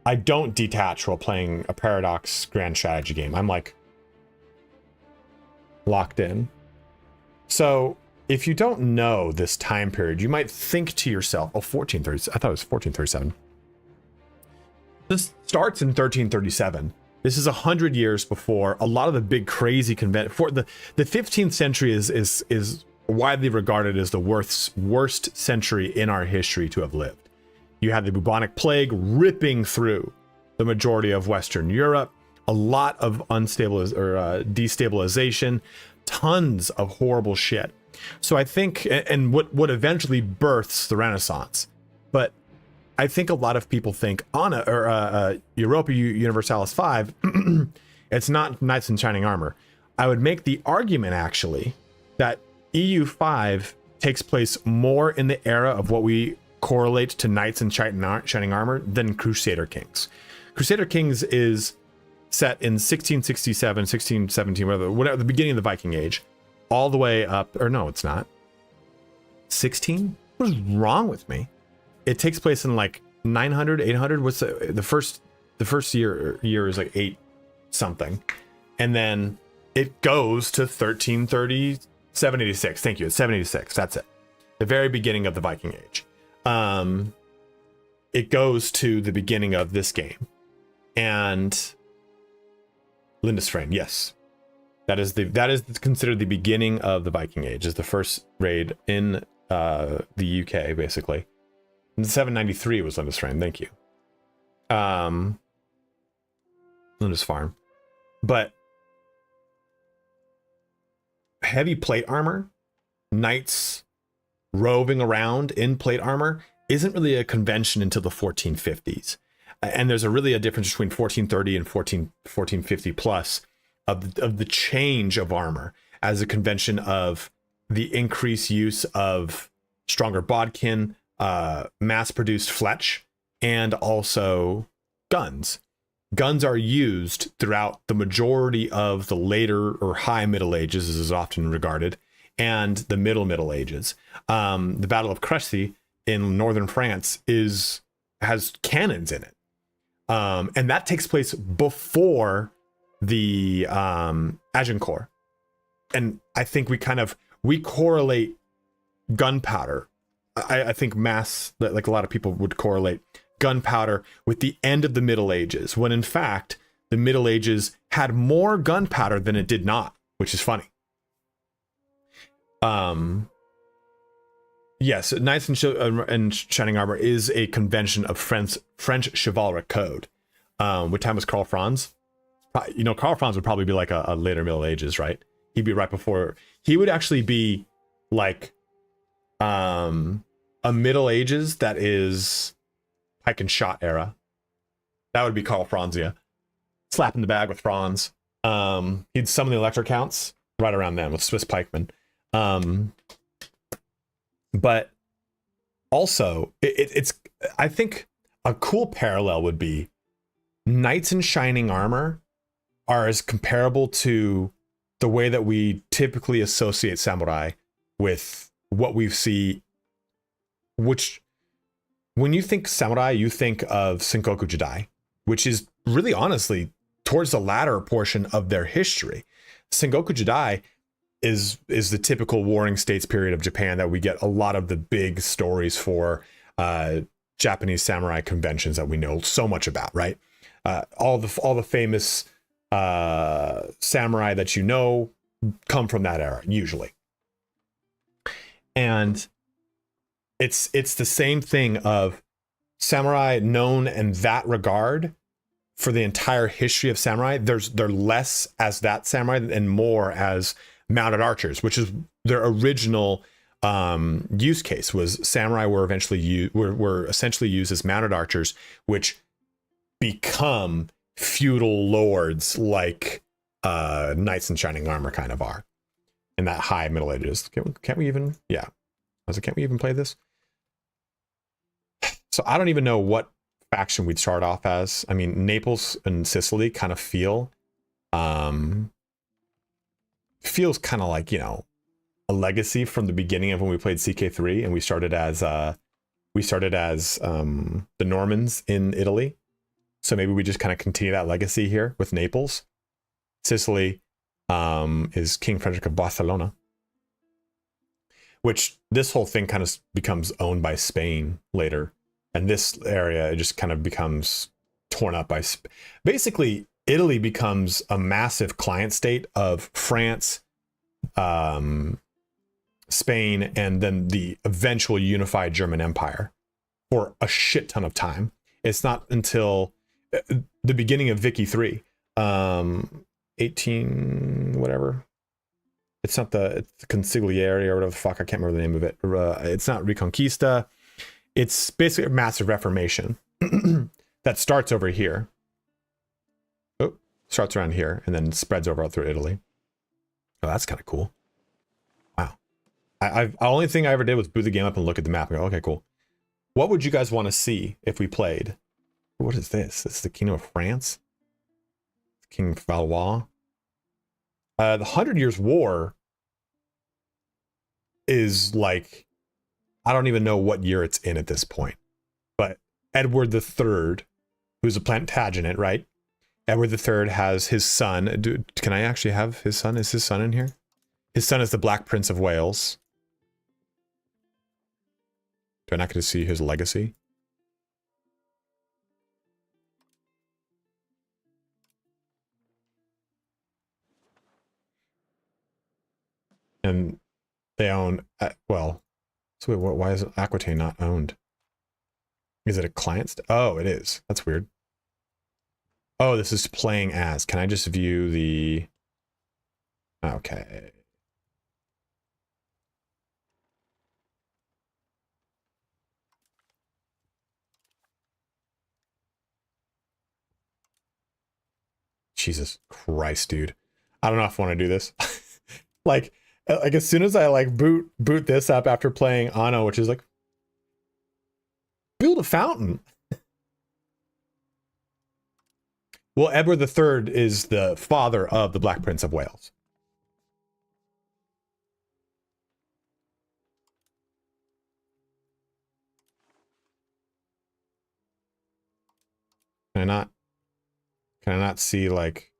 I don't detach while playing a Paradox grand strategy game. I'm like locked in. So if you don't know this time period, you might think to yourself, oh, 1430, I thought it was 1437. This starts in 1337. This is 100 years before a lot of the big crazy for the 15th century is widely regarded as the worst century in our history to have lived. You had the bubonic plague ripping through the majority of Western Europe, a lot of destabilization, tons of horrible shit. So I think, and what eventually births the Renaissance. But I think a lot of people think ANNO or Europa Universalis 5, it's not Knights in Shining Armor. I would make the argument actually that EU5 takes place more in the era of what we correlate to Knights in Shining Armor than Crusader Kings. Crusader Kings is set in 1667, 1617, whatever, the beginning of the Viking Age, all the way up, or no, it's not. 16? What is wrong with me? It takes place in like 900, 800. What's the first year is like 8 something. And then it goes to 1330, 786. Thank you. It's 786. That's it. The very beginning of the Viking Age. It goes to the beginning of this game. And Lindisfarne, yes. That is considered the beginning of the Viking Age. Is the first raid in the UK, basically. And 793 was Lindisfarne, thank you. Lindisfarne. But heavy plate armor, knights roving around in plate armor isn't really a convention until the 1450s. And there's really a difference between 1430 and 1450 plus of the change of armor as a convention of the increased use of stronger bodkin, mass-produced fletch, and also guns. Guns are used throughout the majority of the later or high Middle Ages, as is often regarded, and the Middle Ages. The Battle of Crécy in northern France has cannons in it. And that takes place before the Agincourt. And I think we correlate gunpowder. I think like a lot of people would correlate gunpowder with the end of the Middle Ages, when in fact the Middle Ages had more gunpowder than it did not, which is funny. Yes, Knights in Shining Armor is a convention of French chivalric code. What time was Karl Franz? Karl Franz would probably be like a later Middle Ages, right? He'd be right before. He would actually be like a Middle Ages that is pike and shot era. That would be Karl Franzia. Slap in the bag with Franz. He'd summon the electro counts right around then with Swiss pikemen. But also, it's I think a cool parallel would be Knights in Shining Armor are as comparable to the way that we typically associate samurai with what we see, which when you think samurai, you think of Sengoku Jidai, which is really honestly towards the latter portion of their history. Sengoku Jidai is the typical warring states period of Japan that we get a lot of the big stories for, Japanese samurai conventions that we know so much about, right? All the famous samurai that you know come from that era usually, and it's the same thing of samurai known in that regard for the entire history of samurai. They're less as that samurai and more as mounted archers, which is their original use case. Was samurai were eventually were essentially used as mounted archers, which become feudal lords like knights in shining armor kind of are in that high Middle Ages. Can't we even? Yeah, can't we even play this? So I don't even know what faction we'd start off as. I mean, Naples and Sicily kind of feels kind of like, you know, a legacy from the beginning of when we played CK3 and we started as the Normans in Italy. So maybe we just kind of continue that legacy here with Naples. Sicily is King Frederick of Barcelona, which this whole thing kind of becomes owned by Spain later. And this area, it just kind of becomes torn up by basically Italy becomes a massive client state of France, Spain, and then the eventual unified German Empire for a shit ton of time. It's not until the beginning of Vicky 3, 18 whatever. It's the Consigliere or whatever the fuck, I can't remember the name of it. It's not Reconquista. It's basically a massive reformation that starts over here. Oh, starts around here and then spreads over through Italy. Oh, that's kind of cool. Wow. The only thing I ever did was boot the game up and look at the map and go, okay, cool. What would you guys want to see if we played? What is this? This is the Kingdom of France? King Valois. The 100 Years' War is like, I don't even know what year it's in at this point. But Edward III, who's a Plantagenet, right? Edward III has his son. Dude, can I actually have his son? Is his son in here? His son is the Black Prince of Wales. Do I not get to see his legacy? And they own, well, so wait, why is Aquitaine not owned? Is it a client? Oh, it is. That's weird. Oh, this is playing as. Can I just view the... Okay. Jesus Christ, dude. I don't know if I want to do this. like as soon as I like boot this up after playing ANNO, which is like, build a fountain. Well, Edward III is the father of the Black Prince of Wales. Can I not see like...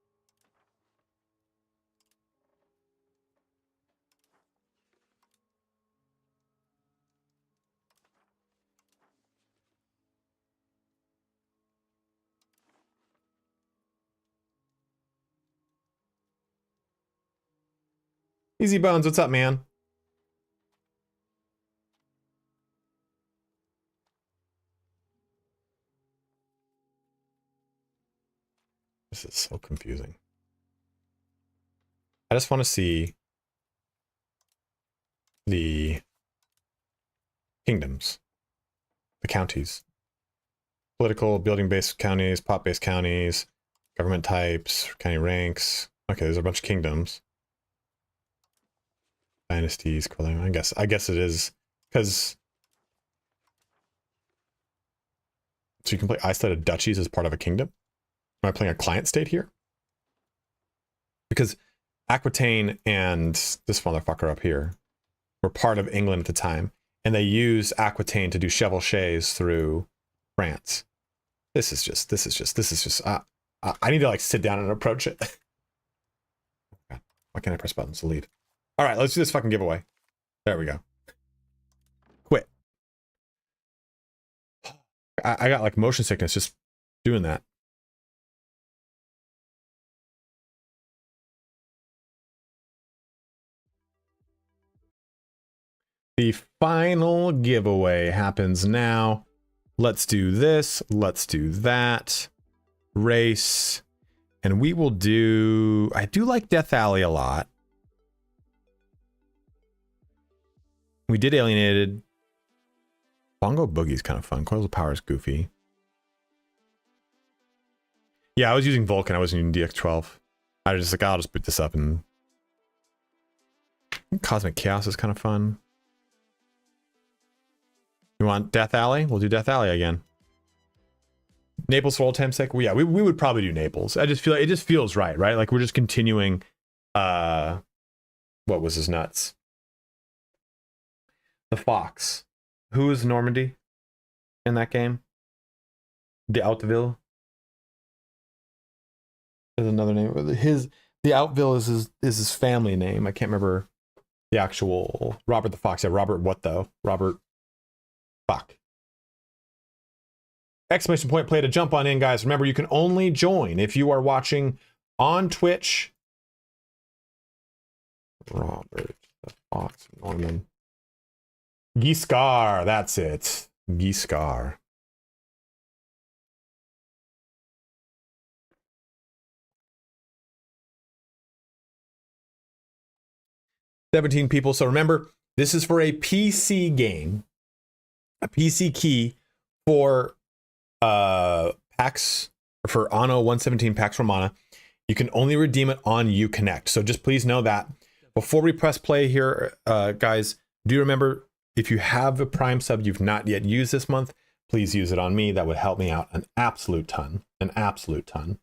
Easy Bones, what's up, man? This is so confusing. I just want to see the kingdoms, the counties, political, building-based counties, pop-based counties, government types, county ranks. Okay, there's a bunch of kingdoms. Dynasties, I guess it is because so you can play isolated duchies as part of a kingdom. Am I playing a client state here? Because Aquitaine and this motherfucker up here were part of England at the time, and they used Aquitaine to do chevauchés through France. This is just. I need to like sit down and approach it. God, why can't I press buttons to lead? All right, let's do this fucking giveaway. There we go. Quit. I got like motion sickness just doing that. The final giveaway happens now. Let's do this. Let's do that. Race. And we will do... I do like Death Alley a lot. We did Alienated. Bongo Boogie's kind of fun. Coils of Power is goofy. Yeah, I was using Vulcan. I wasn't using DX12. I was just like, I'll just boot this up and... Cosmic Chaos is kind of fun. You want Death Alley? We'll do Death Alley again. Naples for old time's sake? Well, yeah, we would probably do Naples. I just feel like it just feels right? Like we're just continuing what was his nuts? The Fox. Who is Normandy in that game? The Outville. There's another name. The Outville is his family name. I can't remember the actual Robert the Fox. Yeah, Robert what though? Robert Fuck. Exclamation point play to jump on in, guys. Remember, you can only join if you are watching on Twitch. Robert the Fox Norman. Giscard, that's it. Giscard. $17 people. So remember, this is for a PC game. A PC key for packs for ANNO 117 packs Romana. You can only redeem it on Uconnect. So just please know that. Before we press play here, guys, do remember, if you have a Prime sub you've not yet used this month, please use it on me. That would help me out an absolute ton. An absolute ton.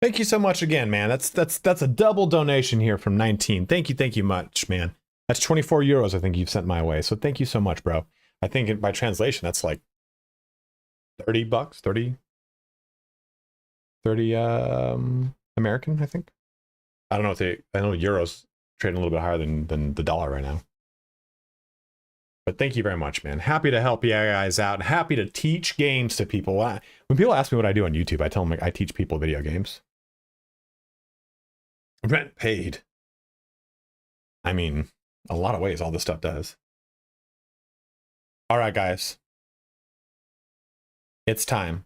Thank you so much again, man. That's a double donation here from 19. Thank you much, man. That's 24 euros I think you've sent my way. So thank you so much, bro. I think by translation that's like 30 bucks, 30 American, I think. I don't know if I know euros trading a little bit higher than the dollar right now. But thank you very much, man. Happy to help you guys out. Happy to teach games to people. When people ask me what I do on YouTube, I tell them like I teach people video games. Rent paid. I mean, a lot of ways all this stuff does. All right, guys. It's time.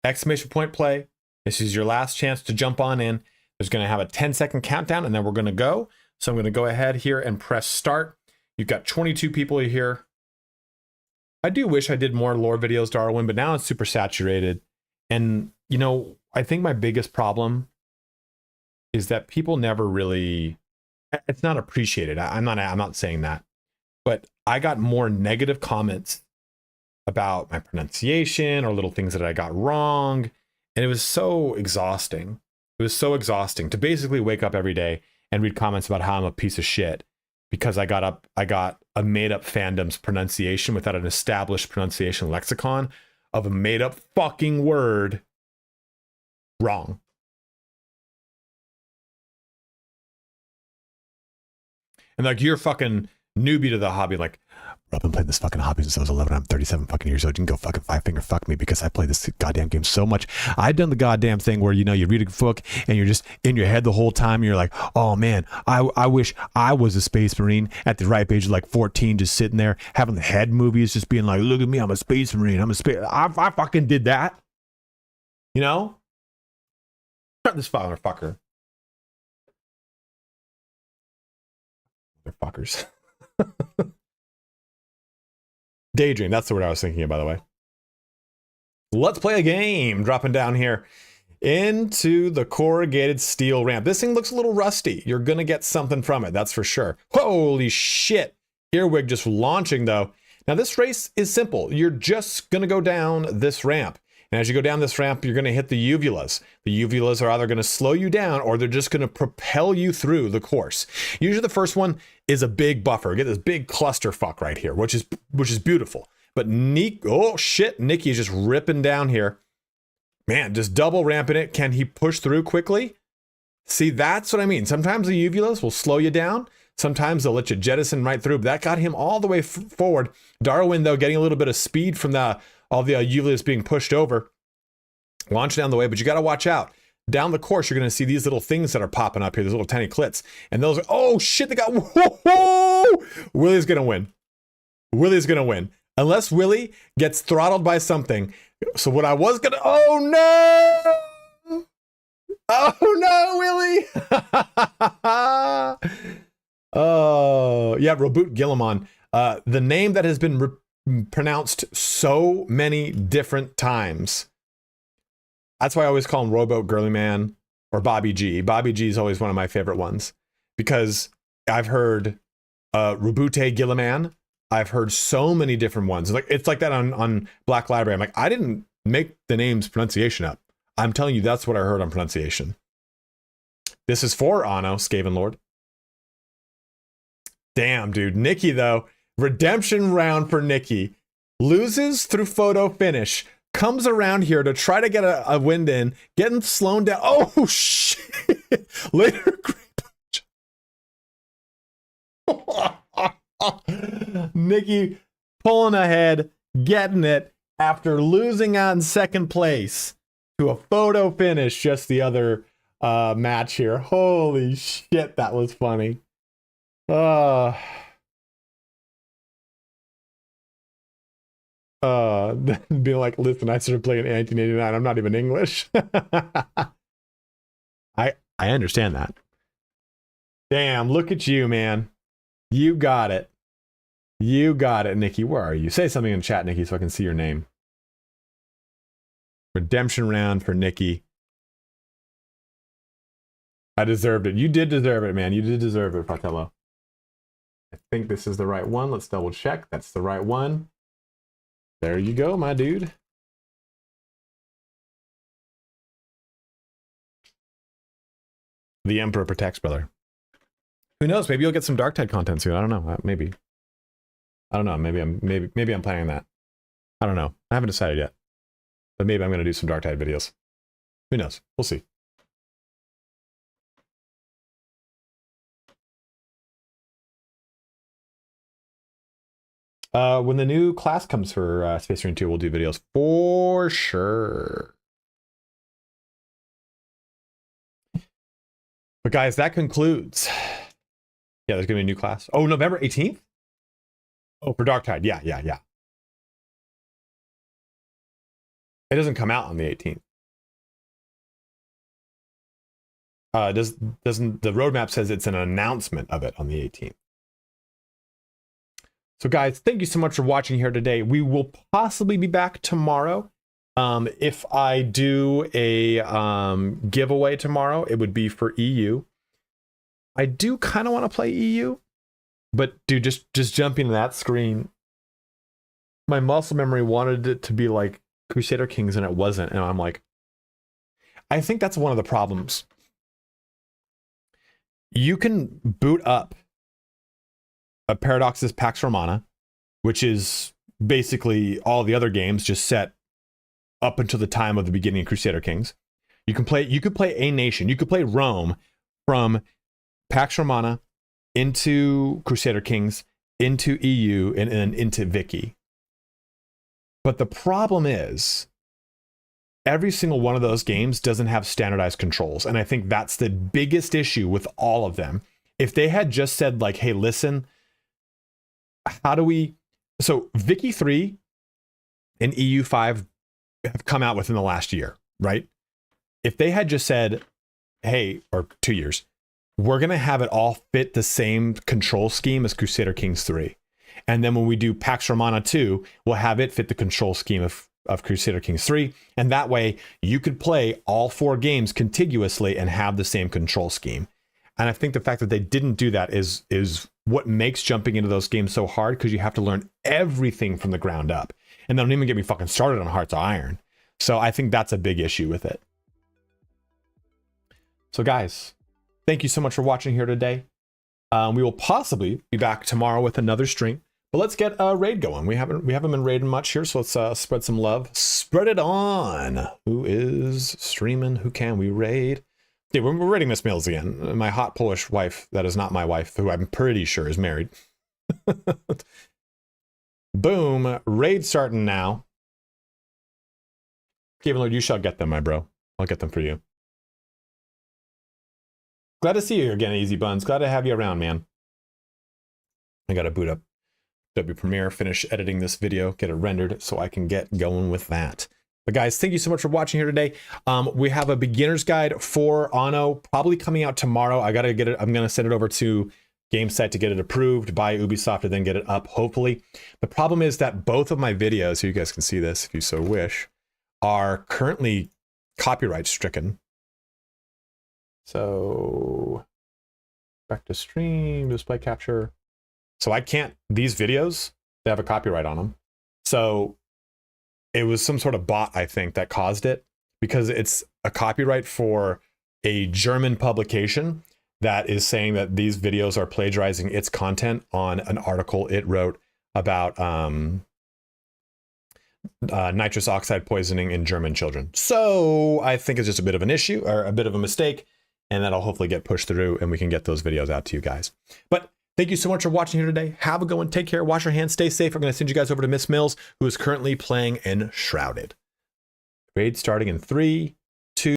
Exclamation point play. This is your last chance to jump on in. There's going to have a 10-second countdown, and then we're going to go. So I'm going to go ahead here and press start. You've got 22 people here. I do wish I did more lore videos, Darwin, but now it's super saturated. And, you know, I think my biggest problem is that people never really, it's not appreciated. I'm not saying that, but I got more negative comments about my pronunciation or little things that I got wrong. And it was so exhausting. It was so exhausting to basically wake up every day and read comments about how I'm a piece of shit because I got a made up fandom's pronunciation without an established pronunciation lexicon of a made up fucking word wrong. And like, you're fucking newbie to the hobby. Like, I've been playing this fucking hobby since I was 11. I'm 37 fucking years old. You can go fucking five finger fuck me because I play this goddamn game so much. I've done the goddamn thing where, you know, you read a book and you're just in your head the whole time. And you're like, oh man, I wish I was a space marine at the ripe age of like 14, just sitting there having the head movies, just being like, look at me, I'm a space marine. I fucking did that. You know? Start this fucker. Motherfuckers. Daydream, that's the word I was thinking of, by the way. let's play a game. Dropping down here into the corrugated steel ramp. This thing looks a little rusty. You're gonna get something from it, that's for sure. Holy shit. Earwig just launching though. Now this race is simple. You're just gonna go down this ramp. And as you go down this ramp, you're gonna hit the uvulas. The uvulas are either gonna slow you down or they're just gonna propel you through the course. Usually the first one is a big buffer. Get this big clusterfuck right here, which is beautiful. But oh shit, Nikki is just ripping down here. Man, just double ramping it. Can he push through quickly? See, that's what I mean. Sometimes the uvulas will slow you down. Sometimes they'll let you jettison right through. But that got him all the way forward. Darwin, though, getting a little bit of speed from all the uvulas being pushed over. Launch down the way, but you got to watch out. Down the course, you're going to see these little things that are popping up here, these little tiny clits. And those are, oh shit, they got, whoa! Willie's going to win. Willie's going to win. Unless Willie gets throttled by something. So what I was gonna, oh no! Oh no, Willie! Oh, yeah, Reboot Gillimon. The name that has been pronounced so many different times. That's why I always call him Rowboat Girly Man or Bobby G. Bobby G is always one of my favorite ones because I've heard Reboot Gilliman. I've heard so many different ones. Like it's like that on Black Library. I'm like, I didn't make the name's pronunciation up. I'm telling you, that's what I heard on pronunciation. This is for Anno, Skaven Lord. Damn, dude. Nikki, though. Redemption round for Nikki. Loses through photo finish. Comes around here to try to get a wind in. Getting slowed down. Oh, shit. Later. Nikki pulling ahead, getting it after losing on second place to a photo finish just the other match here. Holy shit, that was funny. Being like, listen, I started playing in 1989. I'm not even English. I understand that. Damn, look at you, man. You got it. You got it, Nikki. Where are you? Say something in chat, Nikki, so I can see your name. Redemption round for Nikki. I deserved it. You did deserve it, man. You did deserve it, Fratello. I think this is the right one. Let's double check. That's the right one. There you go, my dude. The Emperor protects, brother. Who knows? Maybe you'll get some Darktide content soon. I don't know. Maybe. I don't know. Maybe I'm planning that. I don't know. I haven't decided yet. But maybe I'm going to do some Darktide videos. Who knows? We'll see. When the new class comes for Space Marine 2, we'll do videos for sure. But guys, that concludes. Yeah, there's going to be a new class. Oh, November 18th? Oh, for Darktide. Yeah. It doesn't come out on the 18th. Doesn't the roadmap says it's an announcement of it on the 18th. So guys, thank you so much for watching here today. We will possibly be back tomorrow. If I do a giveaway tomorrow, it would be for EU. I do kind of want to play EU, but dude, just jumping to that screen, my muscle memory wanted it to be like Crusader Kings and it wasn't. And I'm like, I think that's one of the problems. You can boot up a Paradox's Pax Romana, which is basically all the other games just set up until the time of the beginning of Crusader Kings. You could play A Nation. You could play Rome from Pax Romana into Crusader Kings, into EU, and then into Vicky. But the problem is, every single one of those games doesn't have standardized controls. And I think that's the biggest issue with all of them. If they had just said like, hey, listen, how do we... So Vicky 3 and EU 5 have come out within the last year, right? If they had just said, hey, or 2 years, we're going to have it all fit the same control scheme as Crusader Kings 3. And then when we do Pax Romana 2, we'll have it fit the control scheme of Crusader Kings 3, and that way you could play all 4 games contiguously and have the same control scheme. And I think the fact that they didn't do that is what makes jumping into those games so hard, because you have to learn everything from the ground up. And don't even get me fucking started on Hearts of Iron. So I think that's a big issue with it. So guys, thank you so much for watching here today. We will possibly be back tomorrow with another stream. But let's get a raid going. We haven't been raiding much here, so let's spread some love. Spread it on. Who is streaming? Who can we raid? Yeah, we're raiding Miss Mills again. My hot Polish wife, that is not my wife, who I'm pretty sure is married. Boom. Raid starting now. Gavenlord, you shall get them, my bro. I'll get them for you. Glad to see you again, Easy Buns. Glad to have you around, man. I gotta boot up W Premiere, finish editing this video, get it rendered so I can get going with that. But guys, thank you so much for watching here today. We have a beginner's guide for Anno probably coming out tomorrow. I gotta get it. I'm gonna send it over to GameSite to get it approved by Ubisoft and then get it up, hopefully. The problem is that both of my videos, so you guys can see this if you so wish, are currently copyright stricken. So back to stream, display capture. So I can't, these videos, they have a copyright on them. So it was some sort of bot, I think, that caused it, because it's a copyright for a German publication that is saying that these videos are plagiarizing its content on an article it wrote about nitrous oxide poisoning in German children. So I think it's just a bit of an issue, or a bit of a mistake, and that'll hopefully get pushed through and we can get those videos out to you guys. But thank you so much for watching here today. Have a good one. Take care. Wash your hands. Stay safe. I'm going to send you guys over to Miss Mills, who is currently playing Enshrouded. Raid starting in 3,